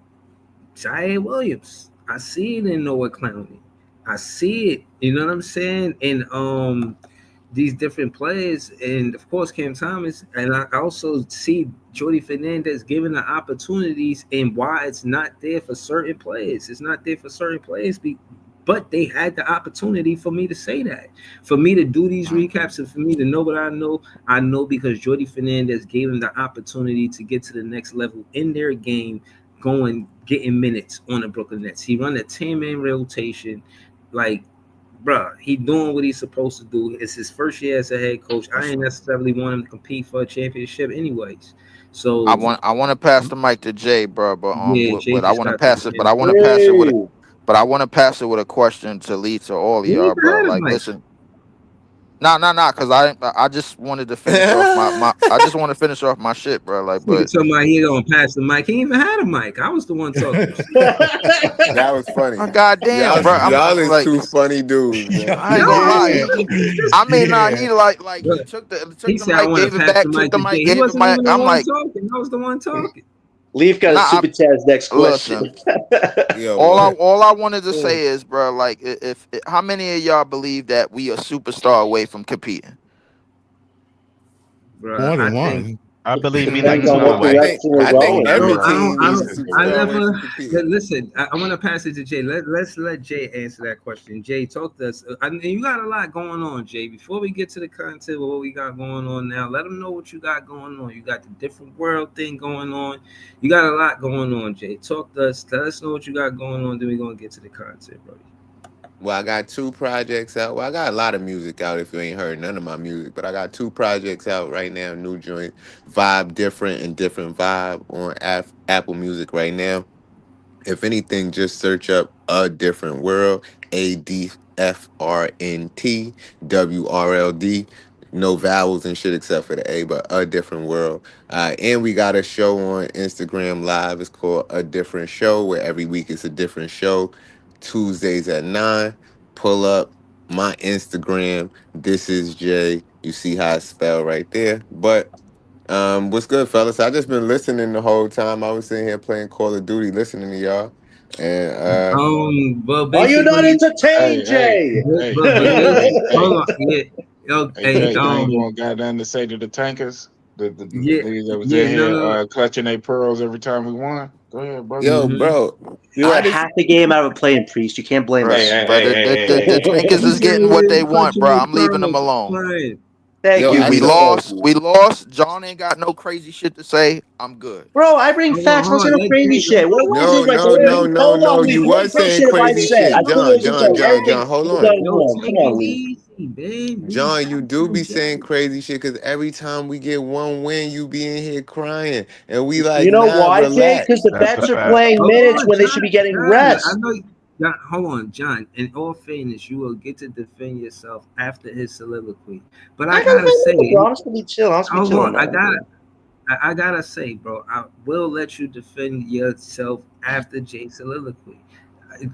Jair Williams. I see it in Noah Clowney. I see it, you know what I'm saying? And these different players, and of course Cam Thomas, and I also see Jordy Fernandez given the opportunities, and why it's not there for certain players. It's not there for certain players, but they had the opportunity for me to say that, for me to do these recaps, and for me to know what I know because Jordy Fernandez gave them the opportunity to get to the next level in their game, getting minutes on the Brooklyn Nets. He run a 10-man rotation, like, bruh, he doing what he's supposed to do. It's his first year as a head coach. I ain't necessarily want him to compete for a championship anyways. So I want to pass the mic to Jay, bro. But yeah, Jay but I just want to got pass the it. But I want to pass it with a. But I want to pass it with a question to lead to all of He y'all, even bro. had a Like, mic. listen. Nah, because I just wanted to finish off my I just want to finish off my shit, bro. Like, Nigga but told me he gonna pass the mic. He even had a mic. I was the one talking. That was funny. goddamn, bro. Y'all is like, two funny dudes, man. I ain't gonna lie. I mean, nah, he he took He the said, I mic, want gave to it pass back, the took mic the to Jay. mic, He gave the wasn't even mic. the I'm one like, talking. I was the one talking. Leaf got a super chance. Next question. Listen, all I wanted to say is, bro, like, if how many of y'all believe that we a superstar away from competing? Bro, More than I one. think I believe either Depends on no what way. direction we're I think going. every I team needs a don't. I superstar away never. from competing. Listen, I want to pass it to Jay. Let's let Jay answer that question. Jay, talk to us. You got a lot going on, Jay. Before we get to the content of what we got going on now, let them know what you got going on. You got the different world thing going on. You got a lot going on, Jay. Talk to us. Let us know what you got going on. Then we're gonna get to the content, buddy. Well, I got 2 projects out. Well, I got a lot of music out if you ain't heard none of my music, but I got 2 projects out right now, new joint, Vibe Different and Different Vibe on Apple Music right now. If anything, just search up A Different World, ADFRNTWRLD. No vowels and shit except for the A, but A Different World. And we got a show on Instagram Live. It's called A Different Show, where every week it's a different show. Tuesdays at 9. Pull up my Instagram. This is Jay. You see how it's spelled right there. But what's good, fellas? I just been listening the whole time. I was sitting here playing Call of Duty, listening to y'all. And Well, Are you not basically, entertained, Jay? but basically, hold on, yeah, Hey, Jay, you ain't gonna got nothing to say to the tankers? The niggas that was in here clutching their pearls every time we won? Go ahead, brother. yo, bro. We were half the game out of playing Priest. You can't blame us. The Tankers is getting what they want, bro. I'm leaving them alone. Thank you. We lost. John ain't got no crazy shit to say. I'm good. Bro, I bring facts. I don't say no crazy shit. What was this? No. You What was great saying shit have I crazy said? I shit. told you John, hold on. Come on, Lee. John, you do be saying crazy shit because every time we get one win, you be in here crying. And we like, You know nah, why, Jay? Because relax. the vets are playing minutes when they should be getting rest. I know. John, hold on, John. In all fairness, you will get to defend yourself after his soliloquy. But I gotta say, I'm just gonna be chill. Hold on, I gotta say, bro, I will let you defend yourself after Jay's soliloquy.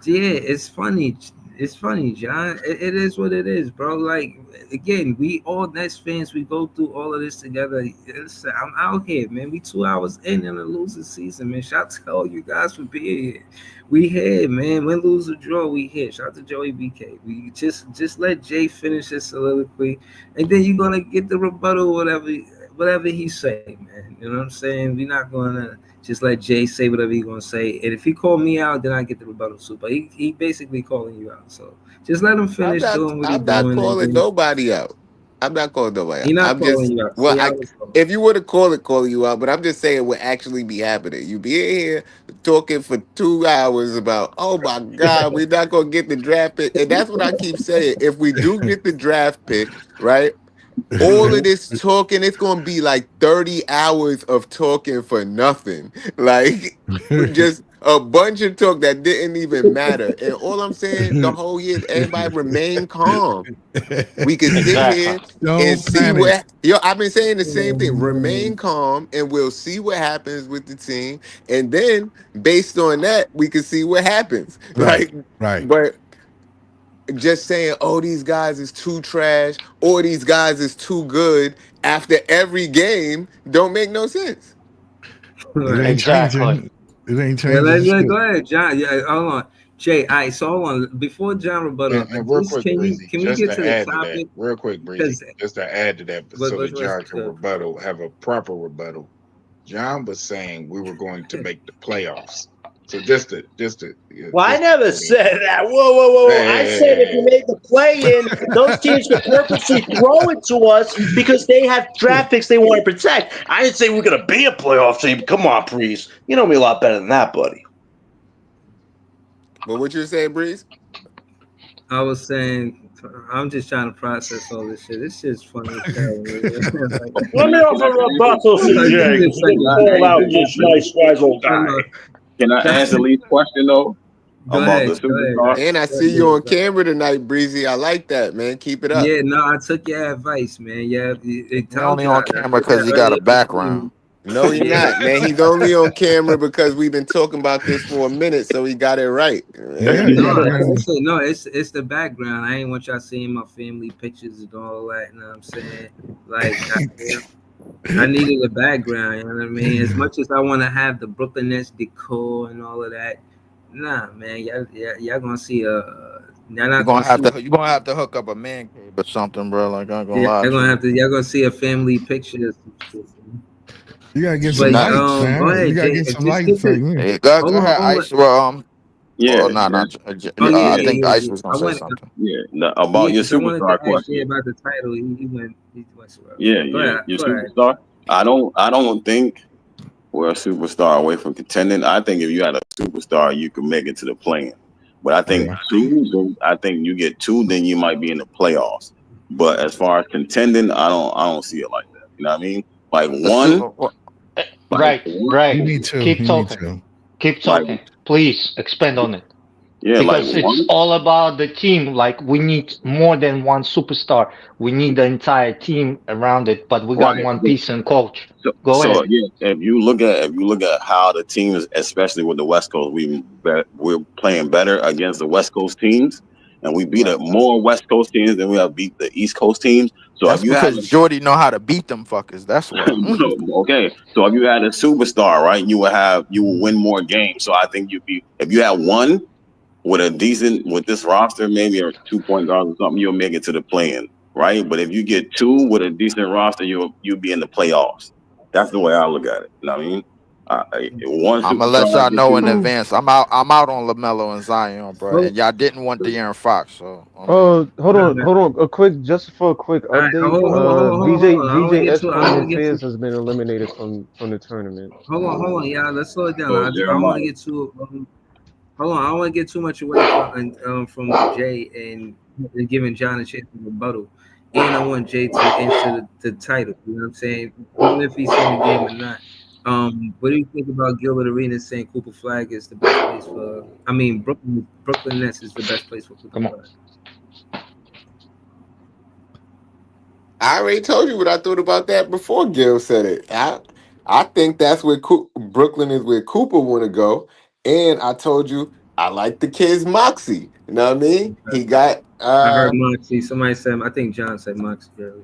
Yeah, it's funny. It's funny, John. It is what it is, bro. Like again, we all Nets fans. We go through all of this together. I'm out here, man. We 2 hours in a losing season, man. Shout out to all you guys for being here. We here, man. Win, lose, or draw, we here. Shout out to Joey BK. We just let Jay finish his soliloquy, and then you're gonna get the rebuttal, whatever he say, man. You know what I'm saying? We're not gonna just let Jay say whatever he's gonna say. And if he call me out, then I get the rebuttal too. But he basically calling you out. So just let him finish doing what he's doing. I'm not calling nobody out. I'm not calling nobody out. He's not I'm calling just you out. well, if you would have calling you out, but I'm just saying what actually be happening. You be in here talking for 2 hours about, oh my God, we're not gonna get the draft pick. And that's what I keep saying. If we do get the draft pick, right? All of this talking, it's gonna be like 30 hours of talking for nothing. Like just a bunch of talk that didn't even matter. And all I'm saying the whole year, everybody remain calm. We can sit here and see what I've been saying the same thing. Remain calm and we'll see what happens with the team. And then based on that, we can see what happens. Right. Like, Right. but just saying, oh, these guys is too trash or these guys is too good after every game don't make no sense. It ain't changing. It ain't changing. Go ahead, John. Yeah, hold on. Jay, all right, so hold on. Before John rebuttal, and real quick, Breezy, can we get to the topic? Real quick, Breezy, just to add to that, so that John can have a proper rebuttal. John was saying we were going to make the playoffs. So just to well, I never said that. Whoa. I said if we made the play-in, those teams could purposely throw it to us because they have draft picks they want to protect. I didn't say we're going to be a playoff team. Come on, Breeze. You know me a lot better than that, buddy. But what you saying, Breeze? I was saying, I'm just trying to process all this shit. This shit's funny as hell. Let me offer a rebuttal to Jay. Call out this nice, wise old guy. Can I answer Lee's question though? Go ahead. And I see you on camera tonight, Breezy. I like that, man. Keep it up. Yeah, no, I took your advice, man. Yeah, He's only on camera because he got a background. No, he's not, man. He's only on camera because we've been talking about this for a minute, so he got it right. No, it's the background. I ain't want y'all seeing my family pictures and all that. You know what I'm saying? Like, I needed a background. You know what I mean? As much as I want to have the Brooklyn Nets decor and all of that, nah, man. Y'all gonna see you're gonna have to hook up a man cave or something, bro. Like I'm gonna lie. Y'all gonna see a family picture. You gotta get some lights, man. Go ahead, you gotta Jay, get some lights. Hey, go ahead, Ice. Well, I think Ice was gonna say something. Yeah, about your superstar question. About the title, he went. Your superstar. I don't think we're a superstar away from contending. I think if you had a superstar, you could make it to the play-in. But I think you get two, then you might be in the playoffs. But as far as contending, I don't see it like that. You know what I mean? Like one. Right. Me too. Keep talking. Please expand on it. Yeah, because it's all about the team. Like we need more than one superstar. We need the entire team around it. But we got one piece and coach. Go ahead. Yeah, if you look at how the teams, especially with the West Coast, we're playing better against the West Coast teams, and we beat up more West Coast teams than we have beat the East Coast teams. So that's because Jordy know how to beat them fuckers. That's why. Okay, so if you had a superstar, right, you will win more games. So I think if you had one with this roster, maybe a 2 point guard or something, you'll make it to the play-in, right? But if you get two with a decent roster, you'll be in the playoffs. That's the way I look at it. You know what I mean? I'm gonna let y'all know in advance. I'm out on LaMelo and Zion, bro. And y'all didn't want De'Aaron Fox, so. Hold on. A quick update. DJ Espo and Fizz has been eliminated from the tournament. Hold on, y'all. Let's slow it down. I don't want to get too. Hold on, I don't want to get too much away from Jay and giving John a chance to rebuttal. And I want Jay to answer the title. You know what I'm saying? Even if he's in the game or not. What do you think about Gilbert Arena saying Cooper Flagg is the best place for? I mean, Brooklyn Nets is the best place for Cooper Flagg. I already told you what I thought about that before Gil said it. I think that's where Brooklyn is where Cooper want to go. And I told you I like the kid's moxie. You know what I mean? He got. I heard Moxie. Somebody said. I think John said Moxie earlier.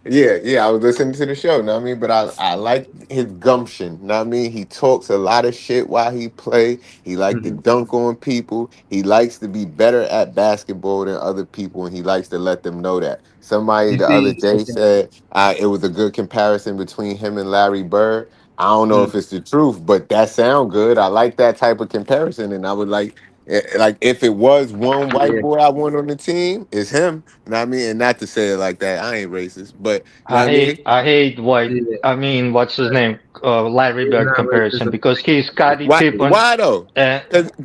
Yeah, I was listening to the show, know what I mean? But I like his gumption, know what I mean? He talks a lot of shit while he play. He like to dunk on people. He likes to be better at basketball than other people, and he likes to let them know that. Somebody the other day said it was a good comparison between him and Larry Bird. I don't know if it's the truth, but that sound good. I like that type of comparison, and I would like if it was one white boy I want on the team, it's him. You know what I mean? And not to say it like that, I ain't racist, but you know what I mean? I hate white. I mean, what's his name? Larry Bird comparison because he's Scottie Pippen. Why though?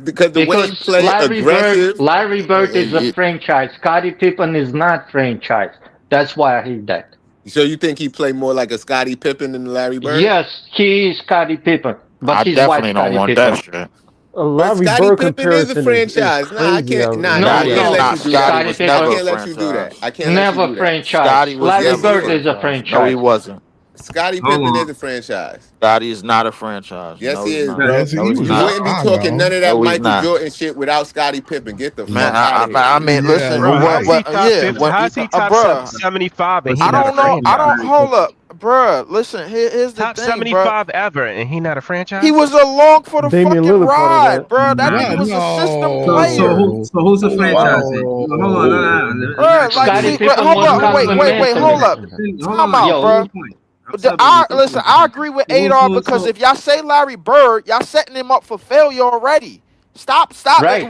Because the way he play aggressive. Larry Bird is a franchise. Scottie Pippen is not franchise. That's why I hate that. So you think he play more like a Scottie Pippen than Larry Bird? Yes, he is Scottie Pippen, but I he's definitely white don't want Pippen. that shit. Larry Scottie Bird Pippen is a franchise. Nah, I can't. I can't let you do that. I can't let you do that. I can't let you do that. Never franchise. Scottie was Larry never Bird a is a franchise. franchise. No, he wasn't. Scottie Pippen is a franchise. Scottie is not a franchise. Yes, no, he he's is, not. bro. No, he's You not. wouldn't be talking none of that No, he's Michael not. Jordan shit without Scottie Pippen. Get the fuck Man, out of here. I mean, listen, Bro, how's he top 50? when How's he top bruh, 75 and he I not a don't know. I don't franchise? hold up, bruh. Listen, here's the Top thing, 75 ever and he not a franchise? He was along for the Damian fucking Lillard part of ride, that. bruh. That nigga was a system player. So who's the franchise? Hold on, no. Bruh, like, see, hold up, wait, hold up. Time out, bruh. Listen, I agree with Adar because if y'all say Larry Bird, y'all setting him up for failure already. Stop. Right.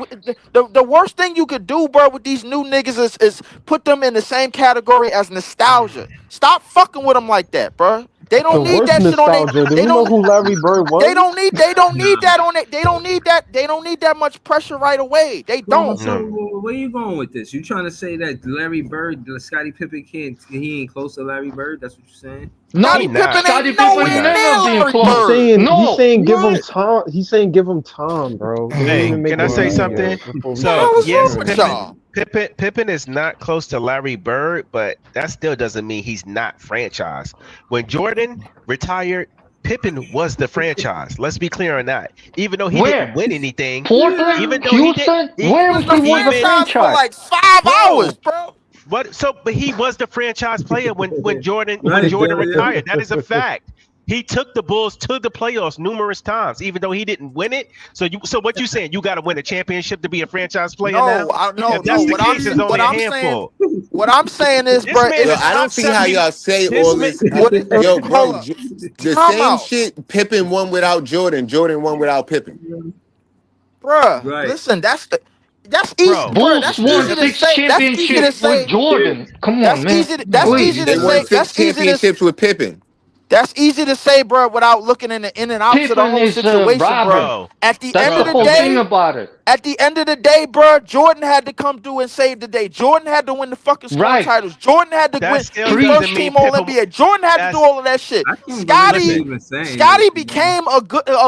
The worst thing you could do, bro, with these new niggas is put them in the same category as nostalgia. Stop fucking with them like that, bro. They don't need that shit on nostalgia. Do they we don't know who Larry Bird was? They don't need that on it. They don't need that much pressure right away. They don't. So where you going with this? You trying to say that Larry Bird, Scottie Pippen he ain't close to Larry Bird? That's what you're saying? No, Scottie Pippen Scottie ain't nowhere Pippen near never been Larry close. Bird. He's saying give him time. He's saying give him time, bro. They didn't Hey, even make can I the say league something? yet before we So start yes, comparing. Pippen is not close to Larry Bird, but that still doesn't mean he's not franchise. When Jordan retired, Pippen was the franchise. Let's be clear on that. Even though he didn't win anything, Portland, even though Houston, where was the franchise for like 5 hours, bro. But he was the franchise player when Jordan retired. That is a fact. He took the Bulls to the playoffs numerous times, even though he didn't win it. So what you saying? You got to win a championship to be a franchise player now? If that's the case, it's only a handful. What I'm saying is, This bro, man is I don't top see how 70 y'all say this all man- this. Yo, bro, the Time same out. shit Pippen won without Jordan. Jordan won without Pippen. Bruh, Right. listen, that's easy, bro. Bulls That's won easy to 6 say. That's easy to championships say. with Jordan. Come That's on, man. easy. That's easy They to won say. 6 That's easy to. championships with Pippen. That's easy to say, bro, without looking in the in and outs of the Pippen whole is situation, bro. Robin. At the That's end the of the whole thing day, about it. at the end of the day, bro, Jordan had to come through and save the day. Jordan had to win the fucking scoring Right. titles. Jordan had to That win. still Be doesn't first mean team All Pippen. NBA. Jordan had to do all of that shit. I can't believe you Scotty, even saying became a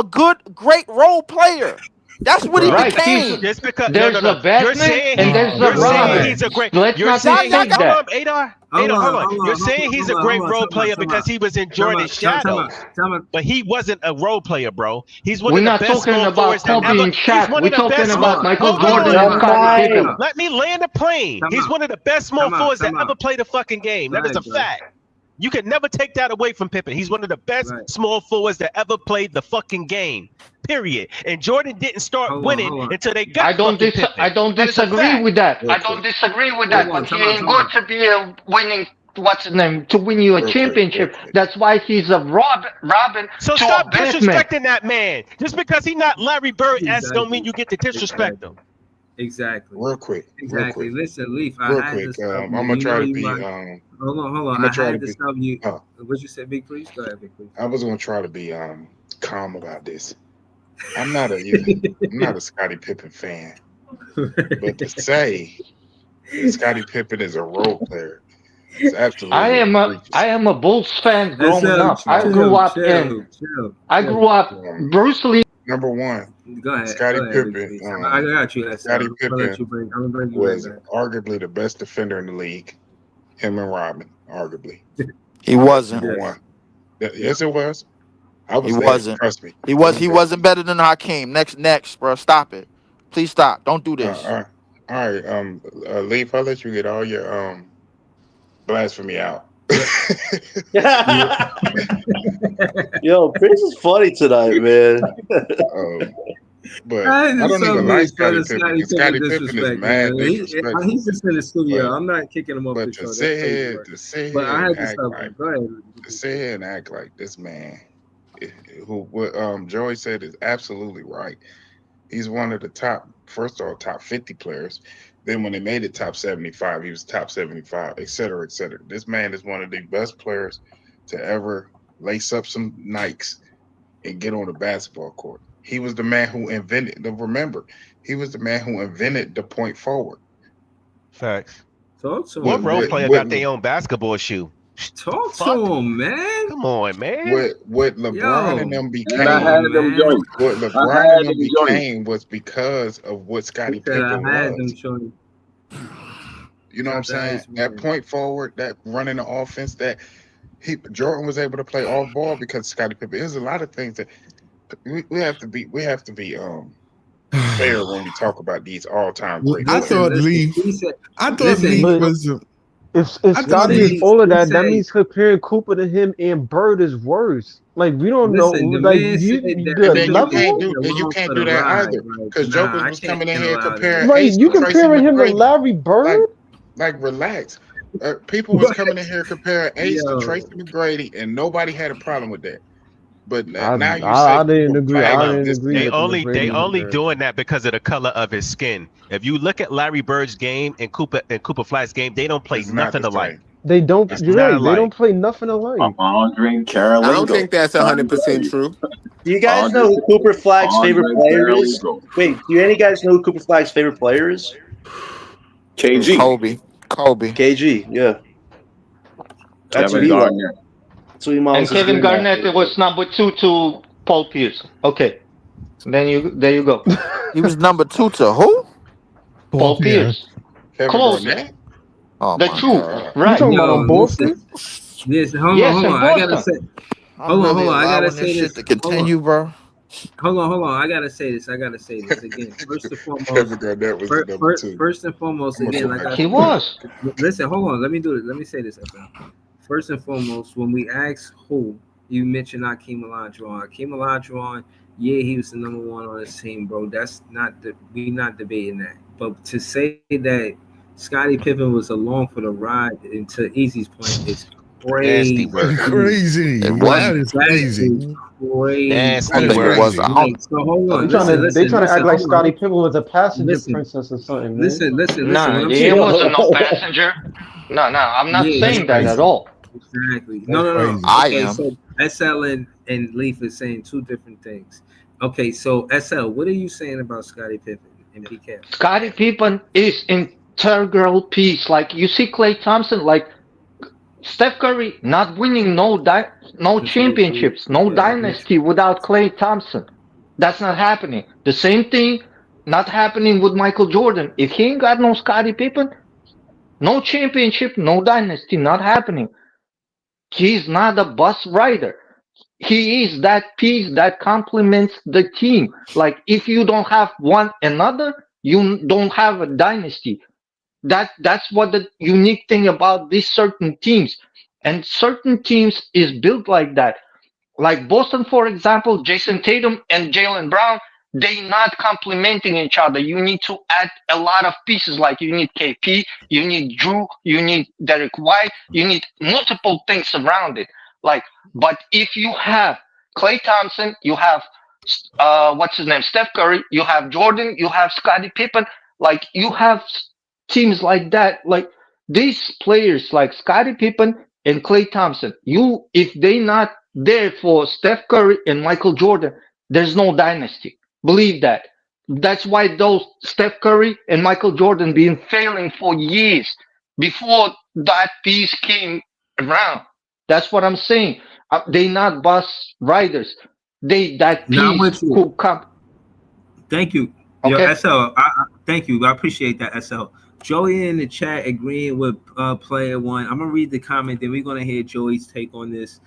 good, great role player. That's what he Right, became. Just because there's no. a Batman You're saying and there's you're a saying Robin. he's a great. Let's You're not saying mistake hold that. on, Adar. Hold on. You're saying he's a great role player because he was in Jordan's shadows, but he wasn't a role player, bro. He's one We're of the not best talking small about forwards that Kobe ever. and He's Shaq. one We're of the talking best. about Michael Hold Jordan on. and Scottie Pippen. Let me land the plane. He's one of the best small forwards that ever played a fucking game. That is a fact. You can never take that away from Pippen. He's one of the best small forwards that ever played the fucking game. Period. And Jordan didn't start winning until they got Pippen. I don't disagree with that. I don't disagree with that. But he ain't good to be winning. What's his name? To win you a championship. That's why he's a Robin. So to stop a Batman. disrespecting that man. Just because he's not Larry Bird, that don't mean you get to disrespect him. Exactly. Real quick. Exactly. Listen, Leaf. I'm gonna try to be. Hold on. I had to stop you. What you said, Big Please? Go ahead, Big Please. I was gonna try to be calm about this. I'm not a Scottie Pippen fan, but to say Scottie Pippen is a role player is absolutely. I am a Bulls fan growing up. I grew up Bruce Lee. Number one. Go ahead. Scottie Pippen. I got you. Scottie Pippen was right arguably the best defender in the league. Him and Robin, arguably. He wasn't. Number one. Yes, it was. I was He there, wasn't. trust me. He wasn't better than Hakeem. Next, bro. Stop it. Please stop. Don't do this. All right. Leaf, I'll let you get all your blasphemy out. Yo, Prince is funny tonight, man. But I don't even like Scottie Pippen because Scottie Pippen is mad disrespectful. He's just in the studio. I'm not kicking him off the show. To sit here and act like this man, who what Joey said is absolutely right. He's one of the top 50 players. Then when they made it top 75, he was top 75, et cetera, et cetera. This man is one of the best players to ever lace up some Nikes and get on the basketball court. He was the man who invented the point forward. Facts. Talk to him. What role player got their own basketball shoe? Talk to him, man. Come on, man. What LeBron and them became, was because of what Scottie Pippen was. You know what I'm saying? That point forward, that running the offense, that Jordan was able to play off ball because Scottie Pippen. There's a lot of things that we have to be fair when we talk about these all-time great players. I thought Leaf was. If Scottie is all of that, that means comparing Cooper to him and Bird is worse. Like we don't know. Like you can't do that either because Joker was coming in here comparing. Right, you comparing him to Larry Bird? Like relax. People was coming in here comparing Ace to Tracy McGrady, and nobody had a problem with that. But now I didn't agree. They only doing that because of the color of his skin. If you look at Larry Bird's game and Cooper Flagg's game, they don't play nothing alike. They don't. You're right. They don't play nothing alike. Andre Carolina. I don't think that's 100% true. Do you guys know who Cooper Flagg's favorite player is? Wait, do any of you guys know who Cooper Flagg's favorite player is? KG. Kobe. KG. Yeah. That's Kevin Garnett. And Kevin Garnett was number 2 to Paul Pierce. Okay. There you go. He was number 2 to who? Paul Pierce. Close. Oh, the truth. Right. You talking about on Boston? Yes, hold on. I gotta say. Hold on. I gotta say this. To continue, bro. Hold on. I gotta say this again. First and foremost, again, he was. Listen, hold on. Let me say this. First and foremost, when we ask who, you mentioned Hakeem Olajuwon. Yeah, he was the number 1 on his team, bro. That's not we not debating that. But to say that Scottie Pippen was along for the ride, and to Easy's point, is crazy. Crazy. That is crazy. So hold on. They trying to act like Scottie Pippen was a passenger princess or something. Listen. Nah, he wasn't no passenger. No, I'm not saying that at all. Exactly. No. I am. So SL and Leaf is saying 2 different things. Okay, so SL, what are you saying about Scottie Pippen and PK? Scottie Pippen is integral piece. Like you see Klay Thompson, like Steph Curry not winning no championships, no dynasty without Klay Thompson. That's not happening. The same thing not happening with Michael Jordan. If he ain't got no Scottie Pippen, no championship, no dynasty, not happening. He's not a bus rider. He is that piece that complements the team. Like if you don't have one another, you don't have a dynasty. That's what the unique thing about these certain teams. And certain teams is built like that. Like Boston, for example, Jason Tatum and Jaylen Brown, they not complementing each other. You need to add a lot of pieces. Like you need KP, you need Drew, you need Derek White, you need multiple things around it. Like, but if you have Klay Thompson, you have Steph Curry, you have Jordan, you have Scottie Pippen, like you have teams like that. Like these players like Scottie Pippen and Klay Thompson, if they not there for Steph Curry and Michael Jordan, there's no dynasty. Believe that. That's why those Steph Curry and Michael Jordan been failing for years before that piece came around. That's what I'm saying. They not bus riders. That piece who come. Thank you. Okay. Yo, SL, thank you. I appreciate that, SL. Joey in the chat agreeing with player 1. I'm gonna read the comment, then we're gonna hear Joey's take on this.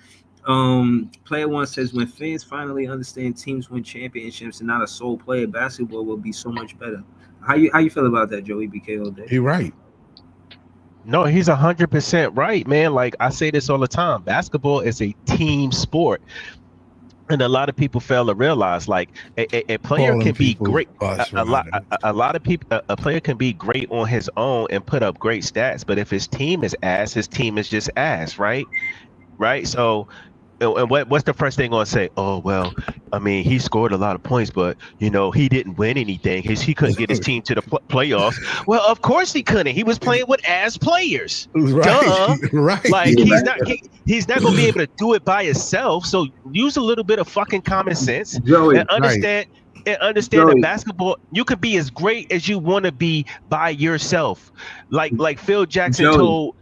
Player one says when fans finally understand teams win championships and not a sole player, basketball will be so much better. How you feel about that, Joey BK all day? He right. No, he's 100% right, man. Like I say this all the time. Basketball is a team sport. And a lot of people fail to realize, like a player can be great. A lot of people, a player can be great on his own and put up great stats. But if his team is ass, his team is just ass, right? Right. So, and what's the first thing going to say? Oh well, I mean, he scored a lot of points, but you know he didn't win anything. He couldn't get his team to the playoffs. Well, of course he couldn't. He was playing with ass players. Right. Duh. Right. Like he's not going to be able to do it by himself. So use a little bit of fucking common sense Joey, and understand. Right. And understand that basketball, you could be as great as you want to be by yourself. Like Phil Jackson told.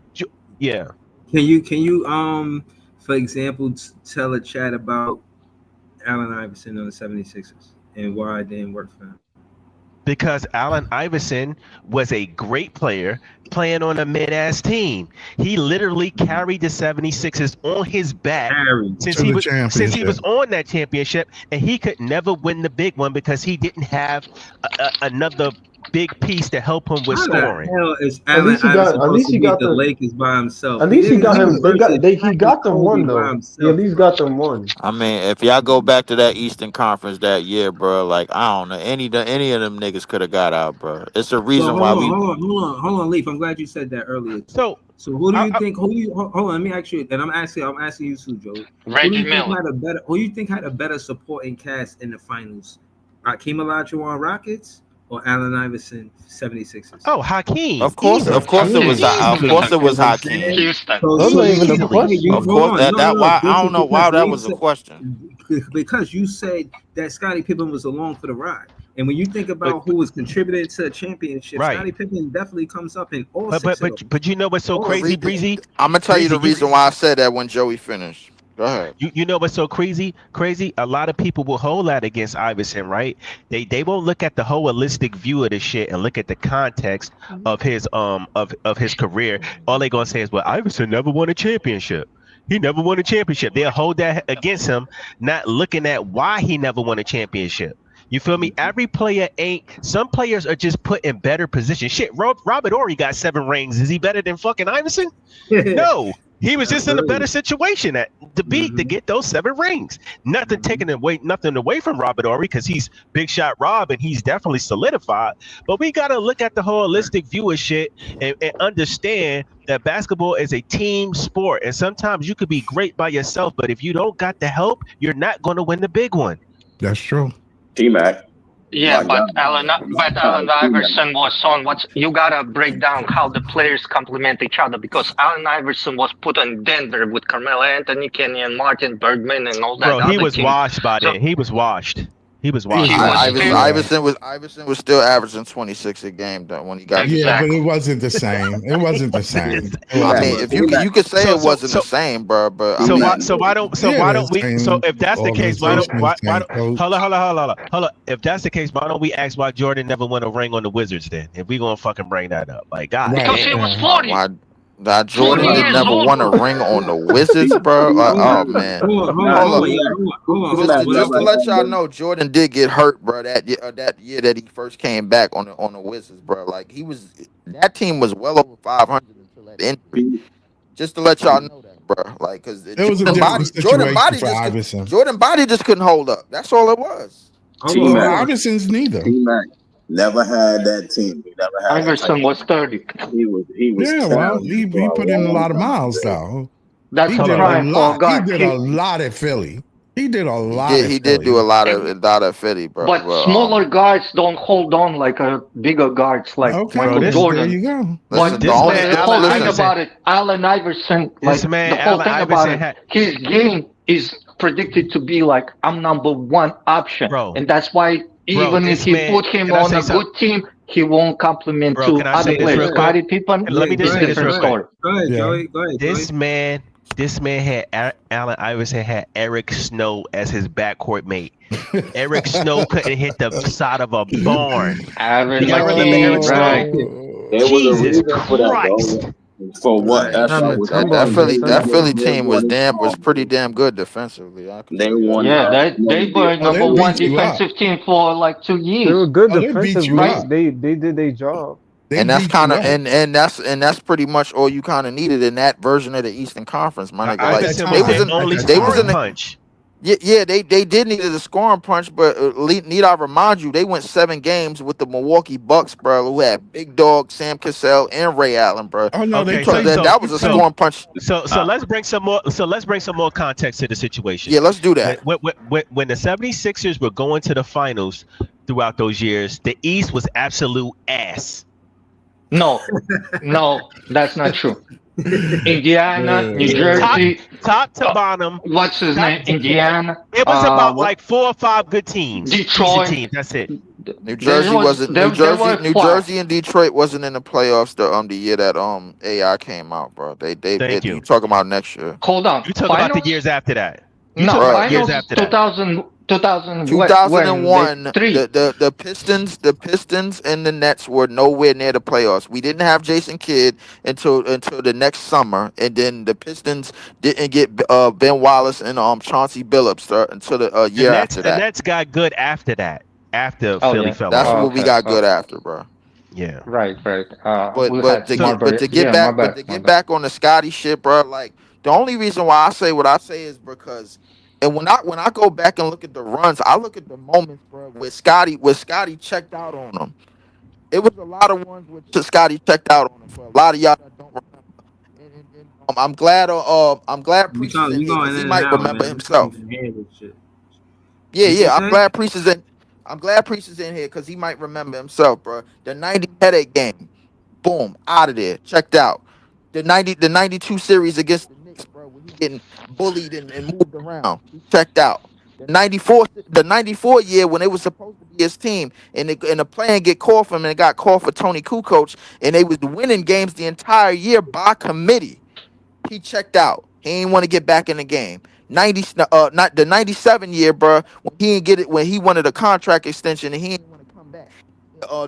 Yeah. Can you for example, tell a chat about Allen Iverson on the 76ers and why it didn't work for him? Because Allen Iverson was a great player playing on a mid-ass team. He literally carried the 76ers on his back since he was on that championship, and he could never win the big one because he didn't have another big piece to help him with scoring. At least he got the Lakers by himself. At least he got him. He got them one though. He at least got them one. I mean, if y'all go back to that Eastern Conference that year, bro, like I don't know, any of them niggas could have got out, bro. It's a reason why we. Hold on, Leaf. I'm glad you said that earlier. So who do you think? Hold on, let me ask you. And I'm asking you too, Joe. Reggie Miller. Who do you think had a better supporting cast in the finals? Hakeem Olajuwon Rockets or Allen Iverson 76ers? Oh, Hakeem. Of course it was Hakeem. Houston. That's not even a question. Of course, I don't know why that was a question. Because you said that Scottie Pippen was along for the ride. And when you think about who was contributing to a championship, Scottie Pippen definitely comes up in all six of them. But you know what's so crazy, Breezy? I'm gonna tell you the reason why I said that when Joey finished. Go ahead. You know what's so crazy? A lot of people will hold that against Iverson, right? They won't look at the holistic view of this shit and look at the context of his of his career. All they gonna say is, well, Iverson never won a championship. He never won a championship. They'll hold that against him, not looking at why he never won a championship. You feel me? Every player ain't. Some players are just put in better position. Shit, Robert Horry got 7 rings. Is he better than fucking Iverson? No. He was just in a better situation to get those 7 rings. Nothing away from Robert Horry because he's big shot Rob and he's definitely solidified. But we gotta look at the holistic view of shit and understand that basketball is a team sport. And sometimes you could be great by yourself, but if you don't got the help, you're not gonna win the big one. That's true. T-Mac. Yeah, but Allen Iverson was on you gotta break down how the players complement each other because Allen Iverson was put on Denver with Carmelo Anthony, Kenyon Martin, Bergman, and all that. Bro, he was washed by then. He was washed. He was washed. Iverson was still averaging 26 a game when he got. Yeah, but it wasn't the same. It wasn't the same. I mean, if you could say it wasn't the same, bro. But why don't we? So if that's the case, why don't hold on. If that's the case, why don't we ask why Jordan never won a ring on the Wizards then? If we gonna fucking bring that up, like God, because he was 40. That Jordan never won a ring on the Wizards, bro. Oh man. Hold on. Just to let y'all know, Jordan did get hurt, bro. That year that he first came back on the Wizards, bro. Like that team was well over 500 until that injury. Just to let y'all know that, bro. Like, because Jordan body just couldn't hold up. That's all it was. Iverson's neither. Never had that team. He never had. Iverson was 30. He was. Yeah, well, he put in a lot of miles though. That's he did a lot at Philly. He did a lot. He did do a lot at Philly, bro. But smaller guards don't hold on like bigger guards like Michael Jordan. There you go. But the whole thing about it, Allen Iverson, his game is predicted to be like I'm number 1 option, bro. And that's why. Even if you put him on a good team, he won't compliment to other players. Scottie Pippen, let me just say this real quick. Go ahead, Joey. Go ahead. This man had Allen Iverson had Eric Snow as his backcourt mate. Eric Snow couldn't hit the side of a barn. Y'all remember Eric Snow? Jesus Christ. For what? That Philly team was pretty damn good defensively. They won. Yeah, they were number one defensive team for like 2 years. They were good Oh, they beat you defensively. up. They did their job. And that's kind of and that's pretty much all you kind of needed in that version of the Eastern Conference, my nigga. Like Iverson was their only scoring punch. Yeah, they did need a scoring punch, but need I remind you, they went 7 games with the Milwaukee Bucks, bro, who had Big Dog, Sam Cassell, and Ray Allen, bro. Oh no, Okay, that was a scoring punch. So let's bring some more. So let's bring some more context to the situation. Yeah, let's do that. When the 76ers were going to the finals throughout those years, the East was absolute ass. No, that's not true. Indiana, New Jersey, top to bottom. What's his name? Indiana. It was about like 4 or 5 good teams. Detroit. Teams, that's it. New Jersey wasn't. New Jersey and Detroit wasn't in the playoffs the year that AI came out, bro. They you talking about next year? Hold on. You talking about the years after that? Finals 2001. The Pistons and the Nets were nowhere near the playoffs. We didn't have Jason Kidd until the next summer, and then the Pistons didn't get Ben Wallace and Chauncey Billups until the year after that. The Nets got good after that. After Philly fell That's off. what we got good after, bro. Yeah. Right. But to get back on the Scotty shit, bro, like the only reason why I say what I say is because, and when I go back and look at the runs, I look at the moments, bro, where Scotty checked out on them. It was a lot of ones where Scotty checked out on them. For a lot of y'all that don't remember. I'm glad Priest is in here because he might remember himself. Yeah. I'm glad Priest is in here because he might remember himself, bro. The 90 headache game, boom, out of there, checked out. The 92 series against the Knicks, bro, when he getting bullied and moved around, he checked out. The 94 year when it was supposed to be his team, and the plan get called for him, and it got called for Tony Kukoc, and they was winning games the entire year by committee. He checked out. He ain't want to get back in the game. Not the 97 year, bro, when he didn't get it, when he wanted a contract extension and he didn't want to come back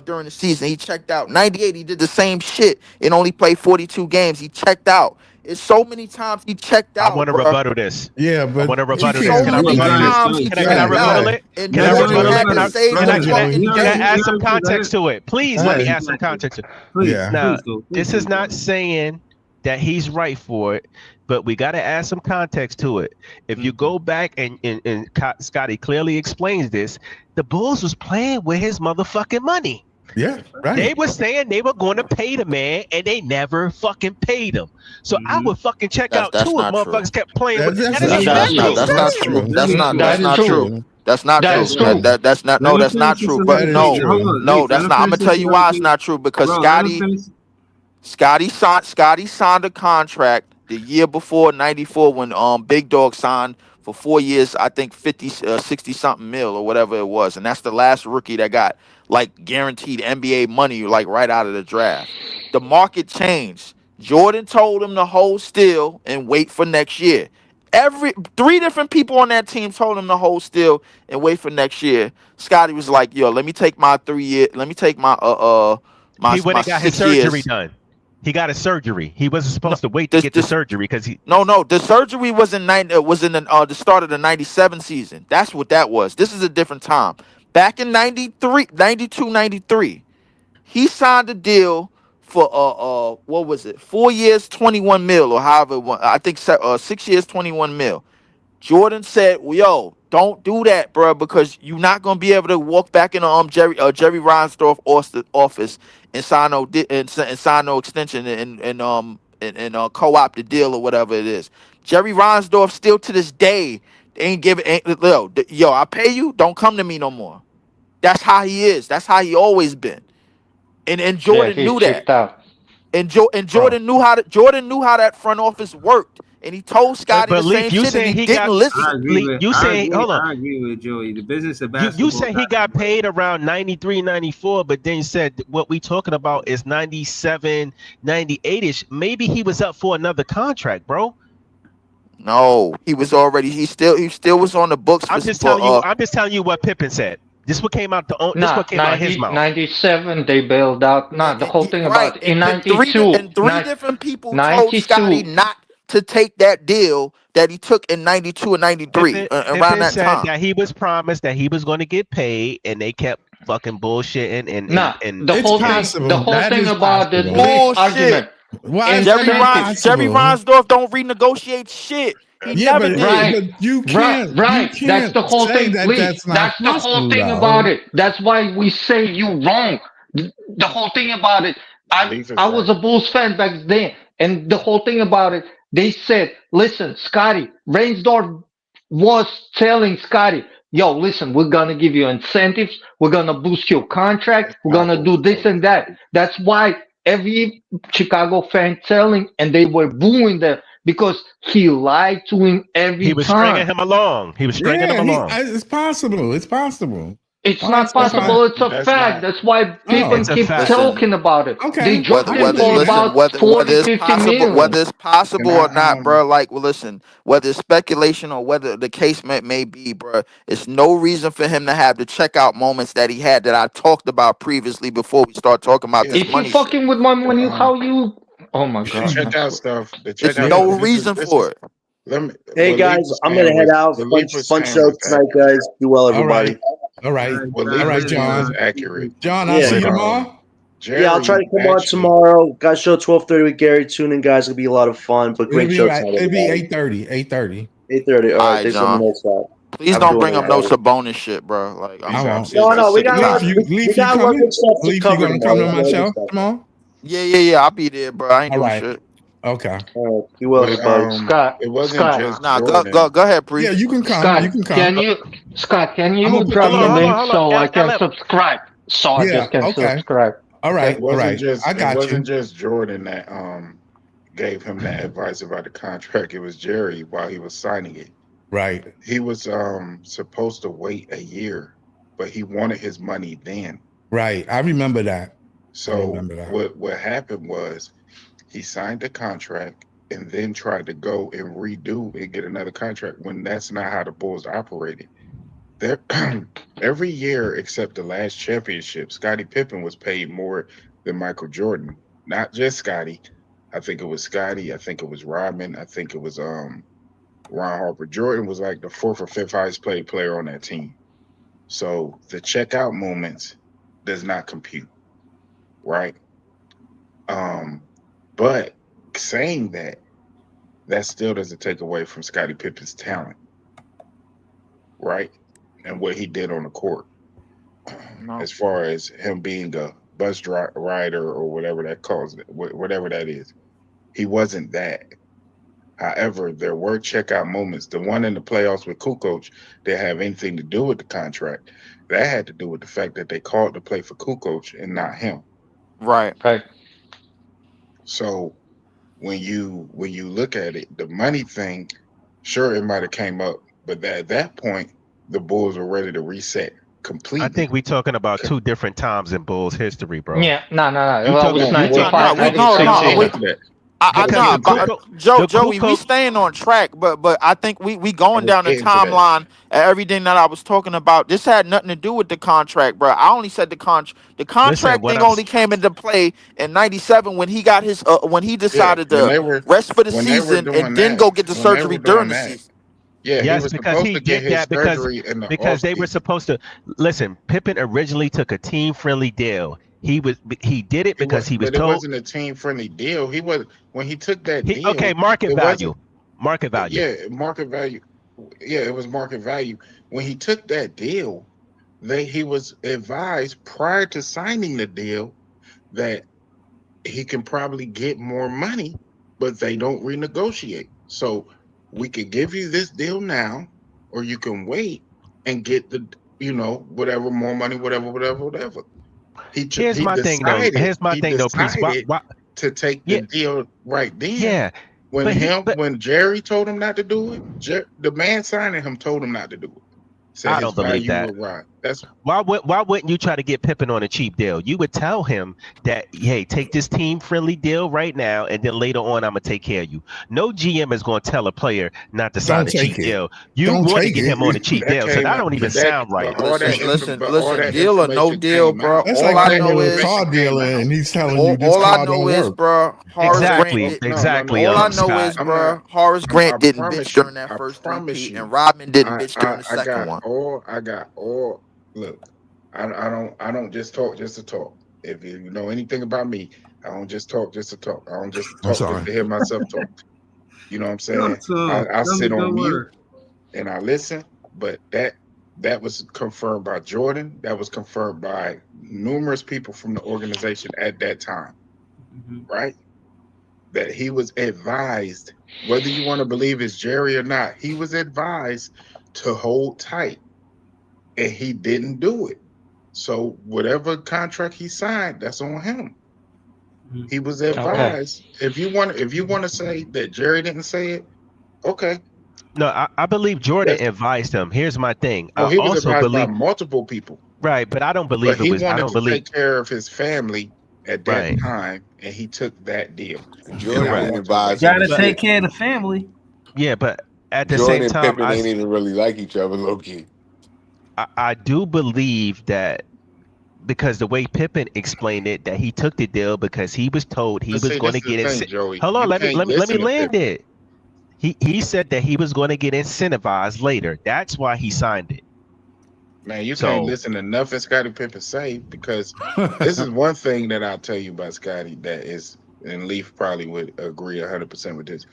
during the season, he checked out. 98, he did the same shit and only played 42 games. He checked out. It's so many times he checked out. I want to rebuttal this. Yeah, but I want to rebuttal so this. Can I many rebuttal times it? Can I rebuttal it? And Can I rebuttal it? Can I add some context to it? Please let me add some context to it. Yeah. Now, this is not saying that he's right for it, but we got to add some context to it. If you go back and Scotty clearly explains this, the Bulls was playing with his motherfucking money. Yeah, right. They were saying they were going to pay the man, and they never fucking paid him. So I would fucking check out too if motherfuckers kept playing with. That's not true. That's not true. But no, that's not. I'm gonna tell you why it's not true, because Scotty signed a contract the year before 94 when Big Dog signed for 4 years, I think 60 something mil or whatever it was, and that's the last rookie that got like guaranteed NBA money like right out of the draft. The market changed. Jordan told him to hold still and wait for next year. 3 different people on that team told him to hold still and wait for next year. Scotty was like, "Yo, let me take my 3 year. Let me take my He went and got his surgery done. He got a surgery. He wasn't supposed to wait to get the surgery because he. No. The surgery was in the start of the 97 season. That's what that was. This is a different time. Back in 92, 93, he signed a deal for what was it? 4 years, 21 mil, or however it was. I think 6 years, 21 mil. Jordan said, well, "Yo, don't do that, bro, because you're not gonna be able to walk back in Jerry Reinsdorf office and sign no extension and co-op the deal or whatever it is." Jerry Reinsdorf still to this day ain't yo, I pay you, don't come to me no more. That's how he is. That's how he always been. And Jordan knew that. And Jordan knew how that front office worked. And he told Scotty the same shit, and he didn't listen. I agree with Joey. The business of basketball. You said he got paid around 93, 94, but then you said what we talking about is 97, 98-ish. Maybe he was up for another contract, bro. No, he was already. He still was on the books. I'm just telling you what Pippen said. This what came out this what came out of his mouth. 97 they bailed out. The whole thing Right. about in And 92. three different people told 92. Scotty not to take that deal that he took in 92 and 93 around Pippen that said time. that he was promised that he was going to get paid, and they kept fucking bullshitting. And the whole thing about the lease argument. Why Jerry Reinsdorf don't renegotiate shit. He never did. Right. You can't. Right. You That's the whole say thing. that Lee. that's not That's the whole thing though. about it. That's why we say you wrong. The whole thing about it. I was a Bulls fan back then, and the whole thing about it. They said, "Listen, Scotty, Reinsdorf was telling Scotty, yo, listen, we're gonna give you incentives. We're gonna boost your contract. We're gonna do this and that." That's why every Chicago fan telling, and they were booing them because he lied to him every time. He was stringing him along. It's possible. It's possible. It's not possible. It's a fact. That's why people keep talking about it. Okay. They dropped him for about 40, 50 million. Whether it's possible or not, bro, like, well, listen, whether it's speculation or whether the case may be, bro, it's no reason for him to have the checkout moments that he had that I talked about previously before we start talking about this If money you fucking with my money, how you... Oh, my God. The checkout stuff. There's no reason for it. Hey, guys, I'm going to head out. Fun show tonight, guys. Be well, everybody. All right, John. Accurate. John, I'll see you tomorrow. Yeah, I'll try to come on tomorrow. Got show 12:30 with Gary. Tune in, guys. It'll be a lot of fun. But great show tonight. It'll be 8:30. 8:30. All right, thanks for the notes out. Please don't bring up no Sabonis shit, bro. Like, no, we got a lot of good stuff to cover. You gonna come to my show tomorrow? Yeah. I'll be there, bro. I ain't doing shit. Okay. You will, Scott. It wasn't Scott. just Nah, Jordan. go ahead, Pre. Yeah, you can come. Scott, you can come. Can you drop the link so I can subscribe? So I just can subscribe. All right. It wasn't just, I got it wasn't just Jordan that gave him that advice about the contract. It was Jerry while he was signing it. Right. He was supposed to wait a year, but he wanted his money then. Right. I remember that. So what happened was he signed the contract and then tried to go and redo and get another contract when that's not how the Bulls operated. Every year except the last championship, Scottie Pippen was paid more than Michael Jordan. Not just Scottie. I think it was Scottie. I think it was Rodman. I think it was Ron Harper. Jordan was like the 4th or 5th highest paid player on that team. So the checkout moments does not compute, right? But saying that still doesn't take away from Scottie Pippen's talent, right? And what he did on the court. No. As far as him being a bus rider or whatever that calls it, whatever that is. He wasn't that. However, there were checkout moments. The one in the playoffs with Kukoc didn't have anything to do with the contract. That had to do with the fact that they called to play for Kukoc and not him. Right. So when you look at it, the money thing, sure, it might have came up, but at that point, the Bulls were ready to reset completely. I think we're talking about two different times in Bulls history, bro. Yeah, no. Joey, we staying on track, but I think we going down the timeline and everything that I was talking about. This had nothing to do with the contract, bro. I only said the contract thing only came into play in '97 when he got his when he decided to rest for the season and then go get the surgery during the season. Yeah, yes, because he did that because they were supposed to listen. Pippen originally took a team-friendly deal. He did it because he was told. It wasn't a team-friendly deal. He was when he took that deal. Okay, market value. Yeah, market value. Yeah, it was market value. When he took that deal, he was advised prior to signing the deal that he can probably get more money, but they don't renegotiate. So we could give you this deal now, or you can wait and get the, whatever more money, whatever. Here's my thing, though. Please, why to take the deal right then? Yeah. When Jerry told him not to do it, the man signing him told him not to do it. I don't believe that. Why wouldn't you try to get Pippen on a cheap deal? You would tell him that, hey, take this team friendly deal right now, and then later on I'm gonna take care of you. No GM is gonna tell a player not to sign a cheap deal. You want to get him on a cheap deal, so that don't even sound right. Listen, deal or no deal, bro. That's All like I going know to a is car dealer and he's telling you this all I car know don't is, work. bro. Horace Grant. Exactly. All I know is, bro. Horace Grant didn't bitch during that first three-peat, and Rodman didn't bitch during the second one. I got all. Look, I don't just talk just to talk. If you know anything about me, I don't just talk just to talk. I don't just talk just to hear myself talk. You know what I'm saying? I sit on mute and I listen, but that was confirmed by Jordan. That was confirmed by numerous people from the organization at that time, right? That he was advised, whether you want to believe it's Jerry or not, he was advised to hold tight, and he didn't do it. So whatever contract he signed, that's on him. He was advised. If you want to say that Jerry didn't say it, okay. No, I believe Jordan advised him. Here's my thing. Well, he was also advised believe by multiple people. Right, but I don't believe But he it was. I wanted don't to believe. take care of his family at that time, and he took that deal. Jordan advised Got to take care of the family. Yeah, but at the Jordan same and time, Pippen ain't even really like each other, low key. I do believe that because the way Pippen explained it, that he took the deal because he was told he was going to get it. Hold on, let me land it. He said that he was going to get incentivized later. That's why he signed it. Man, you can't listen to nothing Scottie Pippen say, because this is one thing that I'll tell you about Scottie that is, and Leaf probably would agree 100% with this.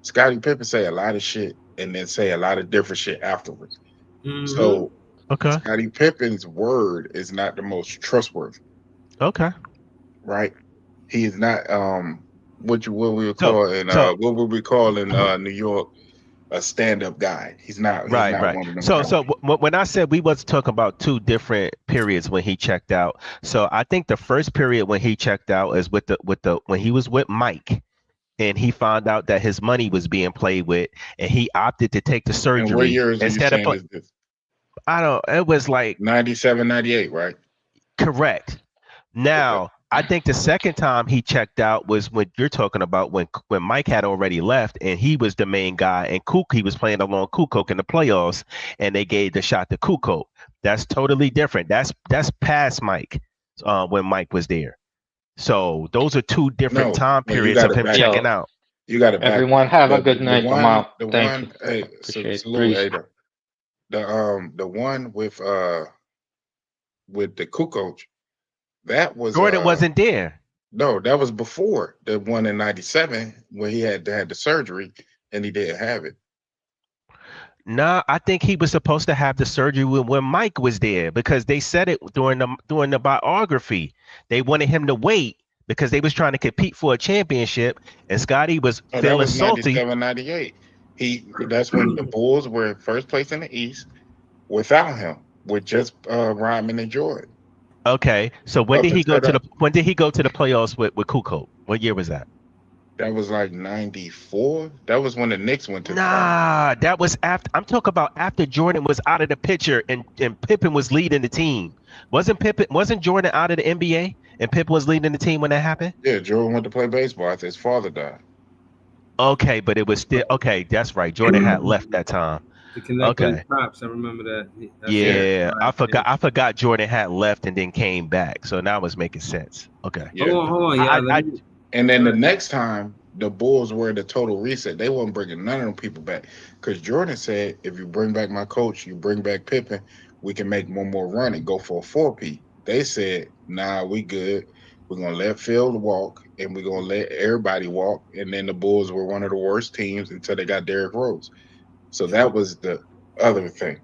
Scottie Pippen say a lot of shit and then say a lot of different shit afterwards. So Scottie Pippen's word is not the most trustworthy. Okay. Right? He is not what we would call what would we call in New York a stand-up guy. He's not Right. one of them. So when I said we was talking about two different periods when he checked out. So I think the first period when he checked out is with the when he was with Mike, and he found out that his money was being played with, and he opted to take the surgery. And what years instead are you of this? I don't. It was like 97, 98, right? Correct. Now, I think the second time he checked out was when you're talking about when Mike had already left and he was the main guy, and he was playing along Kukoc in the playoffs, and they gave the shot to Kukoc. That's totally different. That's past Mike when Mike was there. So those are two different time periods of him checking out. You got to. Everyone have a good night. I'm out. Thank you. Hey, salute, the one with the Kukoc. That was Jordan wasn't there. No, that was before the one in 97 when he had the surgery and he didn't have it. Nah, I think he was supposed to have the surgery when Mike was there, because they said it during the biography. They wanted him to wait because they was trying to compete for a championship, and Scottie was feeling salty. 97, 98. That's when the Bulls were in first place in the East without him, with just Rodman and Jordan. Okay, so when did he go to the playoffs with Kukoc? What year was that? That was like 94. That was when the Knicks went to the that was after. I'm talking about after Jordan was out of the picture and Pippen was leading the team. Wasn't Jordan out of the NBA and Pippen was leading the team when that happened? Yeah, Jordan went to play baseball after his father died. Okay, but it was still okay. That's right. Jordan had left that time. Okay. Props. I remember that. Yeah, I forgot Jordan had left and then came back. So now it's making sense. Okay. Yeah. Hold on. And then the next time the Bulls were in the total reset, they weren't bringing none of them people back, because Jordan said, if you bring back my coach, you bring back Pippen, we can make one more run and go for a 4P. They said, nah, we good. We're going to let Phil walk, and we're going to let everybody walk. And then the Bulls were one of the worst teams until they got Derrick Rose. So that was the other thing.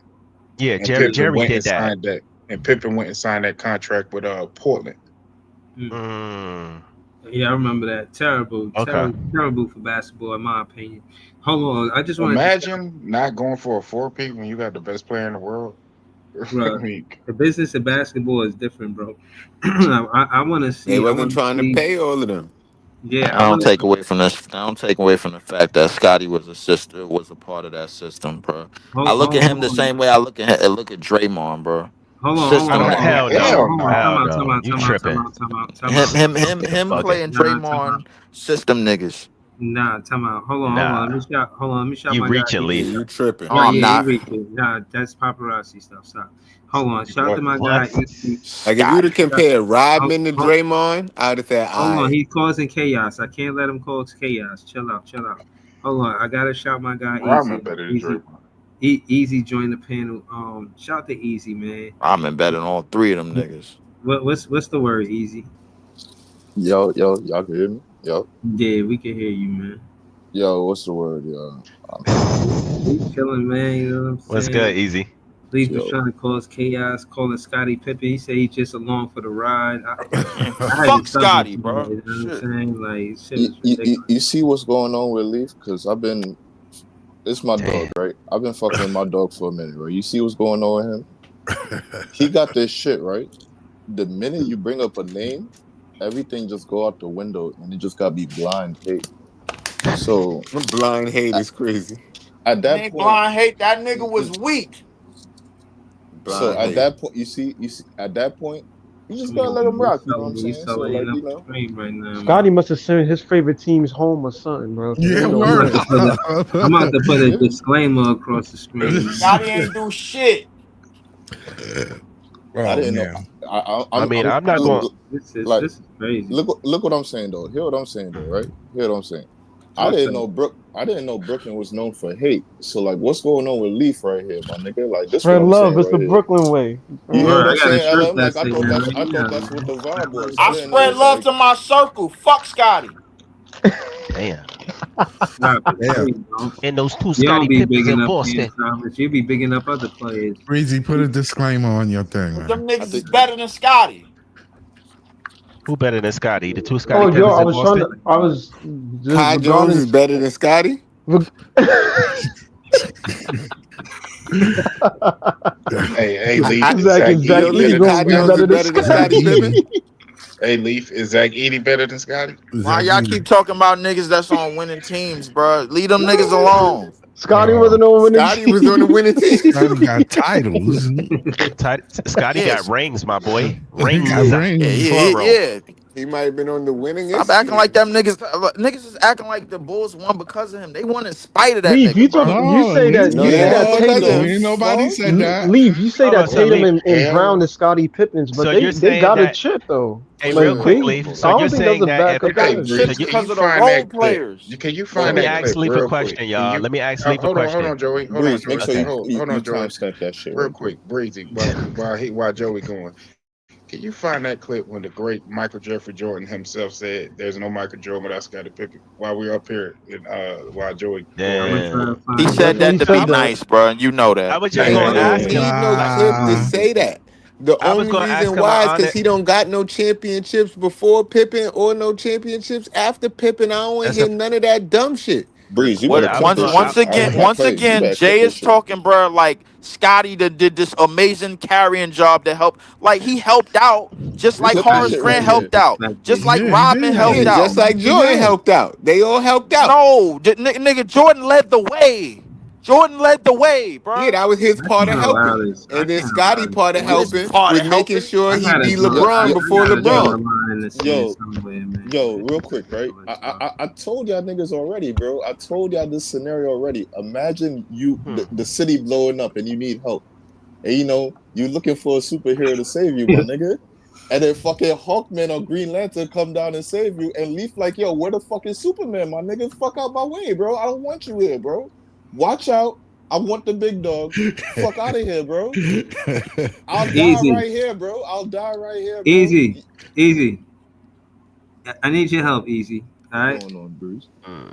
Yeah, and Jerry did that. And Pippen went and signed that contract with Portland. Yeah, I remember that. Terrible for basketball, in my opinion. Hold on, I just want to imagine not going for a 4P when you got the best player in the world. Bro, the business of basketball is different, bro. I want to see. They wasn't trying to pay all of them. Yeah, I don't take away from this. I don't take away from the fact that Scottie was a part of that system, bro. I look at him the same way I look at Draymond, bro. system. Hell no. You tripping. Him Fuck playing it. Draymond system niggas. Nah, time out. Hold on. Let me shout You my guy. reaching, Leaf. You tripping. Oh, I'm not. He reaching. Nah, that's paparazzi stuff. Stop. Hold on. Shout out to my guy. Like if you would have compared Rodman to Draymond, I would have said, hold on, he's causing chaos. I can't let him cause chaos. Chill out. Hold on, I gotta shout my guy Rodman better than Draymond. Easy joined the panel. Shout to Easy, man. I'm embedding all three of them niggas. What's the word, Easy? Yo, y'all can hear me? Yo. Yeah, we can hear you, man. Yo, what's the word, yo? We chilling, man. You know what I'm saying? What's good, Easy? Leaf was trying to cause chaos, calling Scottie Pippen. He said he's just along for the ride. Fuck Scottie, bro. You know what I'm saying? Like, shit is ridiculous. You see what's going on with Leaf? Because it's my dog, right? I've been fucking with my dog for a minute, right? You see what's going on with him? He got this shit, right? The minute you bring up a name, everything just go out the window, and it just gotta be blind hate. So blind hate is crazy. At that point, blind hate, that nigga was weak. So at that point, you see, at that point, you just gotta let him rock. You know what I'm saying? So like, you know, right now, Scotty must have sent his favorite teams home or something, bro. Yeah, I'm about to put a disclaimer across the screen. Scotty ain't do shit. I didn't know. I'm not going. This is crazy. Look what I'm saying though. Hear what I'm saying though, right? Hear what I'm saying. I didn't know Brooklyn was known for hate. So like, what's going on with Leaf right here, my nigga? Like this. Spread love. It's the Brooklyn way. You know what I'm saying? Like, I thought that's what the vibe was. I spread love to my circle. Fuck Scotty. Damn. Damn. And those two Scottie Pippens in Boston. You be bigging up other players. Breezy, put a disclaimer on your thing, man. Them niggas is better than Scotty. Who better than Scotty? The two Scottie Pippens yo, in Boston? Kai Jones is better than Scotty? Hey, Leaf. Hey, Leaf, is Zach Edey better than Scotty? Why y'all keep talking about niggas that's on winning teams, bro? Leave them niggas alone. Scotty wasn't on winning teams. Scotty was on the winning team. Scotty got titles. Scotty got rings, my boy. Rings. Yeah. He might have been on the winning. Stop acting like them niggas. Niggas is acting like the Bulls won because of him. They won in spite of that. Leaf, nigga, you say that. You say that Tatum. Ain't nobody said that. Leaf, you say that Tatum and Brown and Scottie Pippens, but they got a chip though. Hey, real quick, Leaf. So you're saying that because of the role players. Can you find that? Let me ask Leaf a question, y'all. Let me ask Leaf a question. Hold on, Joey. Hold on, Joey. That shit real quick, Breezy. While Joey going. Can you find that clip when the great Michael Jeffrey Jordan himself said, "There's no Michael Jordan without Scottie Pippen"? While we're up here, while Joey, he said that to be nice, bro, and you know that. I was just going to ask him. No clip to say that. The only reason why is because he don't got no championships before Pippen or no championships after Pippen. I don't hear none of that dumb shit. Breeze, you once again, Jay is talking, bro. Like Scotty did this amazing carrying job to help. Like he helped out, just like Horace Grant helped out, just like Rodman helped out, just like Jordan helped out. They all helped out. No, nigga, Jordan led the way. Jordan led the way, bro. Yeah, that was his part of helping. And then Scotty part of helping was making sure he beat LeBron before LeBron. Yo, real quick, right? I told y'all niggas already, bro. I told y'all this scenario already. Imagine the city blowing up and you need help. And you know, you're looking for a superhero to save you, my nigga. And then fucking Hawkman or Green Lantern come down and save you. And Leaf like, yo, where the fuck is Superman, my nigga? Fuck out my way, bro. I don't want you here, bro. Watch out. I want the big dog. Fuck out of here, bro. I'll die right here, bro. Bro. Easy. I need your help, Easy. All right. What's going on, Bruce?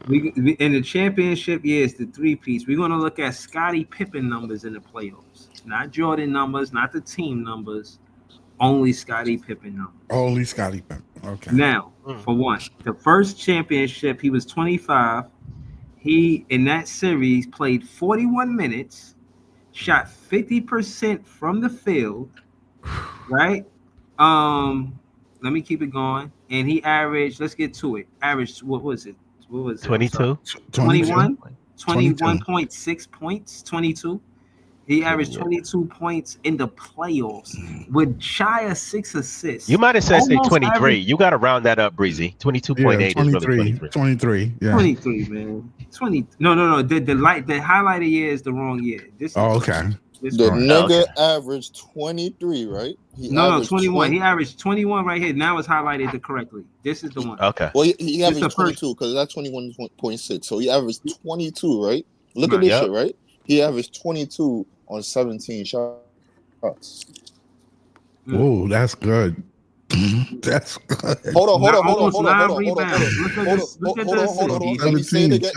We in the championship years, the three-piece. We're gonna look at Scottie Pippen numbers in the playoffs, not Jordan numbers, not the team numbers. Only Scottie Pippen numbers. Only Scottie Pippen. Okay. Now, for one, the first championship, he was 25. He, in that series, played 41 minutes, shot 50% from the field, right? Let me keep it going. And he averaged, let's get to it. Averaged, what was it? 22? 21? 21.6 points, 22. He averaged 22 points in the playoffs with shy of 6 assists. You might have said say Almost 23. average- You got to round that up, Breezy. 22.8 is really 23. 23. Yeah. 23, man. 20. No. The highlighted year is the wrong year. This is okay. The nigga averaged 23, right? No, 21. He averaged 21 right here. Now it's highlighted correctly. This is the one. Okay. Well, he averaged 22 because that's 21.6. So he averaged 22, right? Look at this shit, right? He averaged 22 on 17 shots. Oh, that's good. That's good. Hold on. Look Let me say it again.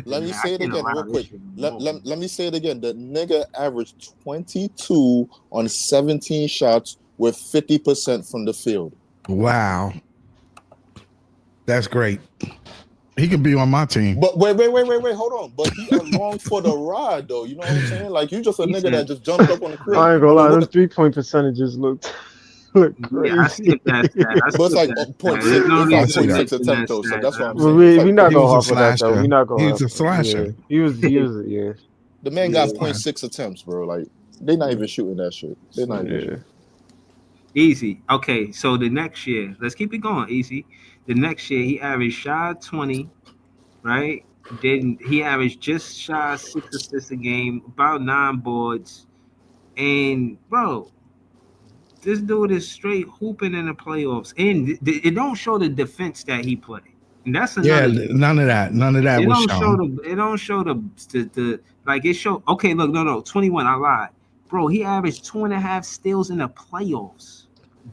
Let me say it again real quick. Let me say it again. The nigga averaged 22 on 17 shots with 50% from the field. Wow. That's great. He could be on my team. But wait, hold on. But he along for the ride, though. You know what I'm saying? Like, you just a nigga that just jumped up on the crib. I ain't gonna lie, those 3-point percentages look crazy. Yeah, I skipped that. But it's like 0.6 attempt, though. So that's what I'm saying. We're not going off of that, though. We're not going. He's a slasher. He was. Yeah. The man got 0.6 attempts, bro. Like, they not even shooting that shit. They're not even shooting. Easy. Okay, so the next year, let's keep it going. Easy. The next year, he averaged shy of 20, right? Then he averaged just shy of 6 assists a game, about 9 boards. And, bro, this dude is straight hooping in the playoffs. And it don't show the defense that he played. And that's another none of that. None of that was shown. It don't show the like it show. Okay, look, no, 21. I lied, bro. He averaged 2.5 steals in the playoffs.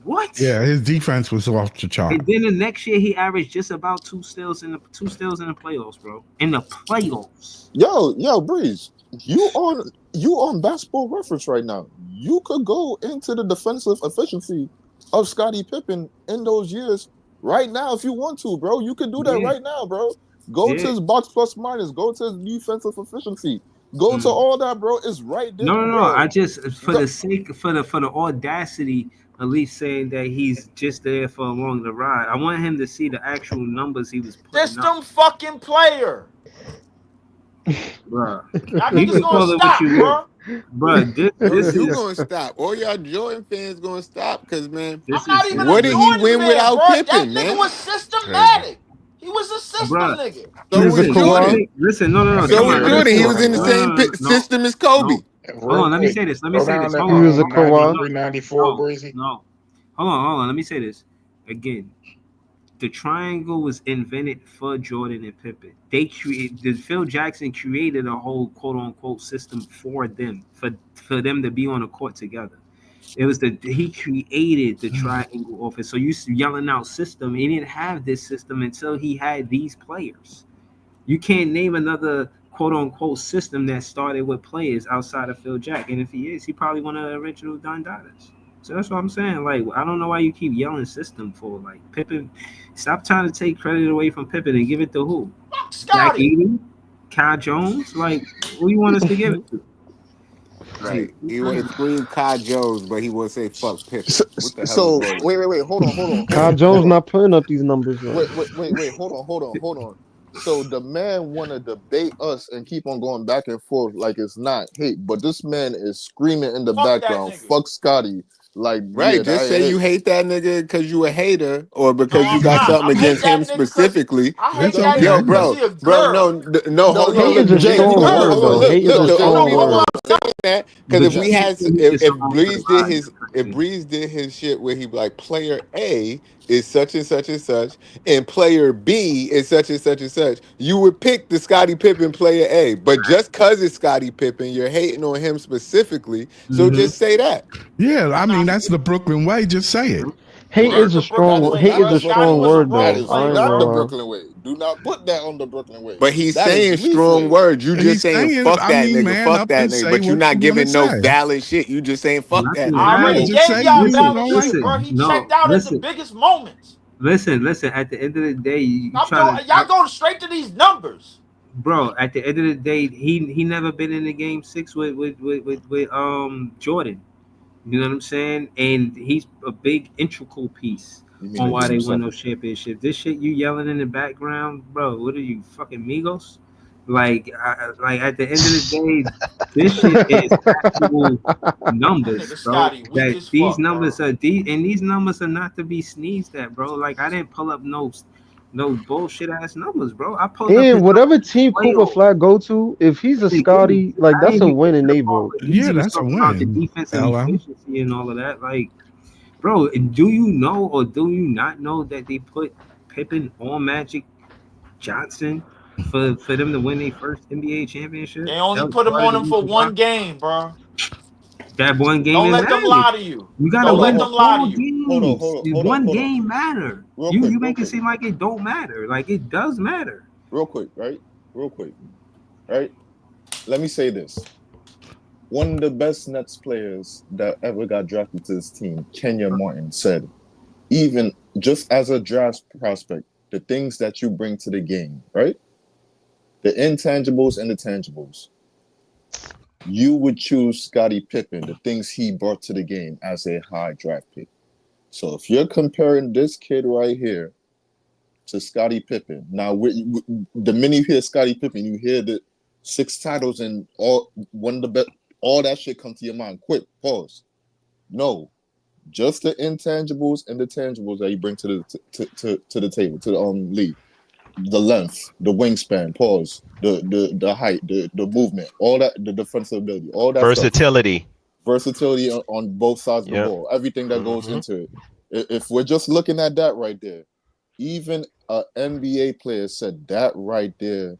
What? Yeah, his defense was off the chart. And then the next year he averaged just about 2 steals in the playoffs, bro. In the playoffs. Yo, Breeze, you on Basketball Reference right now. You could go into the defensive efficiency of Scottie Pippen in those years right now if you want to, bro. You could do that right now, bro. Go to his box plus minus. Go to his defensive efficiency. Go to all that, bro. It's right there. No. I just the sake for the audacity. At least saying that he's just there for along the ride. I want him to see the actual numbers he was putting System fucking player. Bruh. Y'all niggas gonna stop, bro. Bruh, this is gonna stop. All y'all Jordan fans gonna stop because, man, I'm not even what did he win man, without bro. Pippen, that man? nigga was systematic. He was a system nigga. So was Jordan. Listen, no. So was Jordan. He was in the same system as Kobe. Hold on, let me say this. Hold on. 394, Breezy. No. Hold on. Let me say this. Again, the triangle was invented for Jordan and Pippen. Phil Jackson created a whole quote unquote system for them, for them to be on the court together. It was he created the triangle offense. So you yelling out system. He didn't have this system until he had these players. You can't name another quote unquote system that started with players outside of Phil Jack. And if he is, he probably one of the original Don Dadas. So that's what I'm saying. Like, I don't know why you keep yelling system for. Like, Pippen, stop trying to take credit away from Pippen and give it to who? Jack Eaton? Kyle Jones? Like, who you want us to give it to? Right. He would have screamed Kyle Jones, but he would say fuck Pippen. So wait, hold on. Kyle Jones not putting up these numbers. Wait, hold on. So the man want to debate us and keep on going back and forth like it's not hate, but this man is screaming in the background, "Fuck Scotty!" Like, right? Just say you hate that nigga because you a hater or because you got something against him specifically. Yo, bro, no. Hold on, hate is a strong word, though. Hate is a strong word. Because if Breeze did his shit where he be like, player A is such and such and such, and player B is such and such and such, you would pick the Scottie Pippen player A. But just cause it's Scottie Pippen, you're hating on him specifically. So just say that. Yeah, I mean that's the Brooklyn way. Just say it. Hate is a strong word, though. That is not the Brooklyn way. Do not put that on the Brooklyn way. But he's saying strong words. You just saying fuck that nigga, fuck that nigga. But you're not giving no valid shit. You just saying fuck that nigga. I already gave y'all valid shit, bro. He checked out at the biggest moments. Listen. At the end of the day, y'all going straight to these numbers. Bro, at the end of the day, he never been in the game 6 with Jordan. You know what I'm saying? And he's a big integral piece on why they won those championships. This shit you yelling in the background, bro. What are you, fucking Migos? Like at the end of the day, this shit is actual numbers, Nigga bro. Scotty, weak That as these fuck, numbers bro. are these numbers are not to be sneezed at, bro. Like I didn't pull up no bullshit ass numbers, bro. I pulled up his And whatever numbers team in Cooper playoffs. Flag go to, if he's a I didn't get Scotty, like I that's didn't a even win get in to the their part book. where Yeah, Easy was that's a talking about the win. defensive LM. efficiency and all of that. Like, bro, do you know or do you not know that they put Pippen on Magic Johnson for them to win their first NBA championship? They only That was put him part of on the him for reason why. one game, bro. That one game Don't it let them mattered. lie to you. You gotta Don't Hold on, let win them lie to four you. games. One hold on. game matter. Real You quick. make it seem like it don't matter. Like it does matter. Real quick, right? Right? Let me say this. One of the best Nets players that ever got drafted to this team, Kenya Martin, said, even just as a draft prospect, the things that you bring to the game, right? The intangibles and the tangibles. You would choose Scottie Pippen, the things he brought to the game as a high draft pick. So if you're comparing this kid right here to Scottie Pippen, now the minute you hear Scottie Pippen, you hear the 6 titles and all one of the best. All that shit come to your mind. Quick, pause. No, just the intangibles and the tangibles that you bring to the table, to the league. The length, the wingspan, pause, the height, the movement, all that, the defensive ability, all that Versatility. Versatility on both sides of the ball, everything that goes into it. If we're just looking at that right there, even an NBA player said that right there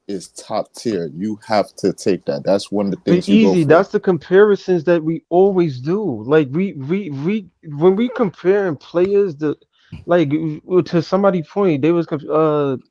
is top tier. You have to take that. That's one of the things But you go easy, for. that's the comparisons that we always do. Like we when we comparing players, to somebody's point, they was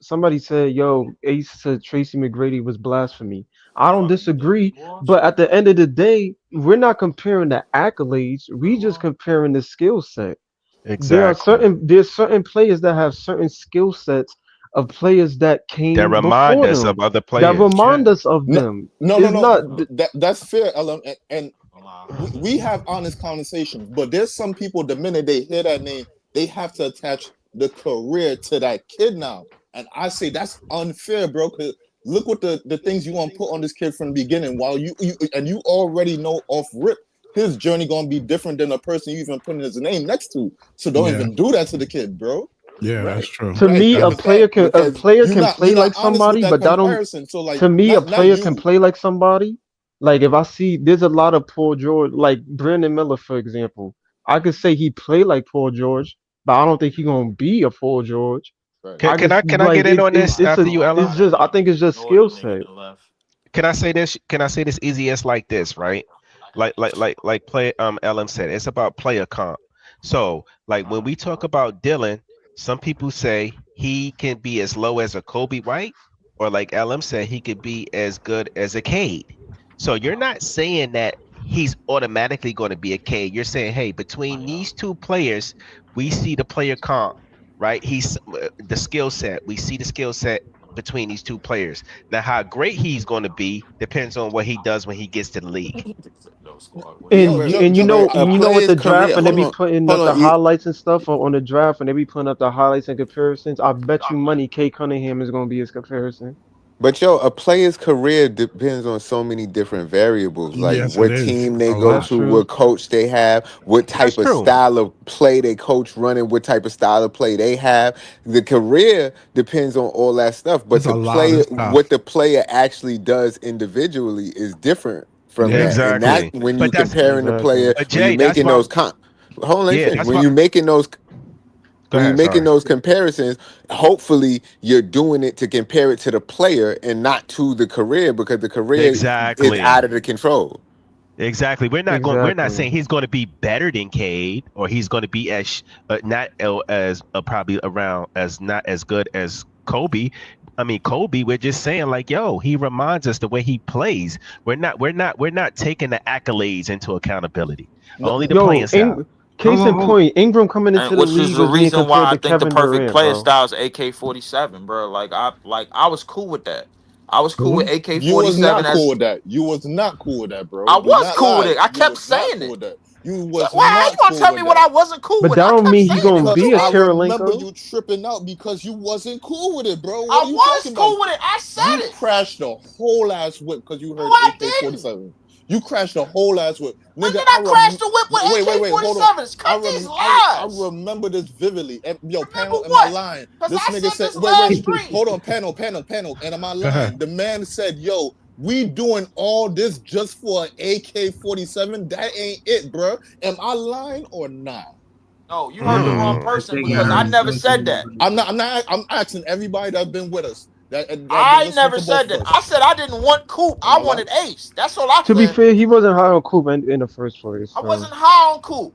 somebody said, "Yo, Ace said Tracy McGrady was blasphemy." I don't disagree, but at the end of the day, we're not comparing the accolades. We just comparing the skill set. Exactly. There's certain players that have certain skill sets of players that That came remind before us of them other that players. remind us of them. No. It's not. That's fair, LM. And we have honest conversations, but there's some people, the minute they hear that name, they have to attach the career to that kid now. And I say that's unfair, bro. Cause look what the things you want to put on this kid from the beginning. While you already know off rip, his journey gonna be different than the person you even putting his name next to. So don't even do that to the kid, bro. Yeah, right? that's true. To me, a player can play like somebody, but that don't. So like, To me, a not player you. can play like somebody. Like if I see, there's a lot of Paul George, like Brandon Miller, for example. I could say he played like Paul George, but I don't think he's gonna be a Paul George. Can I get in on this after you, Ella? It's just, I think it's just skill set. Can I say this? Can I say this easy as like this, right? Like play LM said, it's about player comp. So like when we talk about Dylan, some people say he can be as low as a Kobe White, or like LM said, he could be as good as a Cade. So you're not saying that he's automatically going to be a Cade. You're saying, hey, between these two players, we see the player comp, right? He's the skill set. We see the skill set between these two players. Now, how great he's going to be depends on what he does when he gets to the league. And you know what the draft, and they be hold putting up the highlights and stuff on the draft, and they be putting up the highlights and comparisons. I bet you money Kay Cunningham is going to be his comparison. But a player's career depends on so many different variables, like Yes, what it is. team they A go lot. to, what coach they have, what type of style of play they coach running, what type of style of play they have. The career depends on all that stuff, but It's a the lot player, of stuff. what the player actually does individually is different from that. And that when you comparing the player, when you're making those hold on, let me finish. When you're making those comparisons, hopefully you're doing it to compare it to the player and not to the career, because the career is out of the control. Exactly. We're not saying he's going to be better than Cade, or he's going to be as probably around as not as good as Kobe. I mean, Kobe, we're just saying like, yo, he reminds us the way he plays. We're not taking the accolades into accountability. Only the playing style. Case in point, Ingram coming into the Which league is the was being reason why compared I to think the Kevin perfect Durant, player bro. style is AK-47, bro. I was cool with that. I was cool with AK-47. You was not cool with that. You was not cool with that, bro. I Do was not cool with lie. it. I You kept was not saying cool it. with that. You was Why? How not you gonna cool tell with me what that. I wasn't cool But with? that I don't kept mean he saying gonna it. be a I remember Karolinko. you tripping out because you wasn't cool with it, bro. I What are you was talking cool about? with it. I said You it. crashed the whole ass whip because you No, heard I AK-47. You crashed the whole ass whip, When nigga. did I crash the whip with Wait, hold on. AK-47s? Cut these I lies. remember this vividly. Yo, Remember panel, am I what? lying? Because This I nigga said said, this last wait. stream. Hold on, panel. And am I lying? The man said, yo, we doing all this just for an AK-47? That ain't it, bro. Am I lying or not? No, you heard the wrong person because I never said that. I'm asking everybody that's been with us. That been I listening never to both said of that. us. I said I didn't want Coop. Am I I lying? wanted Ace. That's all I To be said. fair, he wasn't high on Coop in the first place. I So. wasn't high on Coop.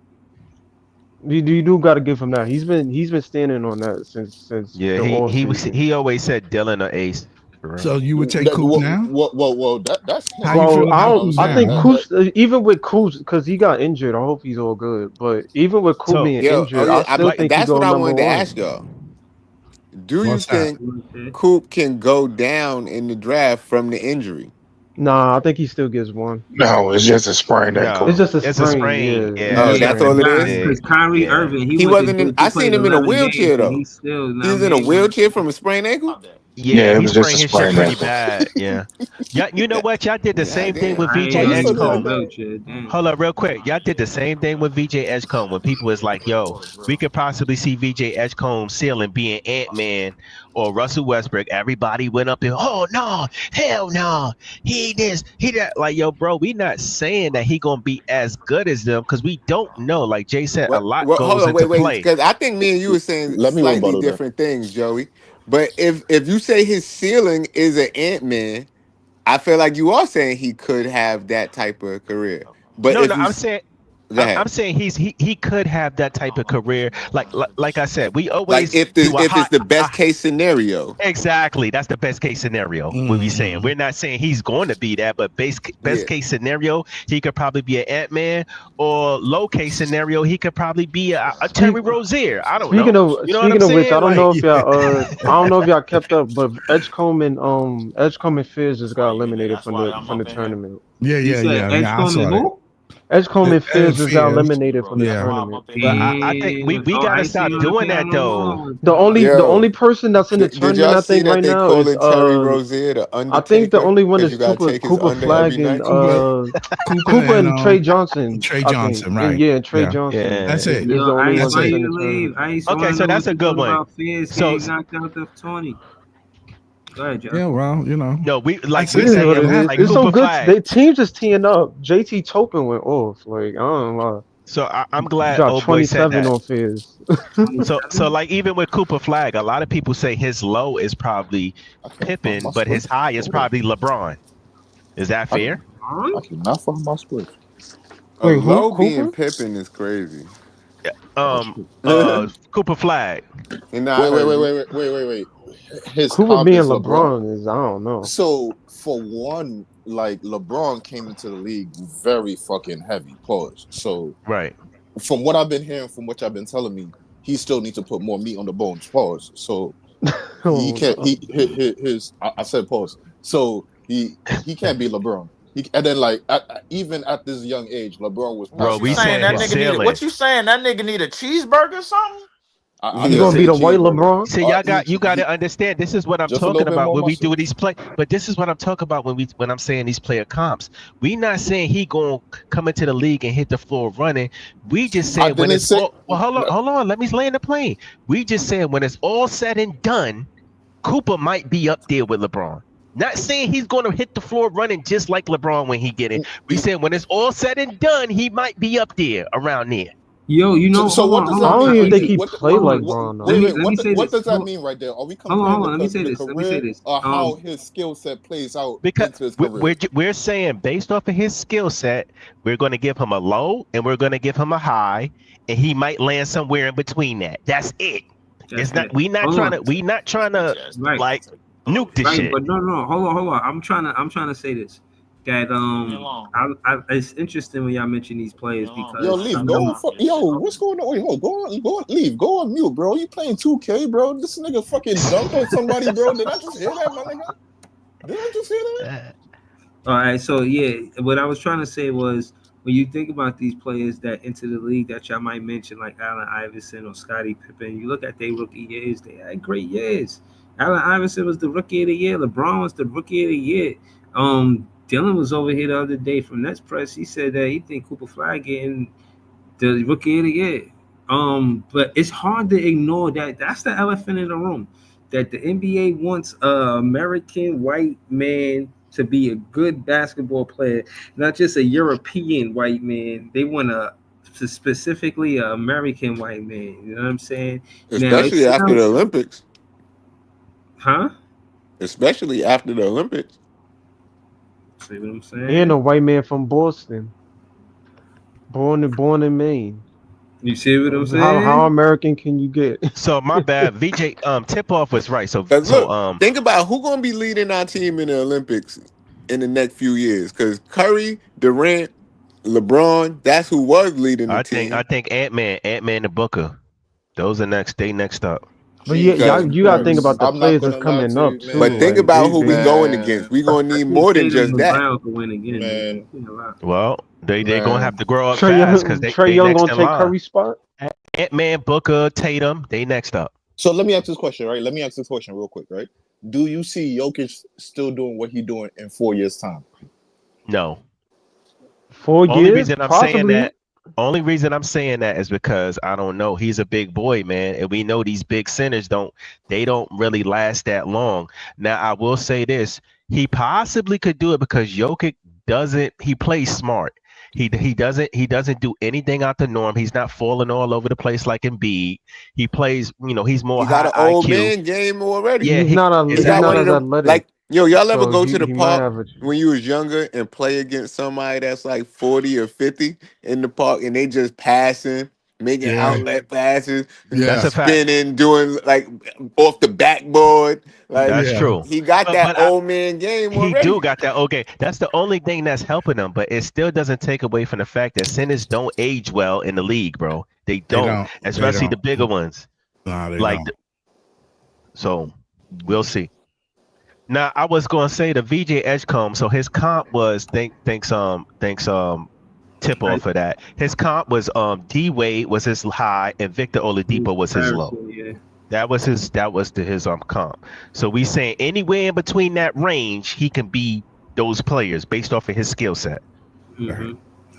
You do got to give him that. He's been standing on that since Yeah, the all season. he always said Dylan or Ace. So you would take Coop now? Whoa, that's him. How you feel about Coop I think now? Coop, even with Coop, because he got injured. I hope he's all good. But even with Coop being injured, I still think he That's go what I number wanted to one. ask y'all. Do you What's that? think Coop can go down in the draft from the injury? Nah, I think he still gets one. No, it's just a sprained ankle. It's just a It's sprain. Yeah. Oh, that's all it is. Because Kyrie Irving, He wasn't in. I seen played him in a 11 games wheelchair and though. he's still He was in a wheelchair from a sprained ankle. Yeah, it he was just sprained a his shit sprained pretty ankle. bad. Yeah. You know what? Y'all did the same thing with I ain't VJ know he was in a Edgecombe. wheelchair. Damn. Hold up, real quick. Y'all did the same thing with VJ Edgecombe when people was like, "Yo, we could possibly see VJ Edgecombe ceiling being Ant-Man or Russell Westbrook." Everybody went up there. Oh no, hell no, he this, he that. Like, yo, bro, we not saying that he gonna be as good as them because we don't know. Like Jay said, a lot Well, hold goes on, into wait, play. because I think me and you were saying Let me slightly rebuttal that. different things, Joey. But if you say his ceiling is an Ant-Man, I feel like you are saying he could have that type of career. But No, if no, you I'm saying. go ahead. I'm saying he could have that type of career. Like I said, we Like always if do a it's the best case scenario. exactly. That's the best case scenario. What we saying. We're not saying he's going to be that, but best case scenario, he could probably be an Ant-Man, or low case scenario, he could probably be a Terry Rozier. I don't Speaking know. of You know what I'm which, saying? I don't know Like, if y'all I don't know if y'all kept up, but Edgecombe and Fizz just got eliminated from the tournament. Yeah. I saw that. Edgecombe and Fizz just got Fizz. eliminated from the Yeah. tournament. but I think we gotta stop doing that though. The only person that's in the Did tournament y'all I see think that right they now is calling Terry Rozier the I think the Undertaker? only one Because is you gotta take his under Flagg every and night. Cooper and Trey Johnson. Trey I think. Johnson, right? And Trey Yeah. Johnson. Yeah. That's it. Is the only one Ice, why that's in you the leave? tournament. Ice, Okay, so that's a good one. So So knocked out the 20. Go ahead, Joe. Yeah, well, no, we like That's we It is say what it is. like It's some Cooper good. Flag. They teams just teeing up. JT Token went off. Like I don't know. So I'm glad Dropped old boy said 27 that. on Fizz. So like even with Cooper Flag, a lot of people say his low is probably Pippen, but his high is probably LeBron. Is that fair? I cannot find my split. A Wait, who? low Cooper? being Pippen is crazy. Cooper Flag. And I heard you. Wait. His Cooper top being is LeBron. LeBron is I don't know. So for one, like LeBron came into the league very fucking heavy. Pause. So right. From what I've been hearing, from what y'all been telling me, he still needs to put more meat on the bones. Pause. So he can't. I said pause. So he can't be LeBron. And then like even at this young age, LeBron was. Bro, we saying that his nigga need ceiling. what you saying? That nigga need a cheeseburger or something? You gonna be the white LeBron? See, you got to understand. This is what I'm talking about when we do these play. But this is what I'm talking about when I'm saying these player comps. We not saying he gonna come into the league and hit the floor running. We just saying when it's all, well, hold on. Let me land the plane. We just saying when it's all said and done, Cooper might be up there with LeBron. Not saying he's going to hit the floor running just like LeBron when he get it. We saying when it's all said and done, he might be up there around there. Yo, you know. So what does that mean? I don't even think he played like Bron. What does that mean right there? Are we comparing the career or how his skill set plays out into his career? We're saying based off of his skill set, we're going to give him a low and we're going to give him a high, and he might land somewhere in between that. That's it. It's not. We not trying to like nuke this shit. But no, hold on. I'm trying to say this. That it's interesting when y'all mention these players because what's going on? Wait, go on, leave, go on mute, bro. You playing 2K, bro? This nigga fucking dunked on somebody, bro. Did I just hear that, my nigga? Did I just hear that? All right, so yeah, what I was trying to say was when you think about these players that enter the league that y'all might mention, like Allen Iverson or Scottie Pippen, you look at their rookie years, they had great years. Allen Iverson was the rookie of the year. LeBron was the rookie of the year. Dylan was over here the other day from Nets Press. He said that he think Cooper Flagg getting the rookie of the year. But it's hard to ignore that. That's the elephant in the room. That the NBA wants an American white man to be a good basketball player, not just a European white man. They want specifically an American white man. You know what I'm saying? Especially after the Olympics. Huh? Especially after the Olympics. See what I'm saying? And a white man from Boston, born in Maine. You see what I'm saying? How American can you get? So my bad, VJ. Tip off was right. So look, think about who gonna be leading our team in the Olympics in the next few years. Because Curry, Durant, LeBron, that's who was leading the team. I think Ant-Man and Booker. Those are next. They next up. But you gotta think about the players that's coming up too. But think about who we going against. We gonna need more than just that. Man. Well, they gonna have to grow up Trae fast because Trae Young gonna take Curry's spot. Ant-Man, Booker, Tatum, they next up. So let me ask this question, right? Let me ask this question real quick, right? Do you see Jokic still doing what he's doing in 4 years' time? No. 4 years? Only reason I'm saying that is because I don't know. He's a big boy, man, and we know these big centers don't really last that long. Now, I will say this: he possibly could do it because Jokic he plays smart. He doesn't do anything out the norm. He's not falling all over the place like Embiid. He plays, he's more high IQ. He got an old man game already. Yeah, he's not as athletic. Like, y'all ever go to the he park when you was younger and play against somebody that's like 40 or 50 in the park and they just passing, making outlet passes, spinning, doing like off the backboard. Like, that's true. He got that old man game already. He do got that old game. That's the only thing that's helping him, but it still doesn't take away from the fact that centers don't age well in the league, bro. They don't. Especially the bigger ones. Nah, they like, don't. So we'll see. Now I was gonna say the VJ Edgecombe. So his comp was thanks tip off for that. His comp was D Wade was his high and Victor Oladipo was his low. Yeah. That was his comp. So we saying anywhere in between that range, he can be those players based off of his skill set. Mm-hmm.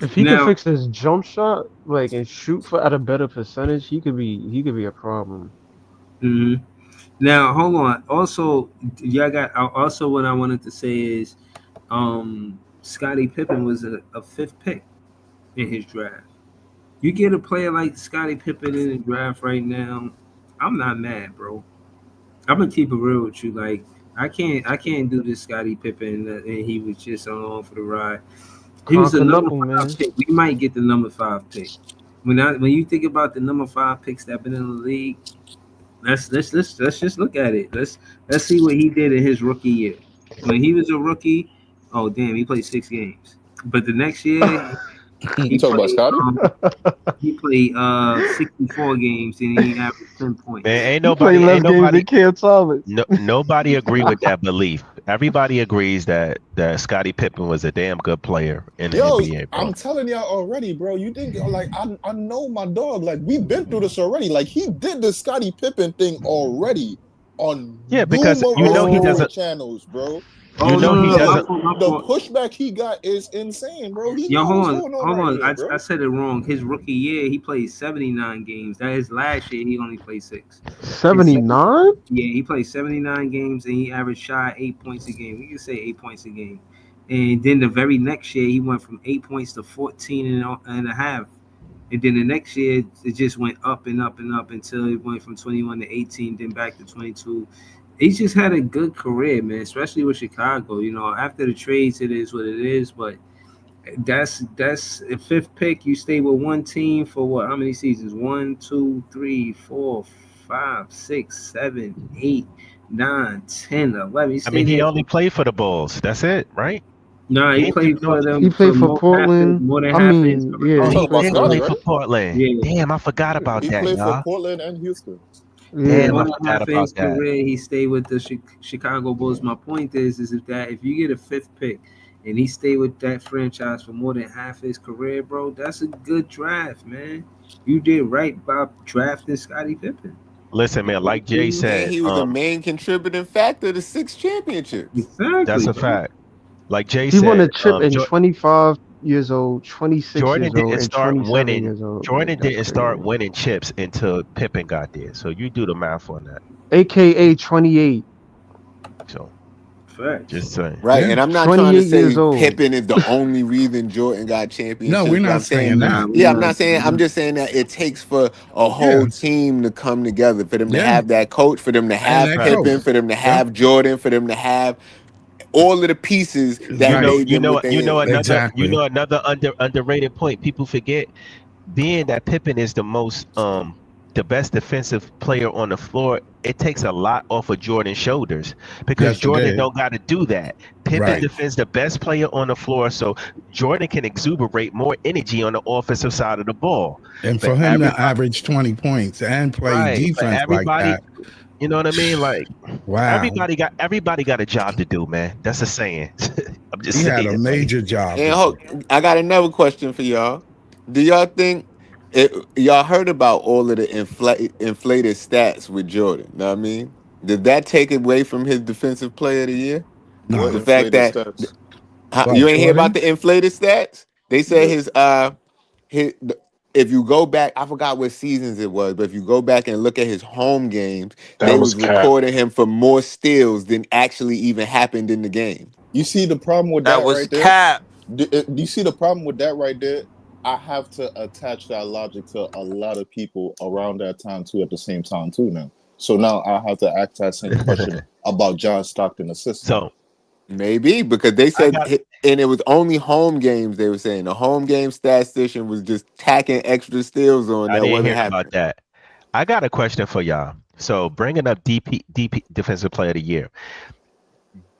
If he can fix his jump shot, like and shoot at a better percentage, he could be a problem. Mm-hmm. Now hold on. Also, what I wanted to say is, Scottie Pippen was a fifth pick in his draft. You get a player like Scottie Pippen in the draft right now, I'm not mad, bro. I'm gonna keep it real with you. Like I can't do this Scottie Pippen and he was just along for the ride. He was the number 5 pick. We might get the number 5 pick. When you think about the number 5 picks that have been in the league, let's just look at it. Let's see what he did in his rookie year. When he was a rookie, oh damn, he played 6 games. But the next year, you talking about Scottie? He played 64 games and he averaged 10 points. Man, ain't nobody can't solve it. Nobody agree with that belief. Everybody agrees that Scottie Pippen was a damn good player in the NBA, bro. I'm telling y'all already, bro. You think like I know my dog. Like we've been through this already. Like he did the Scottie Pippen thing already on because he doesn't channels, bro. He doesn't. The pushback he got is insane, bro. Hold on. I said it wrong. His rookie year, he played 79 games. That his last year, he only played 6. 79? Yeah, he played 79 games and he averaged shy 8 points a game. We can say 8 points a game. And then the very next year, he went from 8 points to 14 and a half. And then the next year, it just went up and up and up until it went from 21 to 18, then back to 22. He's just had a good career, man, especially with Chicago. After the trades, it is what it is. But that's a 5th pick. You stay with one team for what? How many seasons? 1, 2, 3, 4, 5, 6, 7, 8, 9, 10, 11. He only played for the Bulls. That's it, right? No, he played for them. He played for Portland. More than half his career. Oh, he did play for Portland. Yeah. Damn, I forgot about that. He played for Portland and Houston. Damn, more than half his career, he stayed with the Chicago Bulls. My point is that if you get a 5th pick and he stayed with that franchise for more than half his career, bro, that's a good draft, man. You did right by drafting Scottie Pippen. Listen, man, like Jay And said, he was a main contributing factor to 6 championships. Exactly. that's a fact. Like Jay He won a said, chip in 25 years old, 26 Jordan years old, didn't and start 27 winning. years old. Jordan That's didn't start crazy. winning chips until Pippen got there. So you do the math on that. AKA 28. So, Facts. just saying. Right, Yeah. and I'm not trying to 28 years say old. Pippen is the only reason Jordan got championships. No, we're but not I'm saying that. Yeah, I'm not saying. I'm just saying that it takes for a whole team to come together, for them to Yeah. have that coach, for them to And have that Pippen, coach. for them to Yep. have Jordan, for them to have all of the pieces that made them what they is. Another underrated point. People forget, being that Pippen is the best defensive player on the floor, it takes a lot off of Jordan's shoulders because Yes, it Jordan did. don't got to do that. Pippen Right. defends the best player on the floor, so Jordan can exuberate more energy on the offensive side of the ball. And for him to average 20 points and play defense like that. You know what I mean? Like, wow. Everybody got a job to do, man. That's a saying. I'm just He saying. had a major job. And I got another question for y'all. Do y'all think y'all heard about all of the inflated stats with Jordan? Know what I mean? Did that take away from his defensive player of the year? What The fact inflated that stats? you ain't hear about the inflated stats? They said his if you go back, I forgot what seasons it was, but if you go back and look at his home games, they was recording him for more steals than actually even happened in the game. You see the problem with That that was right there? cap. Do you see the problem with that right there? I have to attach that logic to a lot of people around that time too, at the same time too now. So now I have to ask that same question about John Stockton assist. So maybe because they said, and it was only home games. They were saying the home game statistician was just tacking extra steals on I that didn't wasn't hear happening. about that. I got a question for y'all. So bringing up DP Defensive Player of the Year.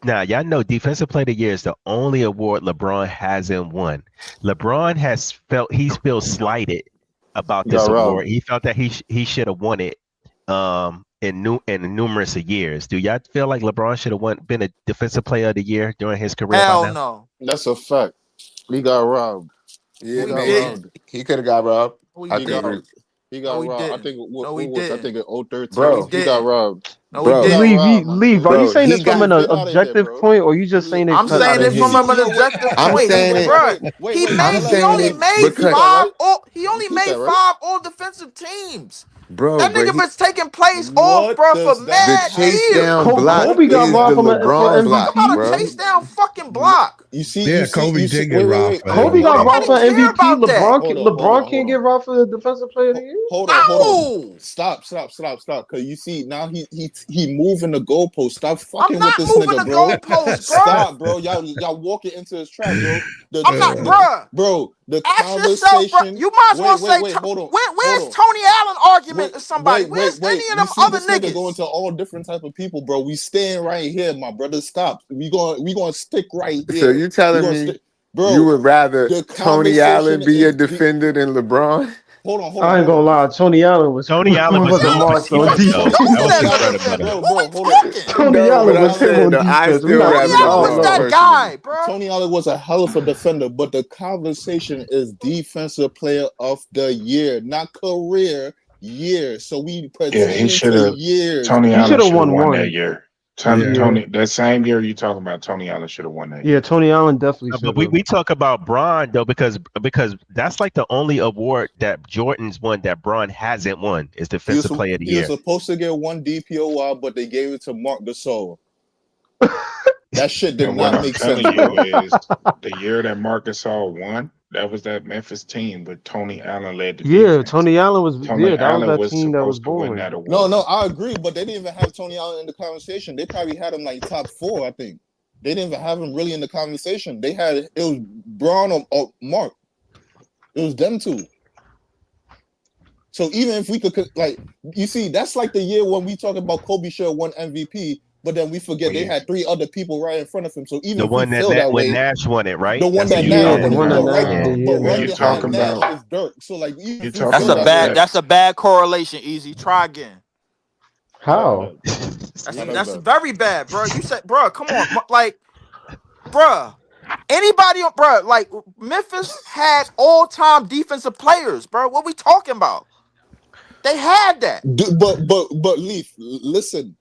Now, y'all know Defensive Player of the Year is the only award LeBron hasn't won. LeBron he's felt slighted about this award. He felt that he should have won it in numerous years. Do y'all feel like LeBron should have been a Defensive Player of the Year during his career? Hell by now? no. That's a fact. He got robbed. Yeah, he could have got robbed. He got robbed. I think I think in 013. Bro, he got robbed. Leave. Are you saying this from an objective point, or you just saying it? I'm saying it from an objective point. I'm saying it. Bro, he only made five all defensive teams. Bro, that nigga been taking plays off, bro, for mad chase years. down block Kobe got robbed from LeBron block, about bro. a chase down fucking block. You see, Kobe did get robbed. Kobe got robbed for MVP. LeBron can't hold get robbed for the Defensive Player of the Year. Hold on. Stop. Cause you see now he moving the goalpost. Stop fucking with this nigga, bro. Goalpost, bro. Stop, bro. Y'all walking into his trap, bro. I'm not, bruh. Bro, the ask yourself, bro. You might as well say, hold on. Where's Tony Allen argument to somebody? Where's any of them other niggas? Going to all different type of people, bro. We staying right here, my brother. Stop. We gonna stick right here. So you telling me, bro, you would rather Tony Allen be a defender than LeBron? Hold on. I ain't gonna lie. Tony Allen was marked on defense. Tony Allen was him on defense. Tony Allen was that guy, bro. Tony Allen was a hell of a defender, but the conversation is Defensive Player of the Year, not career year. So we he should have. Years. Tony Allen should have won that year. Tony, that same year you talking about, Tony Allen should have won that. Yeah, Tony Allen definitely should have. But we talk about Bron though because that's like the only award that Jordan's won that Bron hasn't won is Defensive Player of the Year. He was supposed to get one DPOY, but they gave it to Marc Gasol. That shit did not make sense. The year that Marc Gasol won, that was that Memphis team, but Tony Allen led the defense. Tony Allen was that was that team that was born. No, I agree, but they didn't even have Tony Allen in the conversation. They probably had him like top 4, I think. They didn't even have him really in the conversation. It was Bron or Mark. It was them two. So even if we could, like, you see, that's like the year when we talk about Kobe should have won MVP, but then we forget they had 3 other people right in front of him. So even the one that when Nash won it, right? The one that Nash won it, right? But when you talking about is Dirk. So like, that's a bad correlation. Easy, try again. How? That's very bad, bro. You said, bro, come on, like, bro. Anybody, bro? Like Memphis had all-time defensive players, bro. What we talking about? They had that. But Leaf, listen.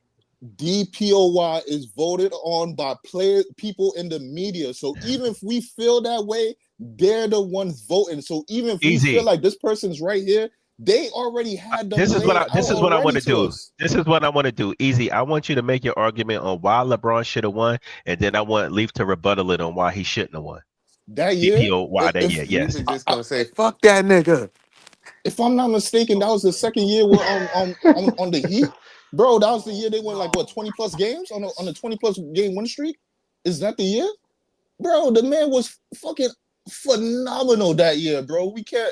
DPOY is voted on by people in the media. So even if we feel that way, they're the ones voting. So even if we feel like this person's right here, they already had them. This is what I want to do. This is what I want to do. Easy. I want you to make your argument on why LeBron should have won, and then I want Leaf to rebuttal it on why he shouldn't have won. That year? DPOY that year, yes. Just gonna say, fuck that nigga. If I'm not mistaken, that was the second year we're on the Heat. Bro, that was the year they won like what 20 plus games on a 20 plus game win streak. Is that the year? Bro, the man was fucking phenomenal that year, bro. We can't.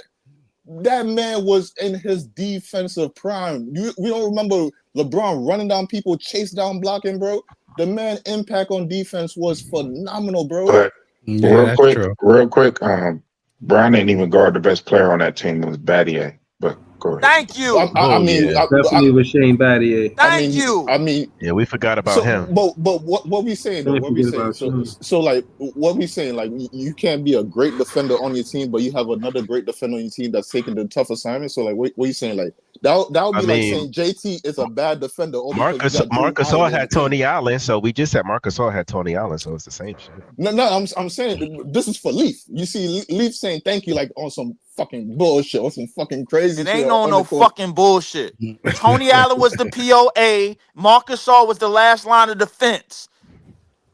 That man was in his defensive prime. We don't remember LeBron running down people, chase down blocking, bro. The man impact on defense was phenomenal, bro. But real quick, Brown didn't even guard the best player on that team. It was Battier. But go ahead. Thank you. I mean, definitely with Shane Battier. Thank you. I mean, yeah, we forgot about him. But what we saying though? What we saying? So like, what we saying? Like, you can't be a great defender on your team, but you have another great defender on your team that's taking the tough assignment. So like, what you saying? Like that would be like saying JT is a bad defender. Marcus All had Tony Allen, so we just said Marcus All had Tony Allen, so it's the same shit. No, I'm saying this is for Leaf. You see, Leaf saying thank you like on some fucking bullshit or some fucking crazy. It ain't no fucking bullshit. Tony Allen was the POA. Marcus All was the last line of defense.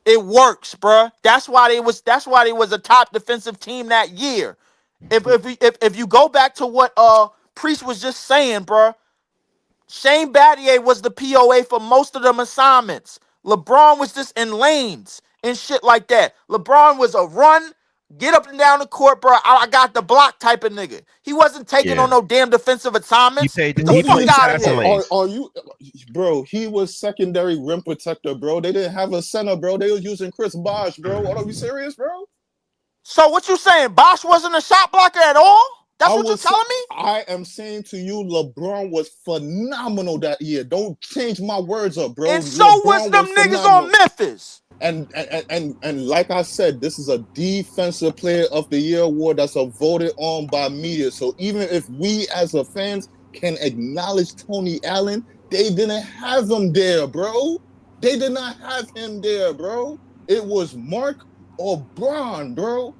It works, bruh. That's why they was a top defensive team that year. If you go back to what Priest was just saying, bruh, Shane Battier was the POA for most of them assignments. LeBron was just in lanes and shit like that. LeBron was a run, get up and down the court, bro. I got the block type of nigga. He wasn't taking on no damn defensive assignments. Get the fuck out of here. Are you, bro? He was secondary rim protector, bro. They didn't have a center, bro. They was using Chris Bosh, bro. Are you serious, bro? So what you saying? Bosh wasn't a shot blocker at all? That's what you're telling me? I am saying to you, LeBron was phenomenal that year. Don't change my words up, bro. And so was them niggas on Memphis. And like I said, this is a defensive player of the year award that's voted on by media. So even if we as a fans can acknowledge Tony Allen, they didn't have him there, bro. They did not have him there, bro. It was Mark or Bron, bro.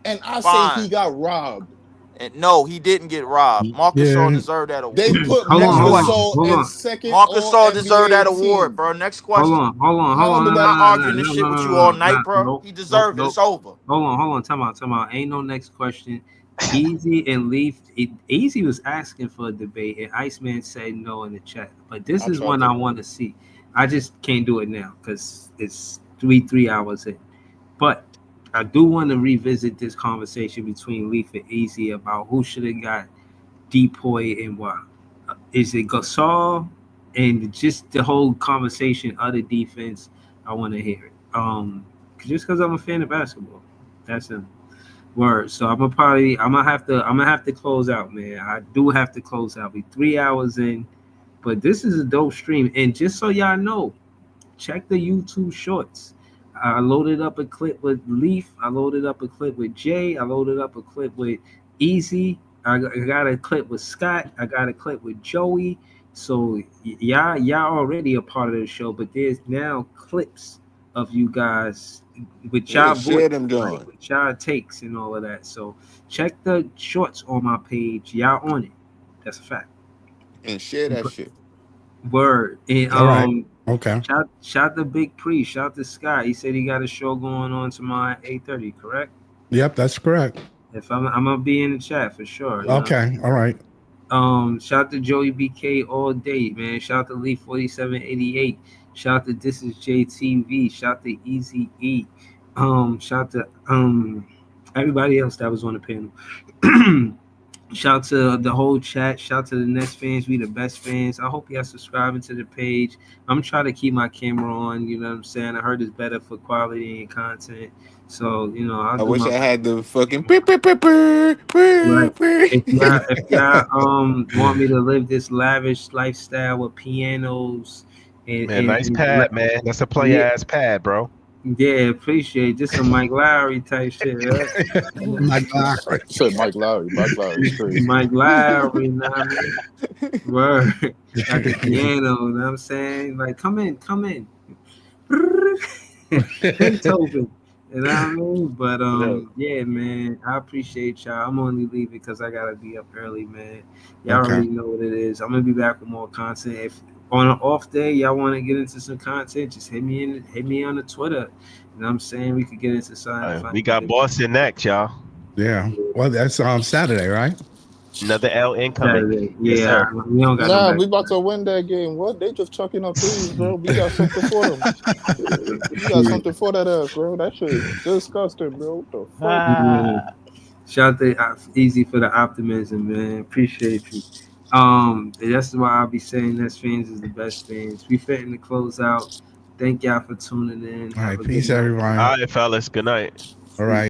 And I say he got robbed. And no, he didn't get robbed. Marcus All deserved that award. They put Marcus All in second. Marcus All deserved that award, bro. Next question. Hold on. I'm not arguing this shit with you all night, bro. He deserved it. It's over. Hold on. Time out. Ain't no next question. Easy and Leaf. Easy was asking for a debate, and Iceman said no in the chat. But this is one I want to see. I just can't do it now because it's 3 hours in. But I do want to revisit this conversation between Leaf and Easy about who should have got Depoy and why. Is it Gasol? And just the whole conversation of the defense, I want to hear it. Just because I'm a fan of basketball, that's a word. So I'm gonna have to close out, man. I do have to close out. Be 3 hours in, but this is a dope stream. And just so y'all know, check the YouTube shorts. I loaded up a clip with Leaf. I loaded up a clip with Jay. I loaded up a clip with Easy. I got a clip with Scott. I got a clip with Joey. So y'all already a part of the show, but there's now clips of you guys with y'all with y'all takes and all of that. So check the shorts on my page. Y'all on it. That's a fact. And share that shit. Word. And right. Okay. Shout to Big Pre. Shout to Scott. He said he got a show going on tomorrow at 8:30. Correct? Yep, that's correct. If I'm gonna be in the chat for sure. Okay. All right. Shout to Joey BK all day, man. Shout to Lee 4788. Shout to This Is JTV. Shout to Easy E. Shout to everybody else that was on the panel. Shout to the whole chat. Shout to the Nets fans. We the best fans. I hope y'all subscribing to the page. I'm trying to keep my camera on. You know what I'm saying? I heard it's better for quality and content. So, you know, I wish I had the fucking right. If y'all want me to live this lavish lifestyle with pianos and nice pad, man. That's a play ass pad, bro. Yeah, appreciate just some Mike Lowry type shit. Huh? Mike Lowry. Said Mike Lowry. Mike Lowry's crazy. Mike Lowry, you know what I mean? Word. At the piano, you know what I'm saying? Like, come in. Beethoven. You know what I mean? But yeah, man, I appreciate y'all. I'm only leaving because I gotta be up early, man. Y'all already know what it is. I'm gonna be back with more content. If on an off day y'all want to get into some content, just hit me on the Twitter. You know what I'm saying? We could get into something. We got Boston next, y'all. Yeah. Well, that's Saturday, right? Another L incoming. Saturday. Yes, Yeah, sir. we don't got Nah, no we about to win that game. What? They just chucking up threes, bro. We got something for them. We got something for that ass, bro. That shit is disgusting, bro. What the fuck? Yeah. Shout out to Easy for the optimism, man. Appreciate you. That's why I'll be saying that fans is the best fans. We fitting to close out. Thank y'all for tuning in. All Have right, a peace, good night. everyone. All right, fellas. Good night. All right.